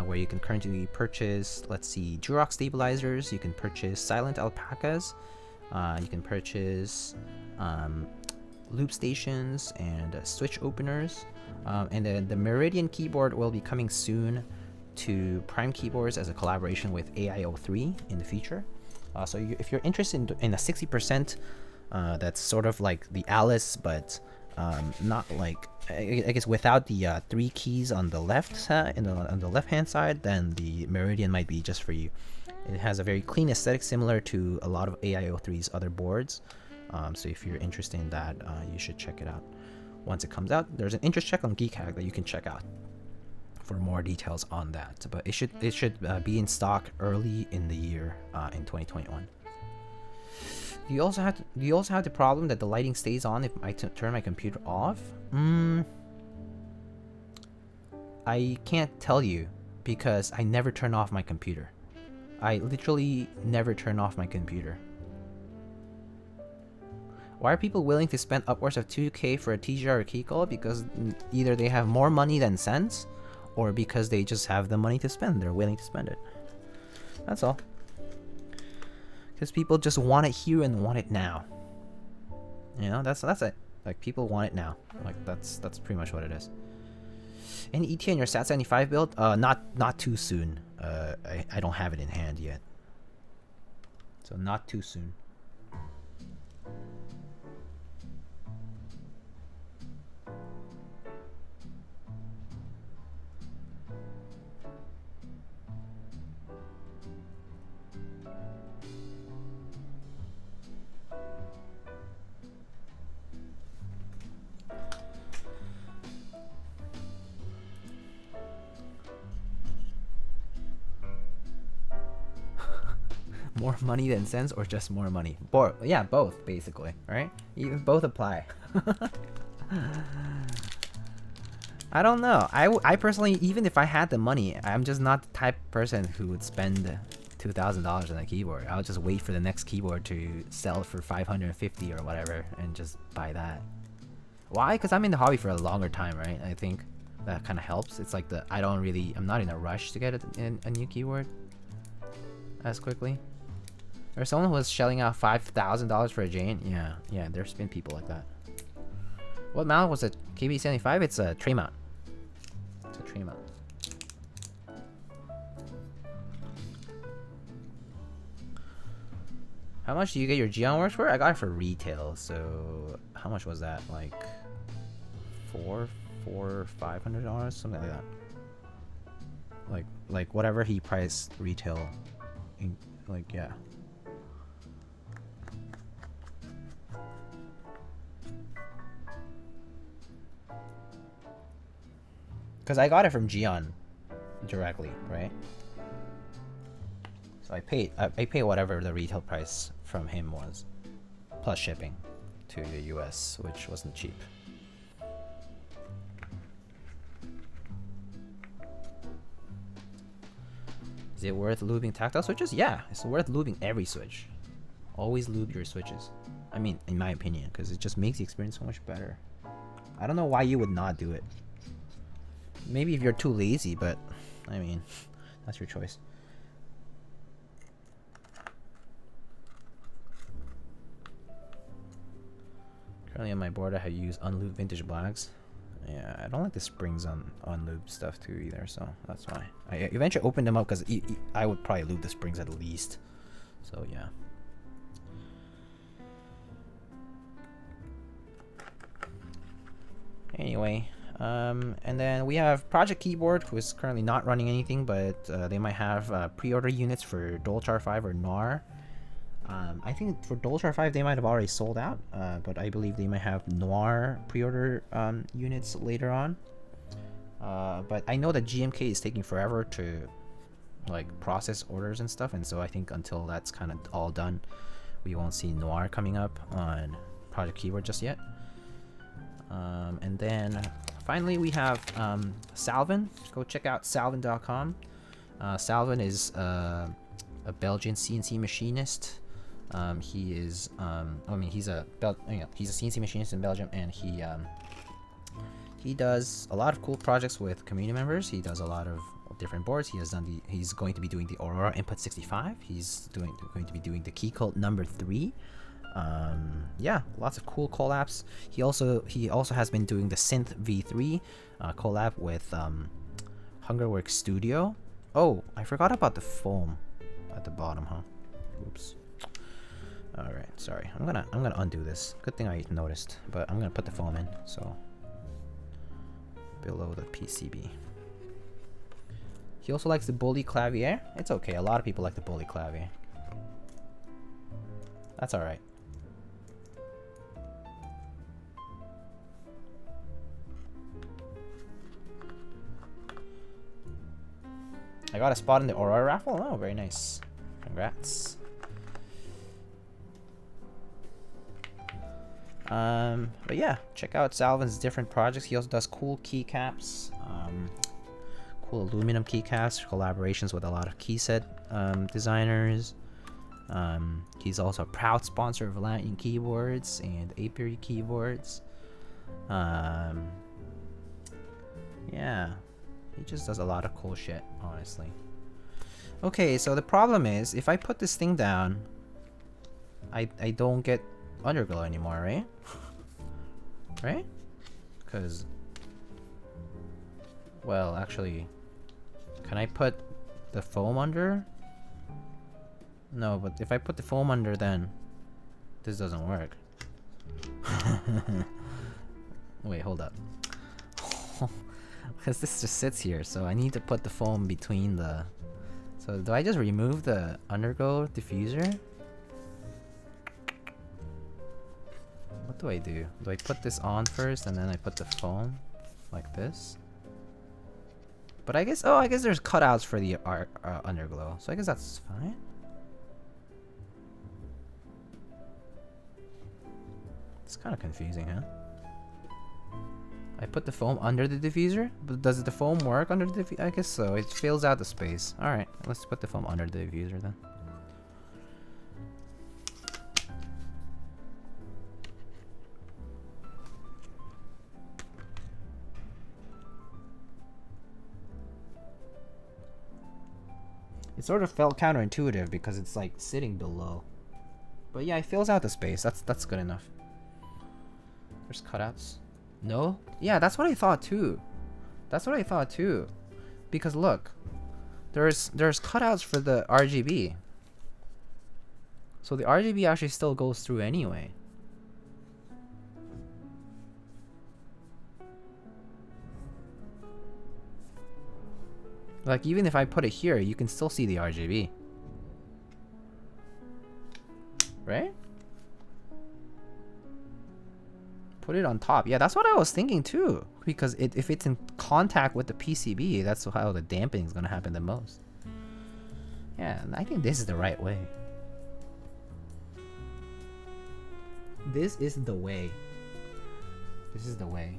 where you can currently purchase, let's see, Durox stabilizers, you can purchase silent alpacas, you can purchase loop stations and switch openers, and then the Meridian keyboard will be coming soon to Prime Keyboards as a collaboration with AIO3 in the future. So if you're interested in a 60%, that's sort of like the Alice, but not like, I guess without the 3 keys on the left side, on the left hand side, then the Meridian might be just for you. It has a very clean aesthetic, similar to a lot of AIO3's other boards. So if you're interested in that, you should check it out. Once it comes out, there's an interest check on Geekhack that you can check out for more details on that, but it should be in stock early in the year, in 2021. Do you also have the problem that the lighting stays on if I turn my computer off? I can't tell you, because I never turn off my computer. I literally never turn off my computer. Why are people willing to spend upwards of 2K for a TGR or Keycall? Because either they have more money than sense, or because they just have the money to spend. They're willing to spend it. That's all. Because people just want it here and want it now. You know, that's it. Like, people want it now. Like, that's pretty much what it is. Any ETA in your SAT75 build? Not too soon. I don't have it in hand yet. So not too soon. More money than sense, or just more money? Yeah, both basically, right? Even both apply. I don't know. I personally, even if I had the money, I'm just not the type of person who would spend $2,000 on a keyboard. I'll just wait for the next keyboard to sell for 550 or whatever, and just buy that. Why? Because I'm in the hobby for a longer time, right? I think that kind of helps. It's like I'm not in a rush to get a new keyboard as quickly. There's someone who was shelling out $5,000 for a Jane. Yeah, there's been people like that. What mount was it? KBD75? It's a tray mount. It's a tray mount. How much do you get your Geon works for? I got it for retail, so how much was that? Like $500, something like that. Like whatever he priced retail, yeah. Because I got it from Geon directly, right? So I paid whatever the retail price from him was, plus shipping to the US, which wasn't cheap. Is it worth lubing tactile switches? Yeah, it's worth lubing every switch. Always lube your switches. I mean, in my opinion, because it just makes the experience so much better. I don't know why you would not do it. Maybe if you're too lazy, but I mean, that's your choice. Currently on my board, I have used unlubed vintage blacks. Yeah, I don't like the springs on unlubed stuff too either, so that's why. I eventually opened them up because I would probably lube the springs at least. So yeah. Anyway. And then we have Project Keyboard, who is currently not running anything, but they might have pre-order units for Dolchar 5 or Noir. I think for Dolchar 5 they might have already sold out, but I believe they might have Noir pre-order units later on. But I know that GMK is taking forever to like process orders and stuff, and so I think until that's kind of all done, we won't see Noir coming up on Project Keyboard just yet. And then finally we have Salvin. Go check out salvin.com. Salvin is a Belgian CNC machinist. He is he's a CNC machinist in Belgium, and he does a lot of cool projects with community members. He does a lot of different boards. He's going to be doing the Aurora Input 65. He's going to be doing the Key Cult number 3. Yeah, lots of cool collabs. He also has been doing the Synth V3 collab with Hungerworks Studio. Oh, I forgot about the foam at the bottom, huh? Oops. All right, sorry. I'm gonna undo this. Good thing I noticed, but I'm gonna put the foam in, so below the PCB. He also likes the Bully Clavier. It's okay. A lot of people like the Bully Clavier. That's all right. I got a spot in the Aurora raffle. Oh, very nice. Congrats. But yeah, check out Salvin's different projects. He also does cool keycaps, cool aluminum keycaps, collaborations with a lot of keyset designers. He's also a proud sponsor of Lightning Keyboards and Apiary Keyboards. Yeah, he just does a lot of cool shit, honestly. Okay, so the problem is, if I put this thing down, I don't get underglow anymore, right? Right? Because, well, actually, can I put the foam under? No, but if I put the foam under, then this doesn't work. Wait, hold up. Because this just sits here, so I need to put the foam between the... So do I just remove the underglow diffuser? What do I do? Do I put this on first and then I put the foam like this? But I guess, oh, I guess there's cutouts for the underglow, so I guess that's fine. It's kind of confusing, huh? I put the foam under the diffuser, but does the foam work under the diffuser? I guess so. It fills out the space. All right, let's put the foam under the diffuser then. It sort of felt counterintuitive because it's like sitting below. But yeah, it fills out the space. That's good enough. There's cutouts. No? Yeah, that's what I thought too. That's what I thought too. Because look, there's cutouts for the RGB. So the RGB actually still goes through anyway. Like even if I put it here, you can still see the RGB. Right? Put it on top. Yeah, that's what I was thinking too. Because if it's in contact with the PCB, that's how the dampening is going to happen the most. Yeah, I think this is the right way. This is the way. This is the way.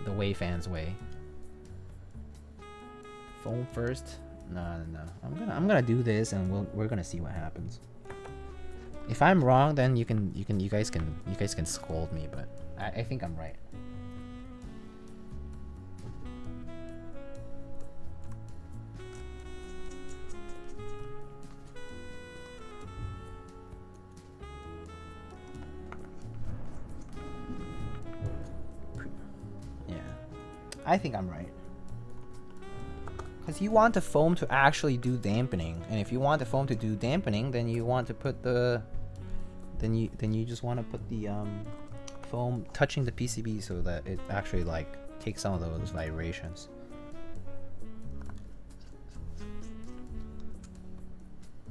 The way fans way. Foam first. No. I'm gonna do this, and we're gonna see what happens. If I'm wrong, then you guys can scold me, but I think I'm right. Yeah, I think I'm right. Because you want the foam to actually do dampening, and if you want the foam to do dampening, then you want to put the then you just want to put the foam touching the PCB so that it actually like takes some of those vibrations.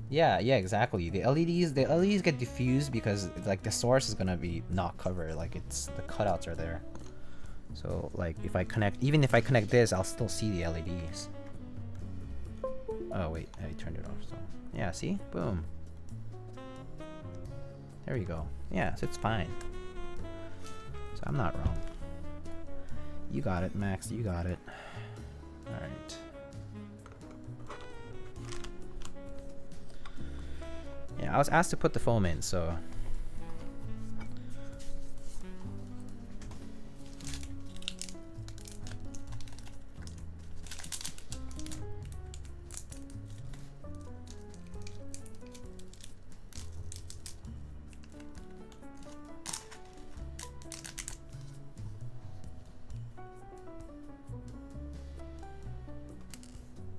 Yeah, exactly. The LEDs get diffused because like the source is gonna be not covered, like it's the cutouts are there. So like if I connect this, I'll still see the LEDs. Oh wait, I turned it off. So yeah, see, boom. There you go. Yeah, so it's fine. So I'm not wrong. You got it, Max. You got it. All right. Yeah, I was asked to put the foam in, so.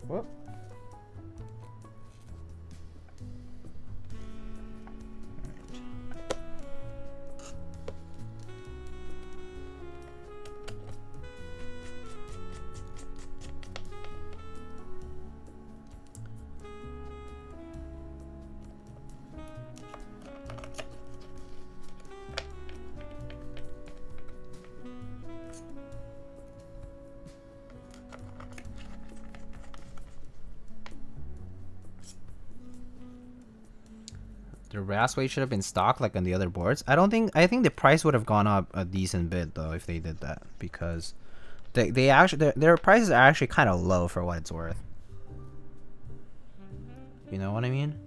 Whoop. The brass weight should have been stocked like on the other boards. I think the price would have gone up a decent bit though if they did that, because they actually their prices are actually kind of low for what it's worth. You know what I mean?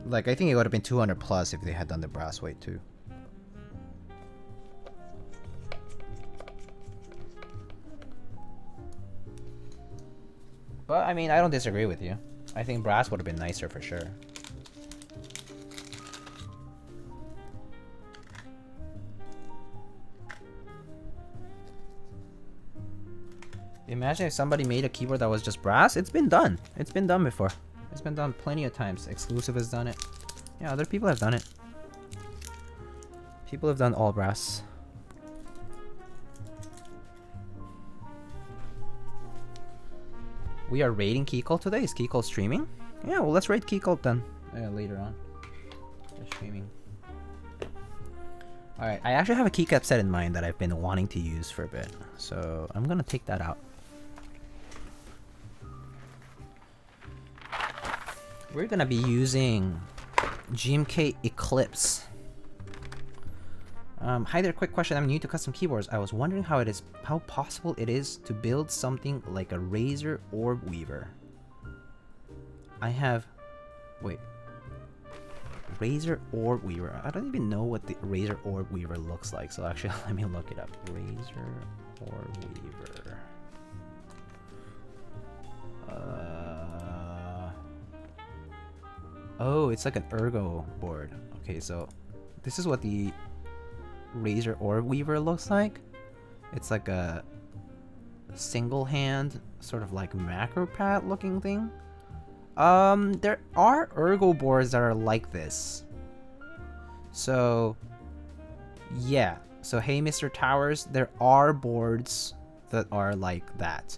Like I think it would have been 200 plus if they had done the brass weight too. But I mean, I don't disagree with you. I think brass would have been nicer for sure. Imagine if somebody made a keyboard that was just brass. It's been done. It's been done before. It's been done plenty of times. Exclusive has done it. Yeah, other people have done it. People have done all brass. We are raiding Keycult today. Is Keycult streaming? Yeah, well, let's raid Keycult then. Later on. They're streaming. Alright, I actually have a keycap set in mind that I've been wanting to use for a bit. So, I'm gonna take that out. We're gonna be using GMK Eclipse. Hi there, quick question. I'm new to custom keyboards. I was wondering how possible it is to build something like a Razer Orb Weaver. Wait. Razer Orb Weaver. I don't even know what the Razer Orb Weaver looks like. So actually, let me look it up. Razer Orb Weaver. Oh, it's like an ergo board. Okay, so this is what the Razer Orb Weaver looks like. It's like a single hand sort of like macro pad looking thing. There are ergo boards that are like this. So yeah, so hey Mr. Towers, there are boards that are like that.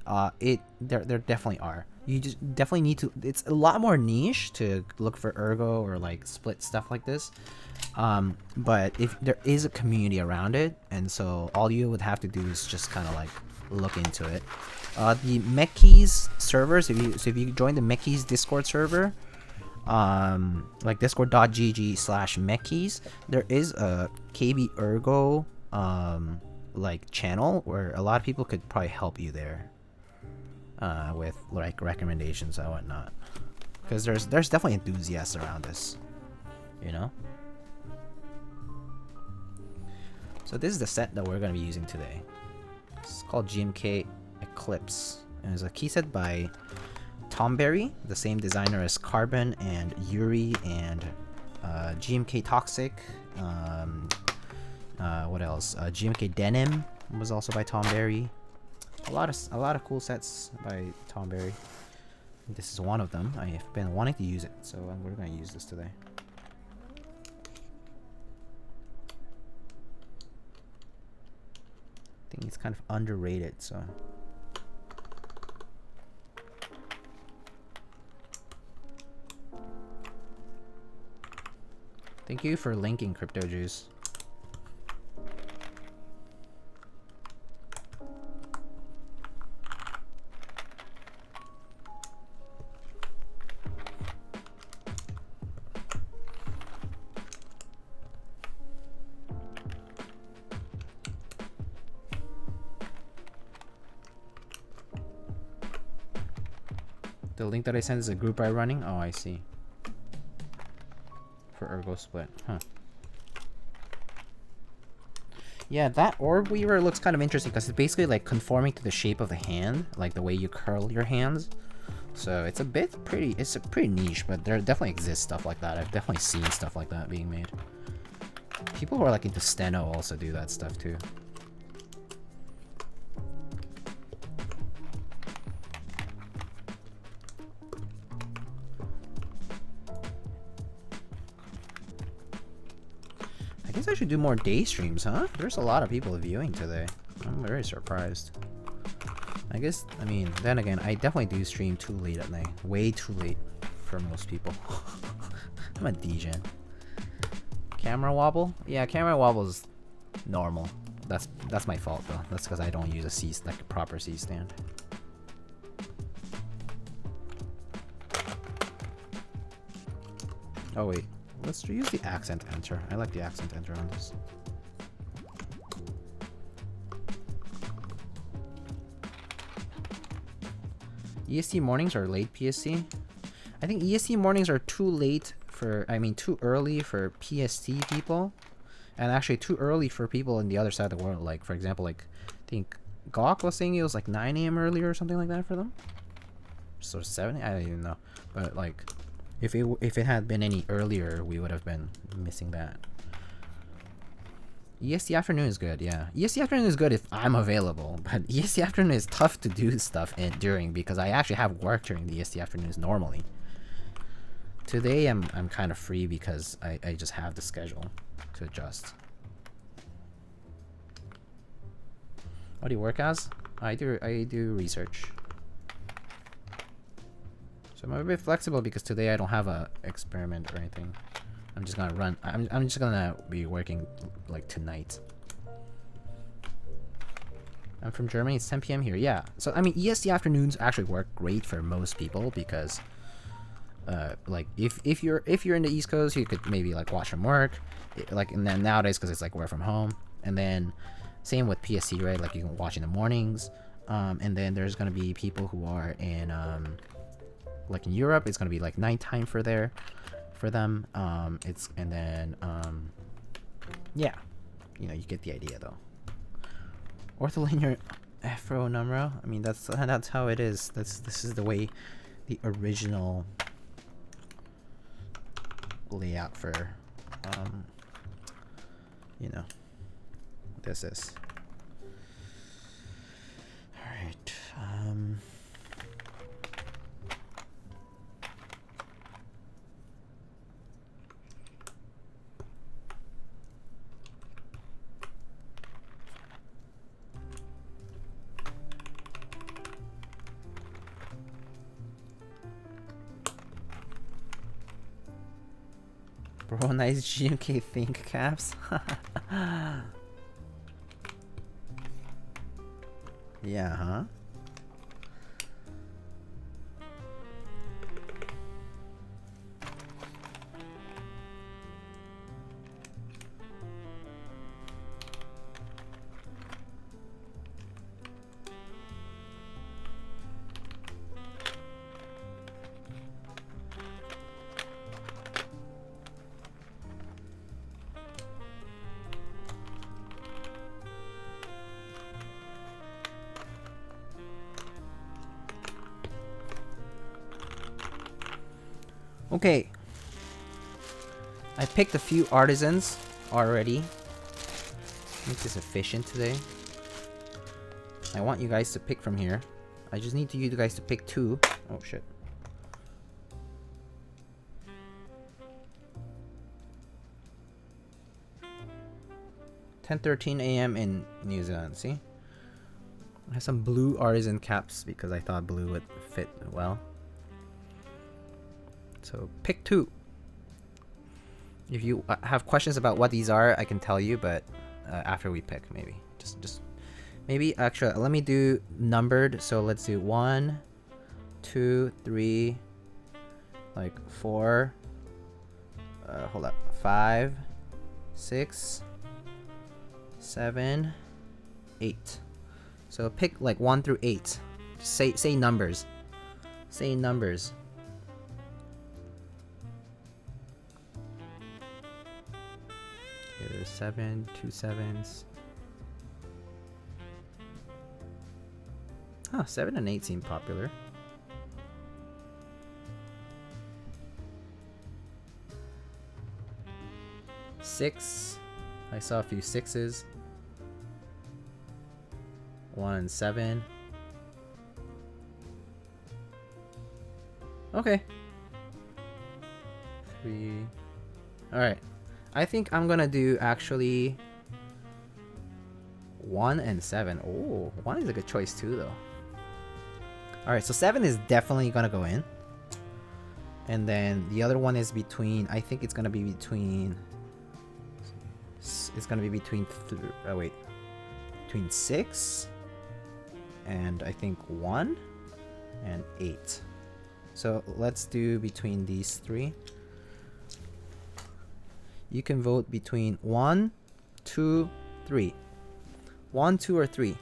There definitely are. You just definitely need to, it's a lot more niche to look for ergo or like split stuff like this. But if there is a community around it, and so all you would have to do is just kind of like look into it. The Mechkeys servers, if you join the Mechkeys Discord server, like discord.gg/Mechkeys, there is a KB Ergo like channel where a lot of people could probably help you there with like recommendations and whatnot, because there's definitely enthusiasts around this, you know. So this is the set that we're going to be using today. It's called GMK Eclipse, and it's a key set by Tomberry, the same designer as Carbon and Yuri and GMK Toxic. What else? GMK Denim was also by Tomberry. A lot of cool sets by Tomberry. This is one of them. I've been wanting to use it, so we're going to use this today. I think it's kind of underrated, so. Thank you for linking, Crypto Juice. The link that I sent is a group I'm running? Oh, I see. For Ergo Split. Huh. Yeah, that Orb Weaver looks kind of interesting because it's basically like conforming to the shape of the hand, like the way you curl your hands. So it's a pretty niche, but there definitely exists stuff like that. I've definitely seen stuff like that being made. People who are like into steno also do that stuff too. I guess I should do more day streams, huh? There's a lot of people viewing today. I'm very surprised. I guess, I mean, then again, I definitely do stream too late at night. Way too late for most people. I'm a degen. Camera wobble? Yeah, camera wobble is normal. That's my fault though. That's because I don't use a C, like a proper C stand. Oh wait. Let's use the accent enter. I like the accent enter on this. EST mornings are late PST. I think EST mornings are too late for, I mean, too early for PST people. And actually too early for people in the other side of the world. Like, for example, like, I think Gawk was saying it was like 9 AM earlier or something like that for them. So 7? I don't even know. But like, if it had been any earlier, we would have been missing that. EST afternoon is good, yeah. EST afternoon is good if I'm available, but EST afternoon is tough to do stuff during because I actually have work during the EST afternoons normally. Today I'm kind of free because I just have the schedule to adjust. What do you work as? I do research. So I'm a bit flexible because today I don't have a experiment or anything. I'm just gonna run. I'm just gonna be working like tonight. I'm from Germany. It's 10 p.m. here. Yeah. So I mean, EST afternoons actually work great for most people because, like if you're in the East Coast, you could maybe like watch from work, like, and then nowadays because it's like work from home, and then same with PST, right? Like you can watch in the mornings, and then there's gonna be people who are in like in Europe, it's gonna be like nighttime for them. It's and then yeah, you know, you get the idea though. Ortholinear Afro numero. I mean, that's how it is. This is the way the original layout for you know, this is. All right. Bro, nice GMK think caps. Yeah, huh? Okay, I picked a few artisans already. Make this efficient today. I want you guys to pick from here. I just need you guys to pick 2. Oh shit. (10:13 a.m. in New Zealand). See, I have some blue artisan caps because I thought blue would fit well. So pick 2. If you have questions about what these are, I can tell you, but after we pick, maybe just maybe actually let me do numbered. So let's do 1, 2, 3, like 4. Hold up, 5, 6, 7, 8. So pick like 1 through 8. Just say numbers. Say numbers. There's 7, 2 7s. Huh, 7 and 8 seem popular. Six. I saw a few 6s. 1 and 7. Okay. 3. Alright. I think I'm gonna do actually 1 and 7. Oh, 1 is a good choice too, though. Alright, so 7 is definitely gonna go in. And then the other one is between, I think it's gonna be between, between 6 and I think 1 and 8. So let's do between these 3. You can vote between 1, 2, 3. 1, 2, or 3.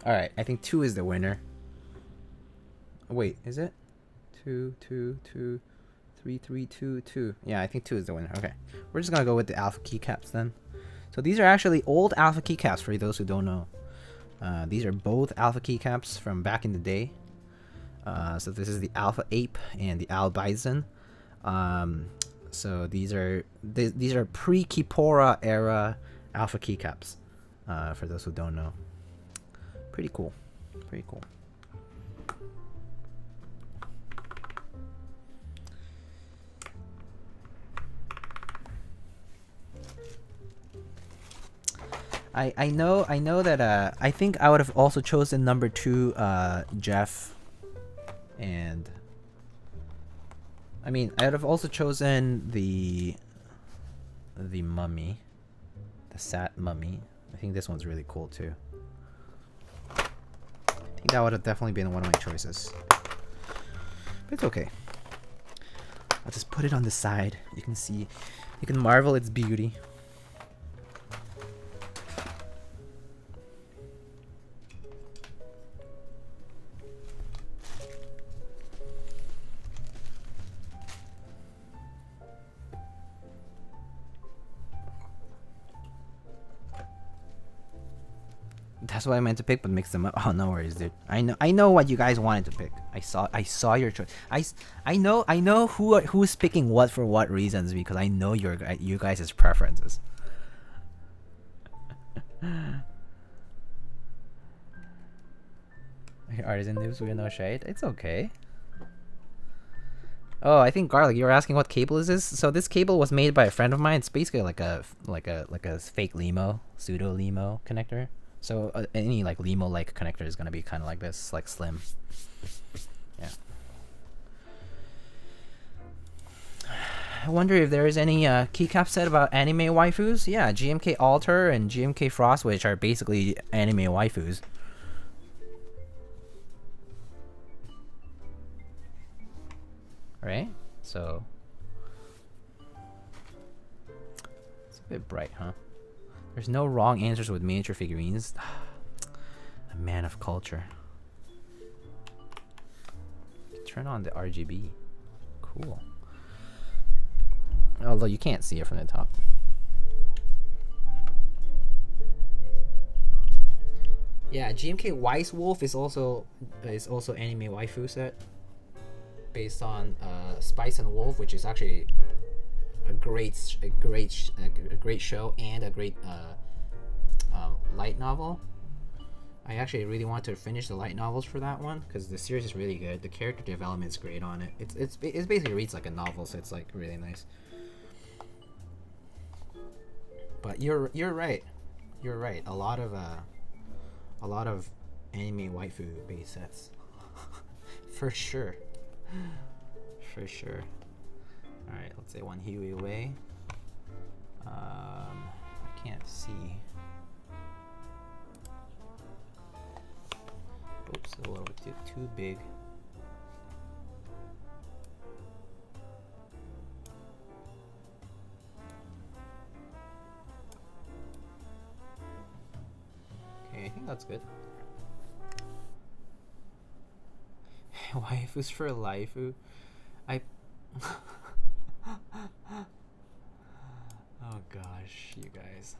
Alright, I think 2 is the winner. Wait, is it? 2, 2, 2. 3, 3, 2, 2. Yeah, I think 2 is the winner. Okay. We're just gonna go with the alpha keycaps then. So these are actually old alpha keycaps for those who don't know. These are both alpha keycaps from back in the day. So this is the Alpha Ape and the Al Bison. So these are pre-Kipora era Alpha Keycaps. For those who don't know, pretty cool, pretty cool. I know that I think I would have also chosen number 2 Jeff, and I mean I would have also chosen the mummy, the Sat mummy. I think this one's really cool too. I think that would have definitely been one of my choices, but it's okay. I'll just put it on the side. You can see, you can marvel its beauty. That's what I meant to pick, but mix them up. Oh, no worries, dude. I know what you guys wanted to pick. I saw your choice. I know who's picking what for what reasons, because I know you guys' preferences. Artisan Noobs with no shade. It's okay. Oh, I think Garlic, you were asking what cable is this? So this cable was made by a friend of mine. It's basically like a fake Limo, pseudo Limo connector. So any like Limo-like connector is gonna be kind of like this, like slim. Yeah. I wonder if there is any keycap set about anime waifus. Yeah, GMK Alter and GMK Frost, which are basically anime waifus. Right? So it's a bit bright, huh? There's no wrong answers with miniature figurines. A man of culture. Turn on the RGB. Cool. Although you can't see it from the top. Yeah, GMK Weiss Wolf is also anime waifu set based on Spice and Wolf, which is actually a great show and a great light novel. I actually really want to finish the light novels for that one because the series is really good. The character development is great on it. It basically reads like a novel, so it's like really nice. But you're right. You're right. A lot of anime waifu base sets. For sure. For sure. Alright, let's say one Huey away. I can't see. Oops, a little bit too big. Okay, I think that's good. Waifus for laifu. Oh gosh, you guys.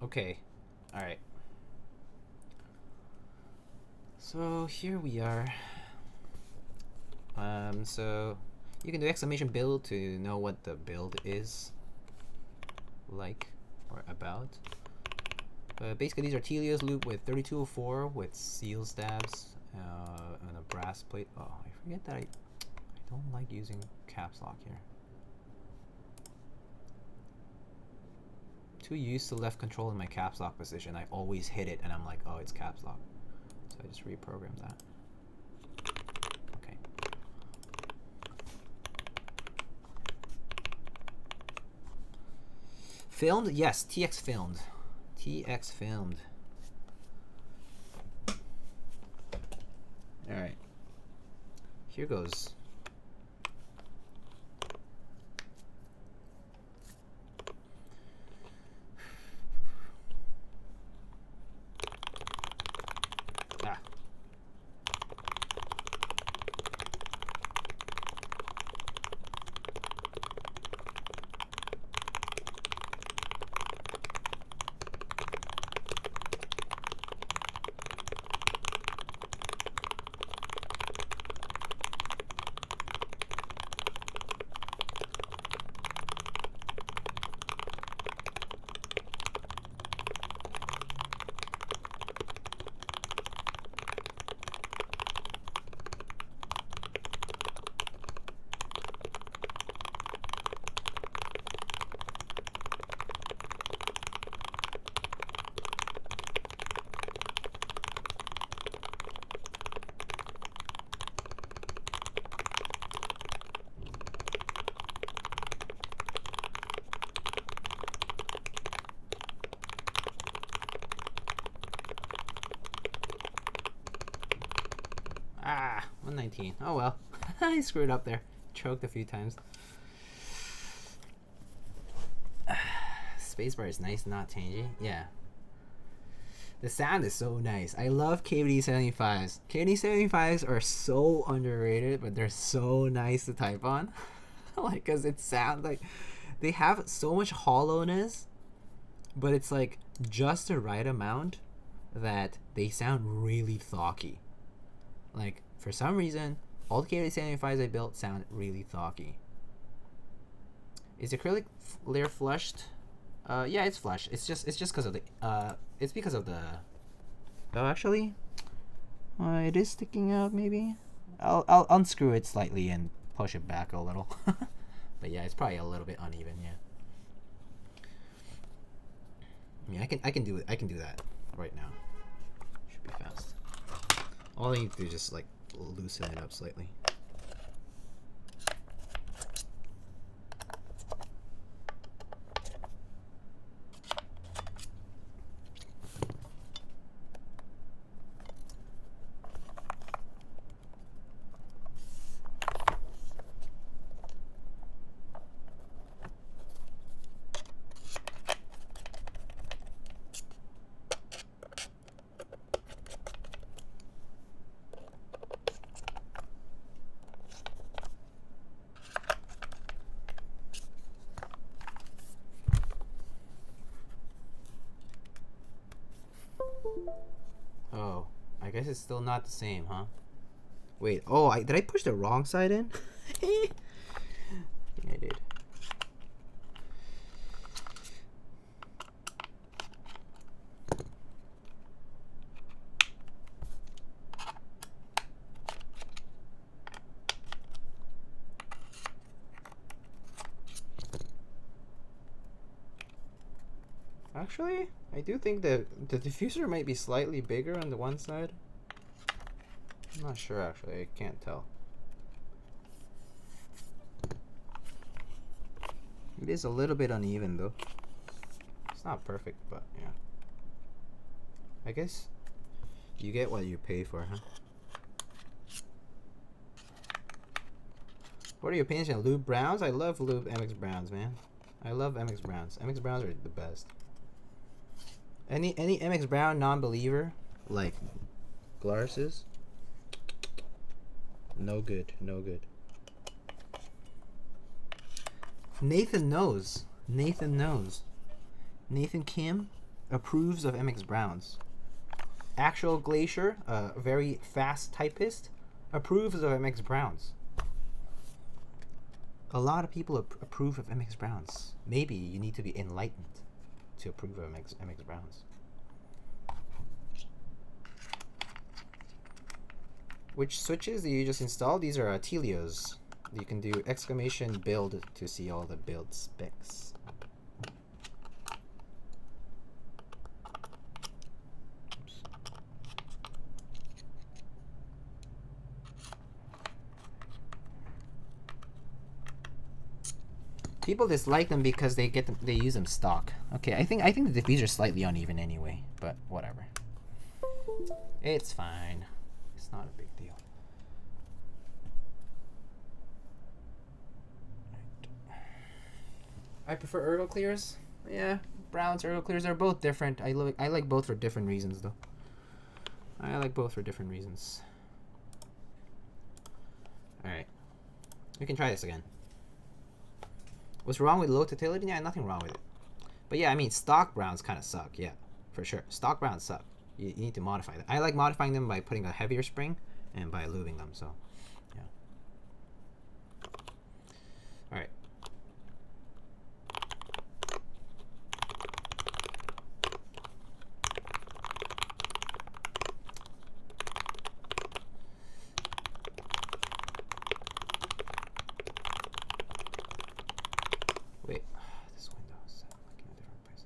Okay, alright. So here we are. So you can do exclamation build to know what the build is like or about. But basically these are Tealios Lube with 3204 with seal stabs and a brass plate. Oh, I forget that I don't like using caps lock here. Too used to left control in my caps lock position. I always hit it and I'm like, oh, it's caps lock. So I just reprogrammed that. Okay. Filmed? Yes, TX filmed. TX filmed. Alright. Here goes. Ah. 19. Oh well. I screwed up there. Choked a few times. Spacebar is nice, not changing. Yeah. The sound is so nice. I love KBD75s. KBD75s are so underrated, but they're so nice to type on. Like, cause it sounds like they have so much hollowness, but it's like just the right amount that they sound really thocky. Like, for some reason, all the KBD75s I built sound really thocky. Is acrylic layer flushed? Yeah, it's flush. It's just because of the it's because of the. Oh, actually, it is sticking out. Maybe I'll unscrew it slightly and push it back a little. But yeah, it's probably a little bit uneven. Yeah, I can do it. I can do that right now. Should be fast. All I need to do is just like loosen it up slightly. Oh, I guess it's still not the same, huh? Wait, oh, did I push the wrong side in? I think I did. Actually, I do think the diffuser might be slightly bigger on the one side. I'm not sure, actually. I can't tell. It is a little bit uneven, though. It's not perfect, but yeah. I guess you get what you pay for, huh? What are your opinions on Lube Browns? I love Lube MX Browns, man. I love MX Browns. MX Browns are the best. Any MX Brown non-believer like Glarus? No good, no good. Nathan knows. Nathan knows. Nathan Kim approves of MX Browns. Actual Glacier, a very fast typist, approves of MX Browns. A lot of people approve of MX Browns. Maybe you need to be enlightened to approve of MX Browns. Which switches do you just install? These are Tealios. You can do exclamation build to see all the build specs. Oops. People dislike them because they use them stock. Okay, I think the diffuser is slightly uneven anyway, but whatever. It's fine. It's not a big deal. I prefer Ergo Clears. Yeah, Browns, Ergo Clears, they're both different. I like both for different reasons, though. I like both for different reasons. Alright. We can try this again. What's wrong with low totality? Yeah, nothing wrong with it. But yeah, I mean, stock Browns kind of suck. Yeah, for sure. Stock Browns suck. You need to modify them. I like modifying them by putting a heavier spring and by lubing them, so yeah. Alright. Wait, this window is set like in a different place.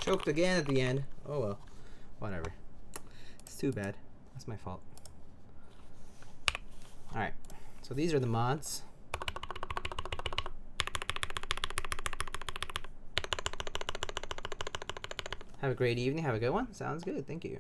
choked again at the end. Oh well, whatever. It's too bad. That's my fault. All right, so these are the mods. Have a great evening. Have a good one. Sounds good. Thank you.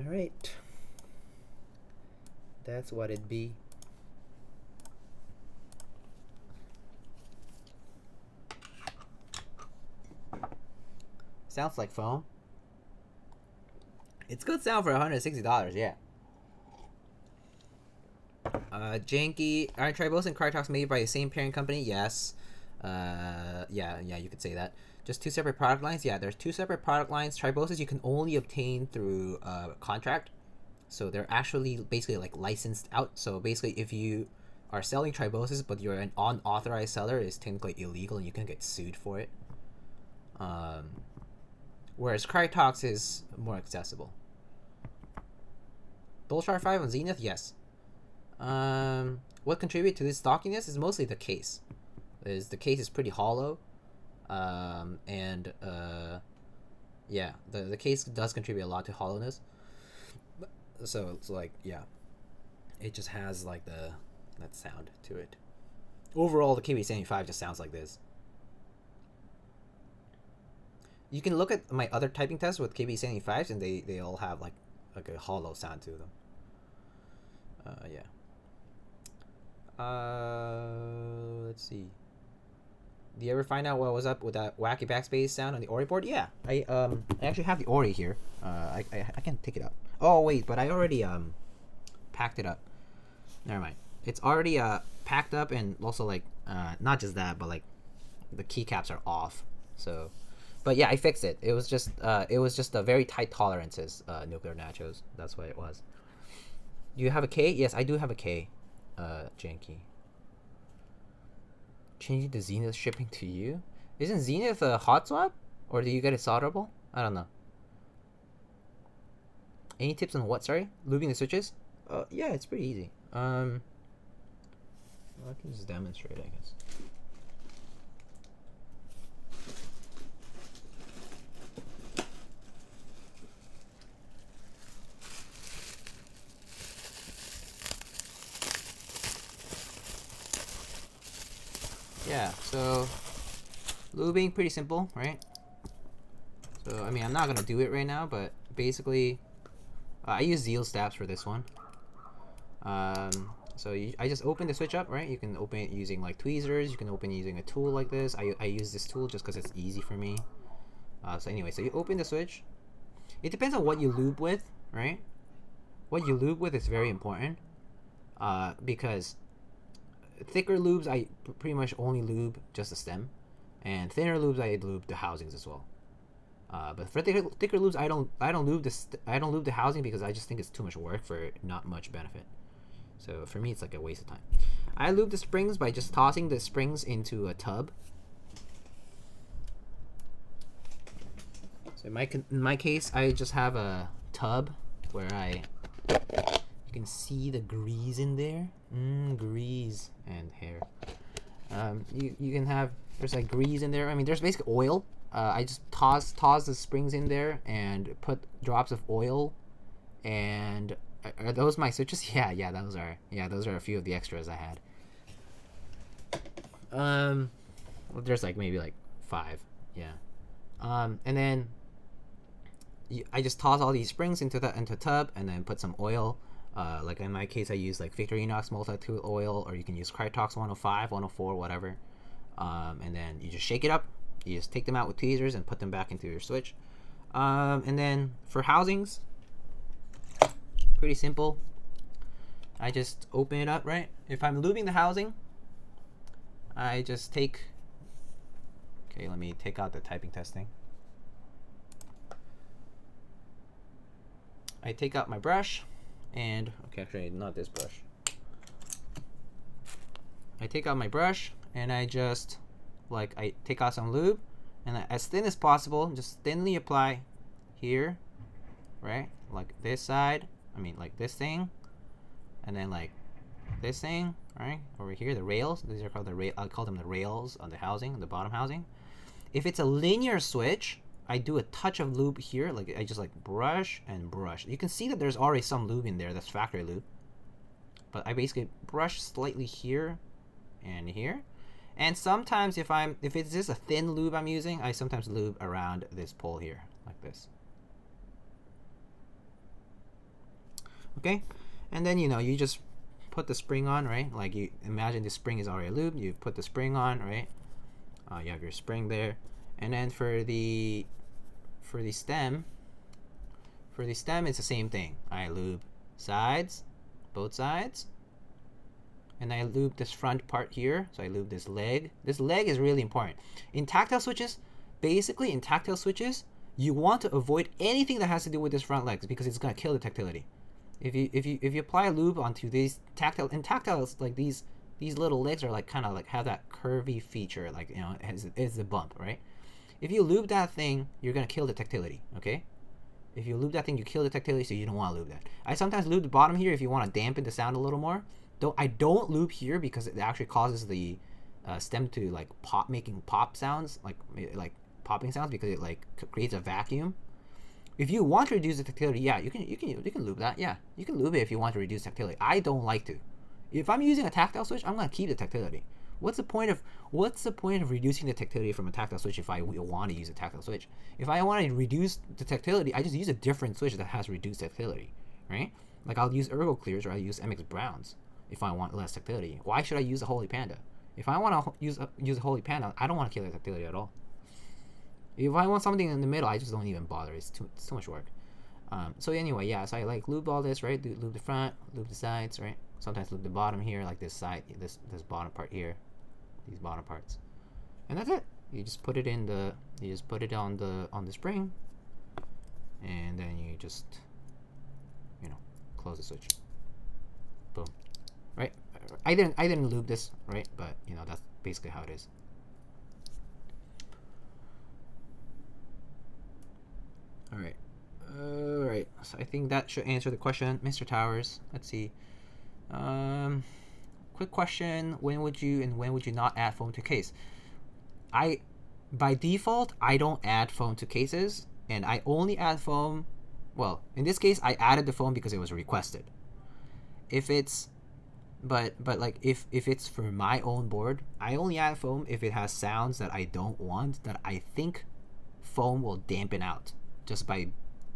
Alright. That's what it be. Sounds like foam. It's good sound for $160, yeah. Janky. Are Tribosys and Crytox made by the same parent company? Yes. Yeah, you could say that. Just two separate product lines? Yeah, there's two separate product lines. Tribosys you can only obtain through contract. So they're actually basically like licensed out. So basically if you are selling Tribosys but you're an unauthorized seller, it's technically illegal and you can get sued for it. Whereas Crytox is more accessible. Dolchar 5 on Zenith? Yes. What contributed to this stockiness is mostly the case. The case is pretty hollow. Yeah, the case does contribute a lot to hollowness. So it's like, yeah, it just has like that sound to it. Overall, the KBD75 just sounds like this. You can look at my other typing tests with KBD75s, and they all have like a hollow sound to them. Yeah. Let's see. Do you ever find out what was up with that wacky backspace sound on the Ori board? Yeah, I actually have the Ori here. I can take it up. Oh wait, but I already packed it up. Never mind. It's already packed up, and also like not just that, but like the keycaps are off. So, but yeah, I fixed it. It was just a very tight tolerances. Nuclear nachos. That's what it was. Do you have a K? Yes, I do have a K. Janky. Changing the Zenith shipping to you? Isn't Zenith a hot swap? Or do you get it solderable? I don't know. Any tips on what, sorry? Lubing the switches? Yeah, it's pretty easy. Well, I can just demonstrate, I guess. Yeah, so lubing, pretty simple, right? So I mean, I'm not gonna do it right now, but basically I use Zeal stabs for this one. So I just open the switch up, right? You can open it using like tweezers, you can open it using a tool like this. I use this tool just because it's easy for me. So anyway, so you open the switch. It depends on what you lube with, right? What you lube with is very important, because thicker lubes I pretty much only lube just the stem, and thinner lubes I lube the housings as well. But for thicker lubes I don't lube the housing because I just think it's too much work for not much benefit. So for me it's like a waste of time. I lube the springs by just tossing the springs into a tub. So in my case I just have a tub where you can see the grease in there. Grease and hair. You can have, there's like grease in there. I mean, there's basically oil. I just toss the springs in there and put drops of oil. And are those my switches? Yeah, those are. Yeah, those are a few of the extras I had. Well, there's like maybe like 5. Yeah. And then I just toss all these springs into a tub and then put some oil. Like in my case, I use like Victorinox multi-tool oil, or you can use Krytox 105, 104, whatever. And then you just shake it up. You just take them out with tweezers and put them back into your switch. And then for housings, pretty simple. I just open it up, right? If I'm lubing the housing, I just take... Okay, let me take out the typing testing. I take out my brush and... Okay, actually, not this brush. I take out my brush and I just... Like, I take out some lube and as thin as possible, just thinly apply here, right? Like this side, I mean like this thing, and then like this thing, right? Over here, the rails, these are called I call them the rails on the housing, the bottom housing. If it's a linear switch, I do a touch of lube here, like I just like brush and brush. You can see that there's already some lube in there, that's factory lube. But I basically brush slightly here and here. And sometimes if it's just a thin lube I'm using, I sometimes lube around this pole here, like this. Okay, and then you just put the spring on, right? Like you imagine the spring is already lubed. You put the spring on, right? You have your spring there, and then for the stem, it's the same thing. I lube sides, both sides. And I lube this front part here, so I lube this leg. This leg is really important. In tactile switches, basically in tactile switches, you want to avoid anything that has to do with this front legs because it's gonna kill the tactility. If you apply a lube onto these tactiles, like these little legs are like kind of like have that curvy feature, like it's a bump, right? If you lube that thing, you're gonna kill the tactility. Okay. If you lube that thing, you kill the tactility, so you don't want to lube that. I sometimes lube the bottom here if you want to dampen the sound a little more. I don't lube here because it actually causes the stem to like making pop sounds, like popping sounds, because it like creates a vacuum. If you want to reduce the tactility, yeah, you can lube that. Yeah, you can lube it if you want to reduce tactility. I don't like to. If I'm using a tactile switch, I'm gonna keep the tactility. What's the point of reducing the tactility from a tactile switch if I want to use a tactile switch? If I want to reduce the tactility, I just use a different switch that has reduced tactility, right? Like I'll use Ergo Clears or I'll use MX Browns. If I want less tactility, why should I use a Holy Panda? If I want to use a Holy Panda, I don't want to kill the tactility at all. If I want something in the middle, I just don't even bother. It's too much work. So anyway, yeah. So I like lube all this, right? Lube the front, lube the sides, right? Sometimes lube the bottom here, like this side, this bottom part here, these bottom parts, and that's it. You just put it on the spring, and then you just close the switch. Boom. Right? I didn't lube this, right? But that's basically how it is. All right. So I think that should answer the question, Mr. Towers. Let's see. Quick question: when would you not add foam to case? By default, I don't add foam to cases, and I only add foam. Well, in this case, I added the foam because it was requested. If it's But like if it's for my own board, I only add foam if it has sounds that I don't want, that I think foam will dampen out just by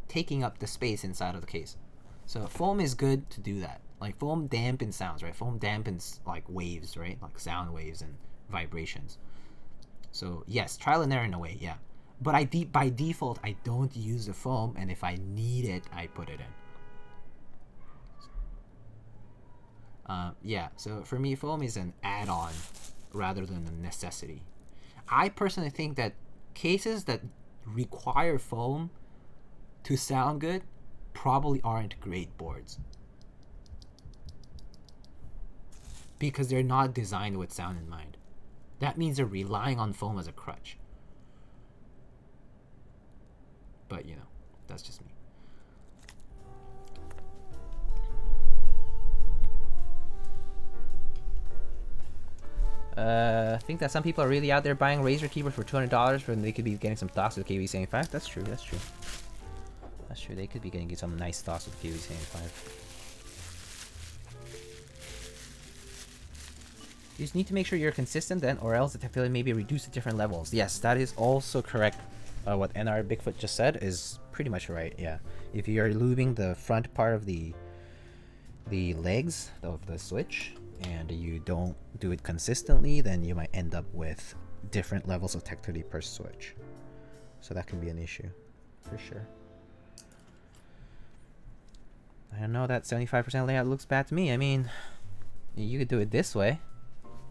taking up the space inside of the case. So foam is good to do that. Like foam dampens sounds, right? Foam dampens like waves, right? Like sound waves and vibrations. So yes, trial and error in a way, yeah. But by default, I don't use the foam, and if I need it, I put it in. Yeah, so for me, foam is an add-on rather than a necessity. I personally think that cases that require foam to sound good probably aren't great boards, because they're not designed with sound in mind. That means they're relying on foam as a crutch. But, that's just me. I think that some people are really out there buying Razer keyboards for $200 when they could be getting some stocks with KBD75. That's true. They could be getting some nice stocks with KBD75. You just need to make sure you're consistent then, or else the tactility may be reduced at different levels. Yes, that is also correct. What NR Bigfoot just said is pretty much right. Yeah, if you're lubing the front part of the legs of the switch and you don't do it consistently, then you might end up with different levels of tactility per switch. So that can be an issue for sure. I don't know, that 75% layout looks bad to me. I mean, you could do it this way.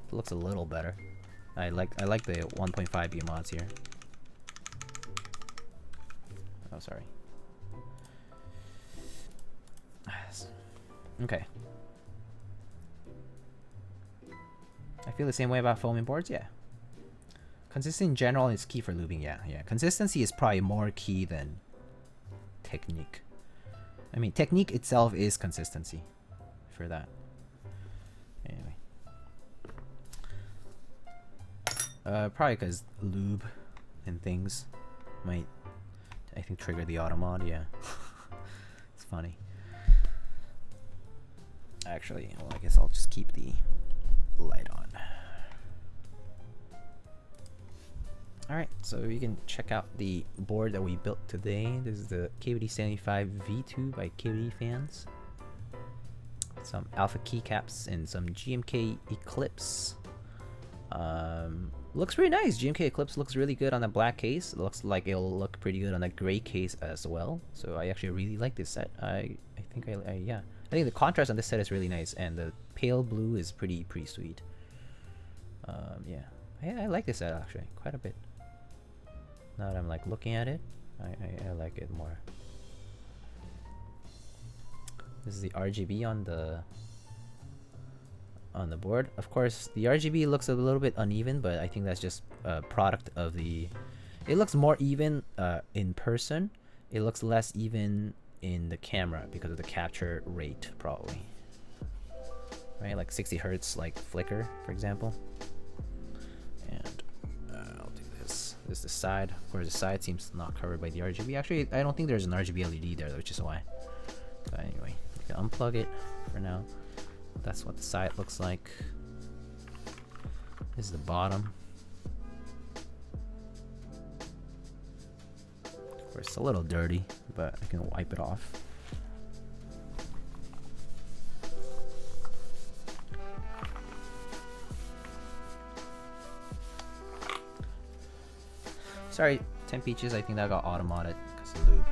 It looks a little better. I like the 1.5B mods here. Oh, sorry. Okay. I feel the same way about foaming boards, yeah. Consistency in general is key for lubing, yeah. Consistency is probably more key than technique. I mean, technique itself is consistency for that. Anyway. Probably because lube and things might, I think, trigger the auto mod, yeah. It's funny. Actually, well, I guess I'll just keep the light on. Alright, so you can check out the board that we built today. This is the KBD75v2 by KBDfans. Some alpha keycaps and some GMK Eclipse. Looks pretty nice. GMK Eclipse looks really good on the black case. It looks like it'll look pretty good on the gray case as well. So I actually really like this set. I think I think the contrast on this set is really nice, and the pale blue is pretty sweet. Yeah, I like this set actually quite a bit. Now that I'm like looking at it, I like it more. This is the RGB on the board. Of course, the RGB looks a little bit uneven, but I think that's just a product of the. It looks more even in person. It looks less even in the camera because of the capture rate, probably. Right, like 60 hertz, like flicker, for example. And I'll do this. This is the side. Of course, the side seems not covered by the RGB. Actually, I don't think there's an RGB LED there, which is why. But anyway, you can unplug it for now. That's what the side looks like. This is the bottom. Of course, it's a little dirty, but I can wipe it off. Sorry, 10 peaches. I think that got auto-modded because of lube.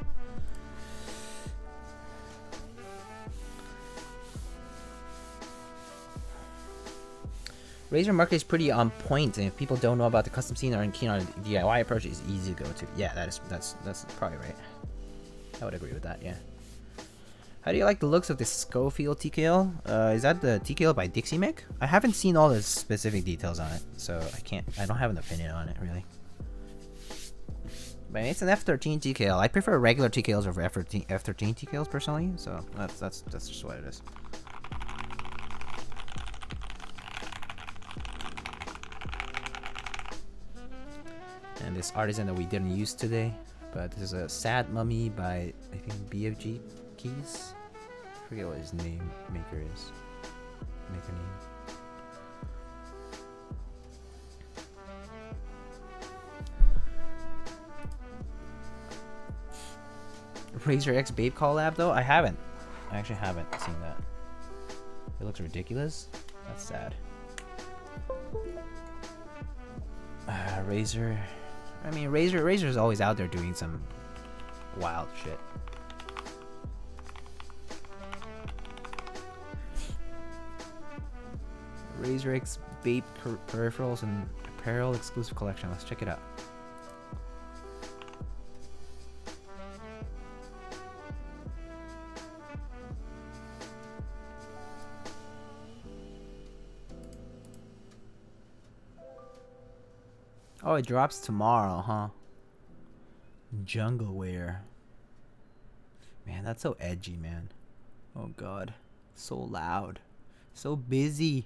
Razer market is pretty on point, and if people don't know about the custom scene or aren't keen on the DIY approach, it's easy to go to. Yeah, that's probably right. I would agree with that. Yeah. How do you like the looks of the Schofield TKL? Is that the TKL by Dixie Mick? I haven't seen all the specific details on it, so I don't have an opinion on it really. But it's an F13 TKL. I prefer regular TKLs over F13 TKLs personally, so that's just what it is. And this artisan that we didn't use today, but this is a Sad Mummy by, I think, BFG Keys. I forget what his maker is. Maker name. Razer X Babe collab though? I actually haven't seen that. It looks ridiculous. That's sad. Razer. I mean, Razer's always out there doing some wild shit. Razer X Babe peripherals and apparel exclusive collection. Let's check it out. Oh, it drops tomorrow, huh? Jungle wear. Man, that's so edgy, man. Oh god. So loud. So busy.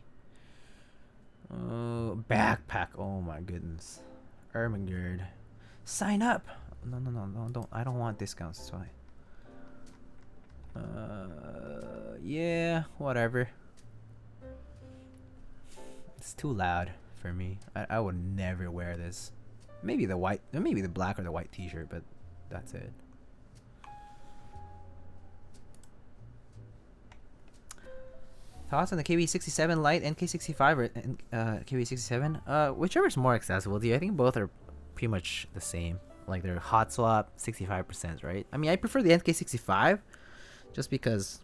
Oh, backpack. Oh my goodness. Ermengard. Sign up. No, don't. I don't want discounts. It's fine. Yeah, whatever. It's too loud for me. I would never wear this. Maybe the white, maybe the black or the white t-shirt, but that's it. Thoughts on the KB67 Lite and K65 or KB67? Whichever's more accessible to you. I think both are pretty much the same. Like they're hot swap 65%, right? I mean, I prefer the NK65 just because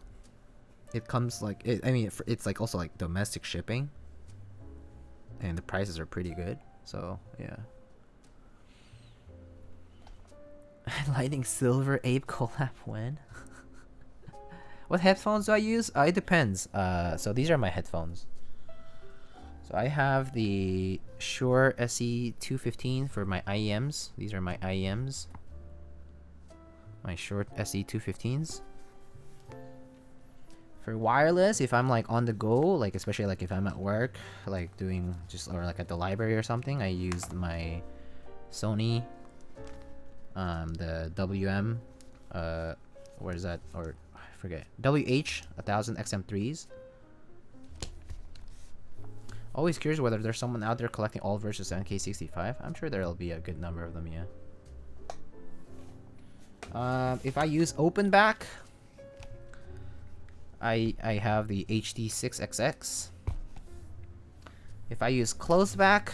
it comes like it's like also like domestic shipping, and the prices are pretty good. So yeah. Lighting Silver Ape collab when? What headphones do I use? It depends. So these are my headphones. So I have the Shure SE215 for my IEMs. These are my IEMs. My Shure SE215s. For wireless, if I'm like on the go, like especially like if I'm at work, like doing just or like at the library or something, I use my Sony, the WM, where is that? Or I forget. WH-1000 XM3s. Always curious whether there's someone out there collecting all versions of NK65. I'm sure there'll be a good number of them, yeah. If I use open back, I have the HD6XX. If I use closed back,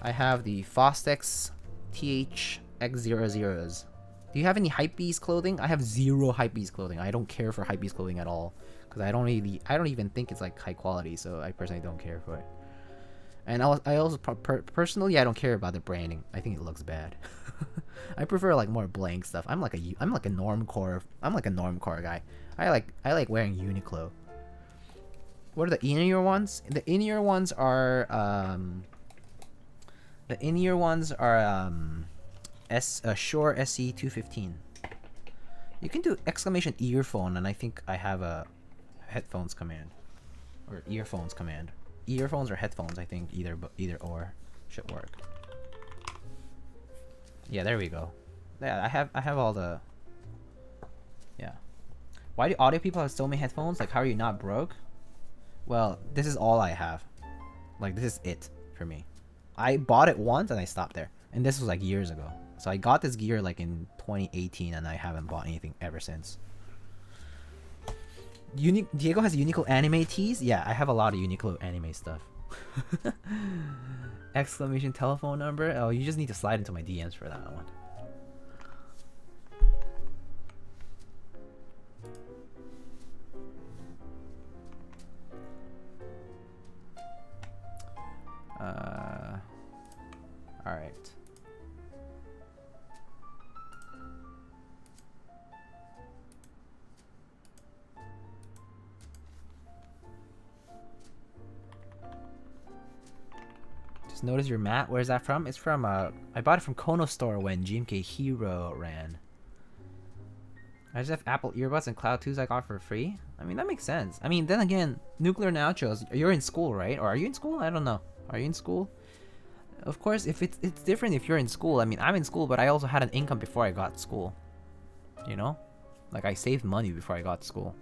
I have the Fostex THX00s. Do you have any Hypebeast clothing? I have zero Hypebeast clothing. I don't care for Hypebeast clothing at all. Because I don't even think it's like high quality, so I personally don't care for it. And I also personally I don't care about the branding. I think it looks bad. I prefer like more blank stuff. I'm like a normcore guy. I like wearing Uniqlo. What are the in-ear ones? The in-ear ones are Shure SE215. You can do exclamation earphone, and I think I have a headphones command or earphones command. Earphones or headphones, I think either or should work. Yeah, there we go. Yeah, I have all the. Yeah. Why do audio people have so many headphones? Like, how are you not broke? Well, this is all I have. Like, this is it for me. I bought it once and I stopped there, and this was like years ago. So I got this gear like in 2018, and I haven't bought anything ever since. Diego has Uniqlo anime tees? Yeah, I have a lot of Uniqlo anime stuff. Exclamation telephone number? Oh, you just need to slide into my DMs for that one. Alright. Notice your mat. Where's that from? It's from I bought it from Kono Store when GMK Hero ran. I just have Apple earbuds and Cloud 2s I got for free. I mean, that makes sense. I mean, then again, Nuclear Nachos, you're in school, right? Or are you in school? I don't know. Are you in school? Of course, if it's different if you're in school. I mean, I'm in school, but I also had an income before I got to school. You know? Like, I saved money before I got to school.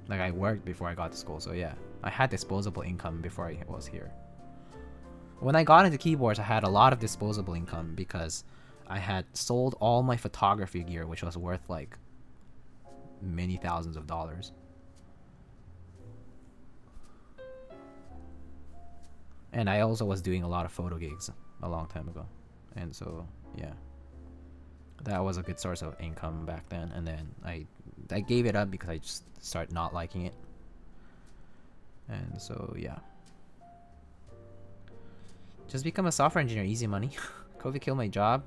Like, I worked before I got to school, so yeah. I had disposable income before I was here. When I got into keyboards, I had a lot of disposable income because I had sold all my photography gear, which was worth like many thousands of dollars. And I also was doing a lot of photo gigs a long time ago. And so, yeah. That was a good source of income back then. And then I gave it up because I just started not liking it. And so, yeah. Just become a software engineer. Easy money. COVID killed my job.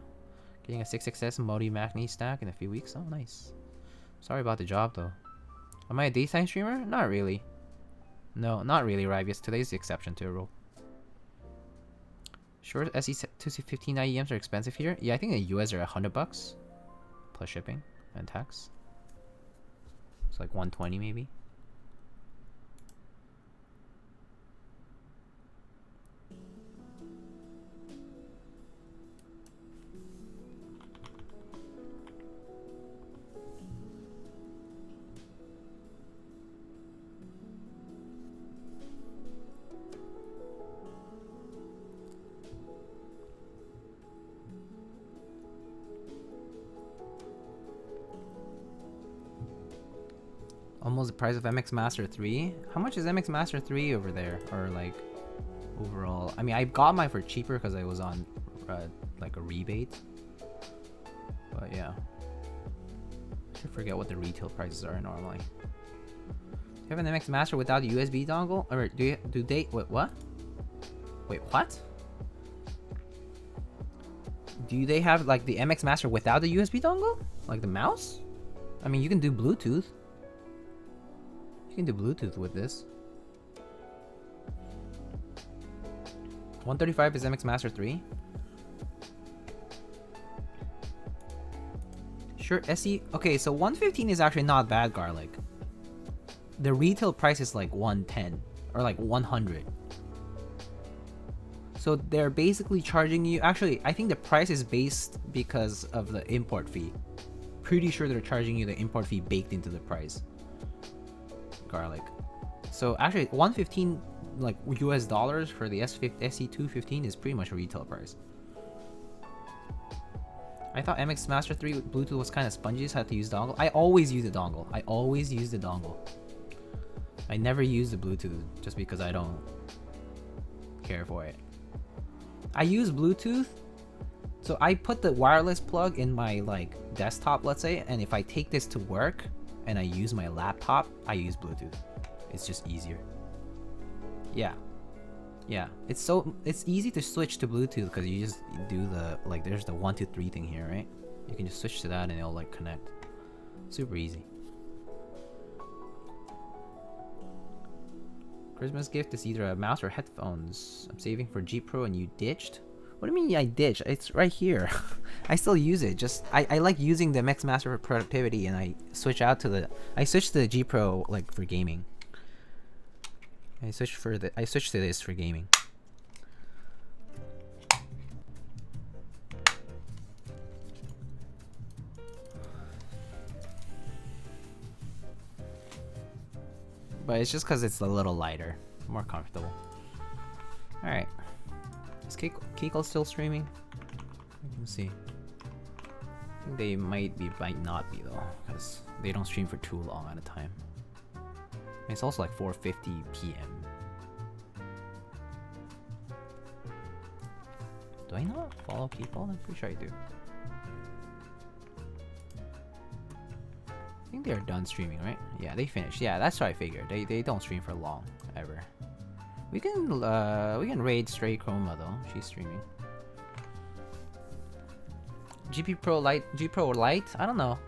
Getting a 6XS Modi Macne stack in a few weeks. Oh, nice. Sorry about the job, though. Am I a daytime streamer? Not really. No, not really, Rivius. Today's the exception to a rule. Sure, SE215 IEMs are expensive here. Yeah, I think in the US are $100 plus shipping and tax. It's like 120 maybe. almost the price of MX Master 3. How much is MX Master 3 over there? Or like overall? I mean, I got mine for cheaper because I was on like a rebate. But yeah, I forget what the retail prices are normally. Do you have an MX Master without a USB dongle? Or do they? Wait, what? Wait, what? Do they have like the MX Master without the USB dongle? Like the mouse? I mean, you can do Bluetooth. You can do Bluetooth with this. 135 is MX Master 3. Sure, SE. Okay, so 115 is actually not bad, Garlic. The retail price is like 110 or like 100. So they're basically charging you. Actually, I think the price is based because of the import fee. Pretty sure they're charging you the import fee baked into the price. Garlic. So actually, 115 like US dollars for the SE215 is pretty much a retail price. I thought MX Master 3 Bluetooth was kind of spongy, so I had to use dongle. I always use the dongle. I always use the dongle. I never use the Bluetooth just because I don't care for it. I use Bluetooth, so I put the wireless plug in my like desktop, let's say, and if I take this to work and I use my laptop, I use Bluetooth. It's just easier. Yeah. Yeah, it's easy to switch to Bluetooth because you just do the like there's the 1, 2, 3 thing here, right? You can just switch to that and it'll like connect. Super easy. Christmas gift is either a mouse or headphones. I'm saving for G Pro and you ditched? What do you mean I ditched? It's right here. I still use it. Just I like using the MX Master for productivity, and I switch to the G Pro like for gaming. I switched to this for gaming. But it's just because it's a little lighter, more comfortable. All right, is Keycaps still streaming? Let's see. I think they might not be though, because they don't stream for too long at a time. It's also like 4:50 p.m. Do I not follow people? I'm pretty sure I do. I think they're done streaming, right? Yeah, they finished. Yeah, that's what I figured. They don't stream for long ever. We can raid Stray Chroma though. She's streaming. G Pro Lite? I don't know.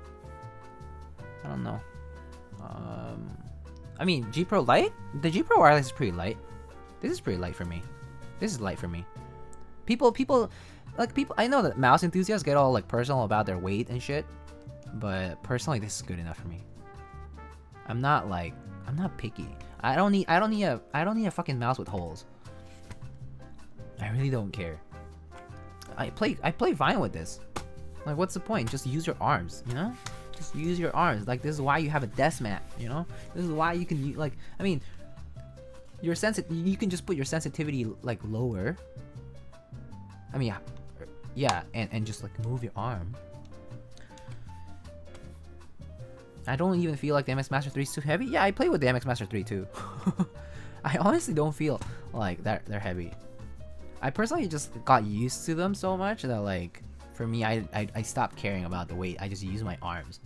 I mean, G Pro Lite? The G Pro Wireless is pretty light. This is pretty light for me. This is light for me. People, I know that mouse enthusiasts get all like personal about their weight and shit, but personally, this is good enough for me. I'm not picky. I don't need a fucking mouse with holes. I really don't care. I play Vine with this. Like, what's the point? Just use your arms, you know? Just use your arms. Like, this is why you have a desk mat, you know? This is why you can, like, I mean, you can just put your sensitivity, like, lower. I mean, yeah, and just, like, move your arm. I don't even feel like the MX Master 3 is too heavy. Yeah, I play with the MX Master 3, too. I honestly don't feel like they're heavy. I personally just got used to them so much that, like, for me, I stopped caring about the weight. I just use my arms.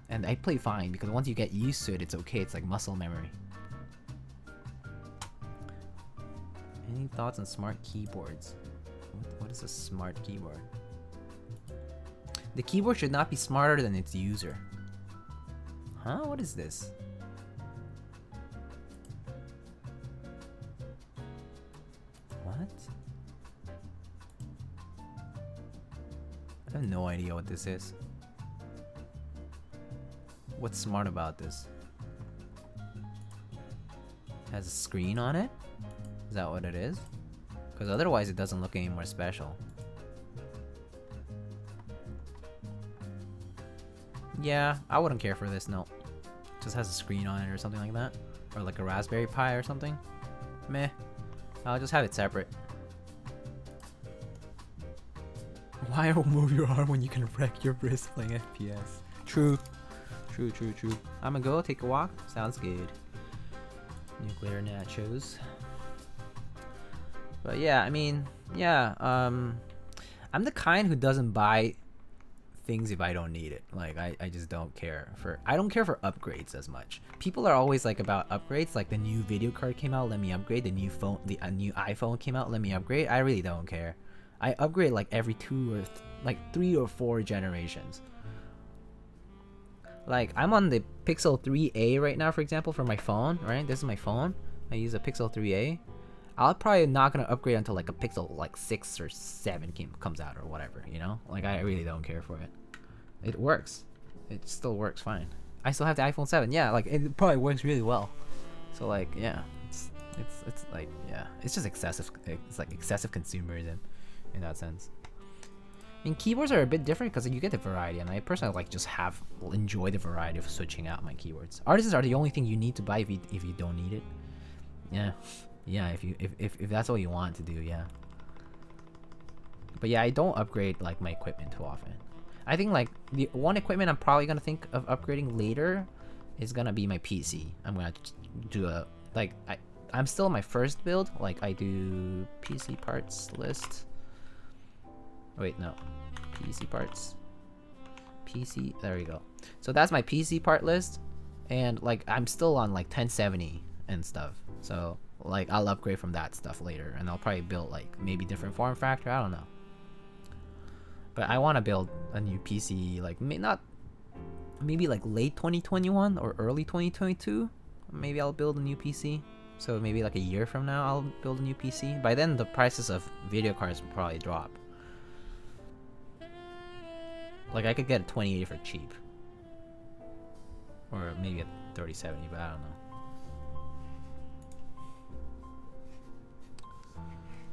And I play fine, because once you get used to it, it's okay. It's like muscle memory. Any thoughts on smart keyboards? What is a smart keyboard? The keyboard should not be smarter than its user. Huh? What is this? What? I have no idea what this is. What's smart about this? It has a screen on it? Is that what it is? Because otherwise it doesn't look any more special. Yeah, I wouldn't care for this, no. Just has a screen on it or something like that. Or like a Raspberry Pi or something. Meh. I'll just have it separate. Why move your arm when you can wreck your wrist playing FPS? True. True. I'ma go take a walk. Sounds good. Nuclear nachos. But yeah, I mean, yeah. I'm the kind who doesn't buy things if I don't need it. Like I just don't care for. I don't care for upgrades as much. People are always like about upgrades. Like the new video card came out, let me upgrade. The new phone, a new iPhone came out, let me upgrade. I really don't care. I upgrade like every 3 or 4 generations. Like I'm on the Pixel 3a right now, for example, for my phone. Right, this is my phone. I use a Pixel 3a. I'll probably not gonna upgrade until like a Pixel like 6 or 7 comes out or whatever. You know, like I really don't care for it. It works. It still works fine. I still have the iPhone 7. Yeah, like it probably works really well. So like yeah, it's like yeah, it's just excessive. It's like excessive consumerism in that sense. I mean, keyboards are a bit different because you get the variety, and I personally like just enjoy the variety of switching out my keyboards. Artists are the only thing you need to buy if you don't need it. Yeah, if that's all you want to do, yeah. But yeah, I don't upgrade like my equipment too often. I think like the one equipment I'm probably gonna think of upgrading later is gonna be my PC. I'm gonna do a I'm still on my first build. Like I do PC parts list. Wait, no. PC parts. PC, there we go. So that's my PC part list. And like I'm still on like 1070 and stuff. So like I'll upgrade from that stuff later. And I'll probably build like maybe different form factor. I don't know. But I want to build a new PC like maybe like late 2021 or early 2022. Maybe I'll build a new PC. So maybe like a year from now I'll build a new PC. By then the prices of video cards will probably drop. Like I could get a 2080 for cheap. Or maybe a 3070, but I don't know.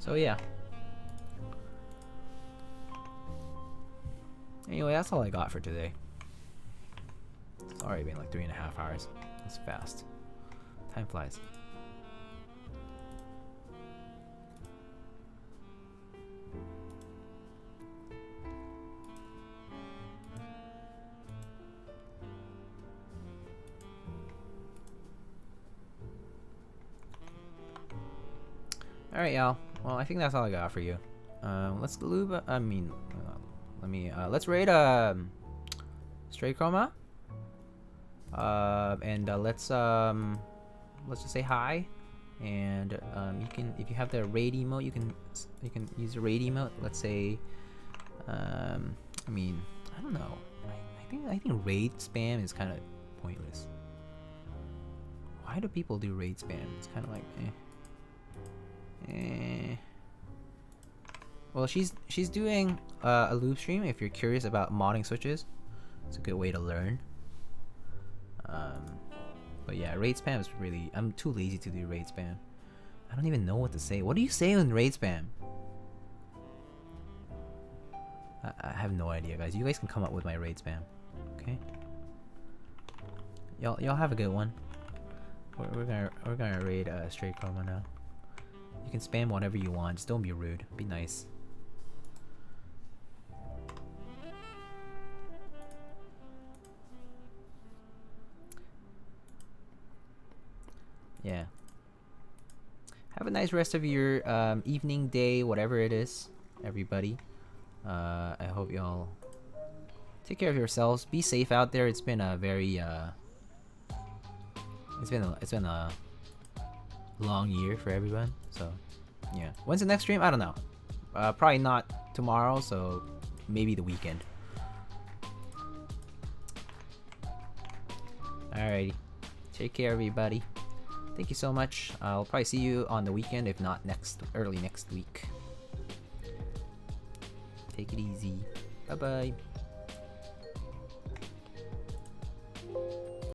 So yeah. Anyway, that's all I got for today. It's already been like 3.5 hours. That's fast. Time flies. Alright, y'all. Well, I think that's all I got for you. Let's lube. Let's raid Stray Chroma. And let's just say hi. And you can, if you have the raid emote, you can use the raid emote. Let's say, I don't know. I think raid spam is kind of pointless. Why do people do raid spam? It's kind of like, Well, she's doing a Lube stream. If you're curious about modding switches, it's a good way to learn. But yeah, raid spam is really. I'm too lazy to do raid spam. I don't even know what to say. What do you say in raid spam? I have no idea, guys. You guys can come up with my raid spam. Okay. Y'all have a good one. We're gonna raid Stray Chroma now. You can spam whatever you want. Just don't be rude. Be nice. Yeah. Have a nice rest of your evening, day, whatever it is, everybody. I hope y'all take care of yourselves. Be safe out there. It's been a very it's been a long year for everyone. So yeah. When's the next stream? I don't know. Probably not tomorrow. So maybe the weekend. Alrighty. Take care, everybody. Thank you so much. I'll probably see you on the weekend, if not early next week. Take it easy. Bye bye.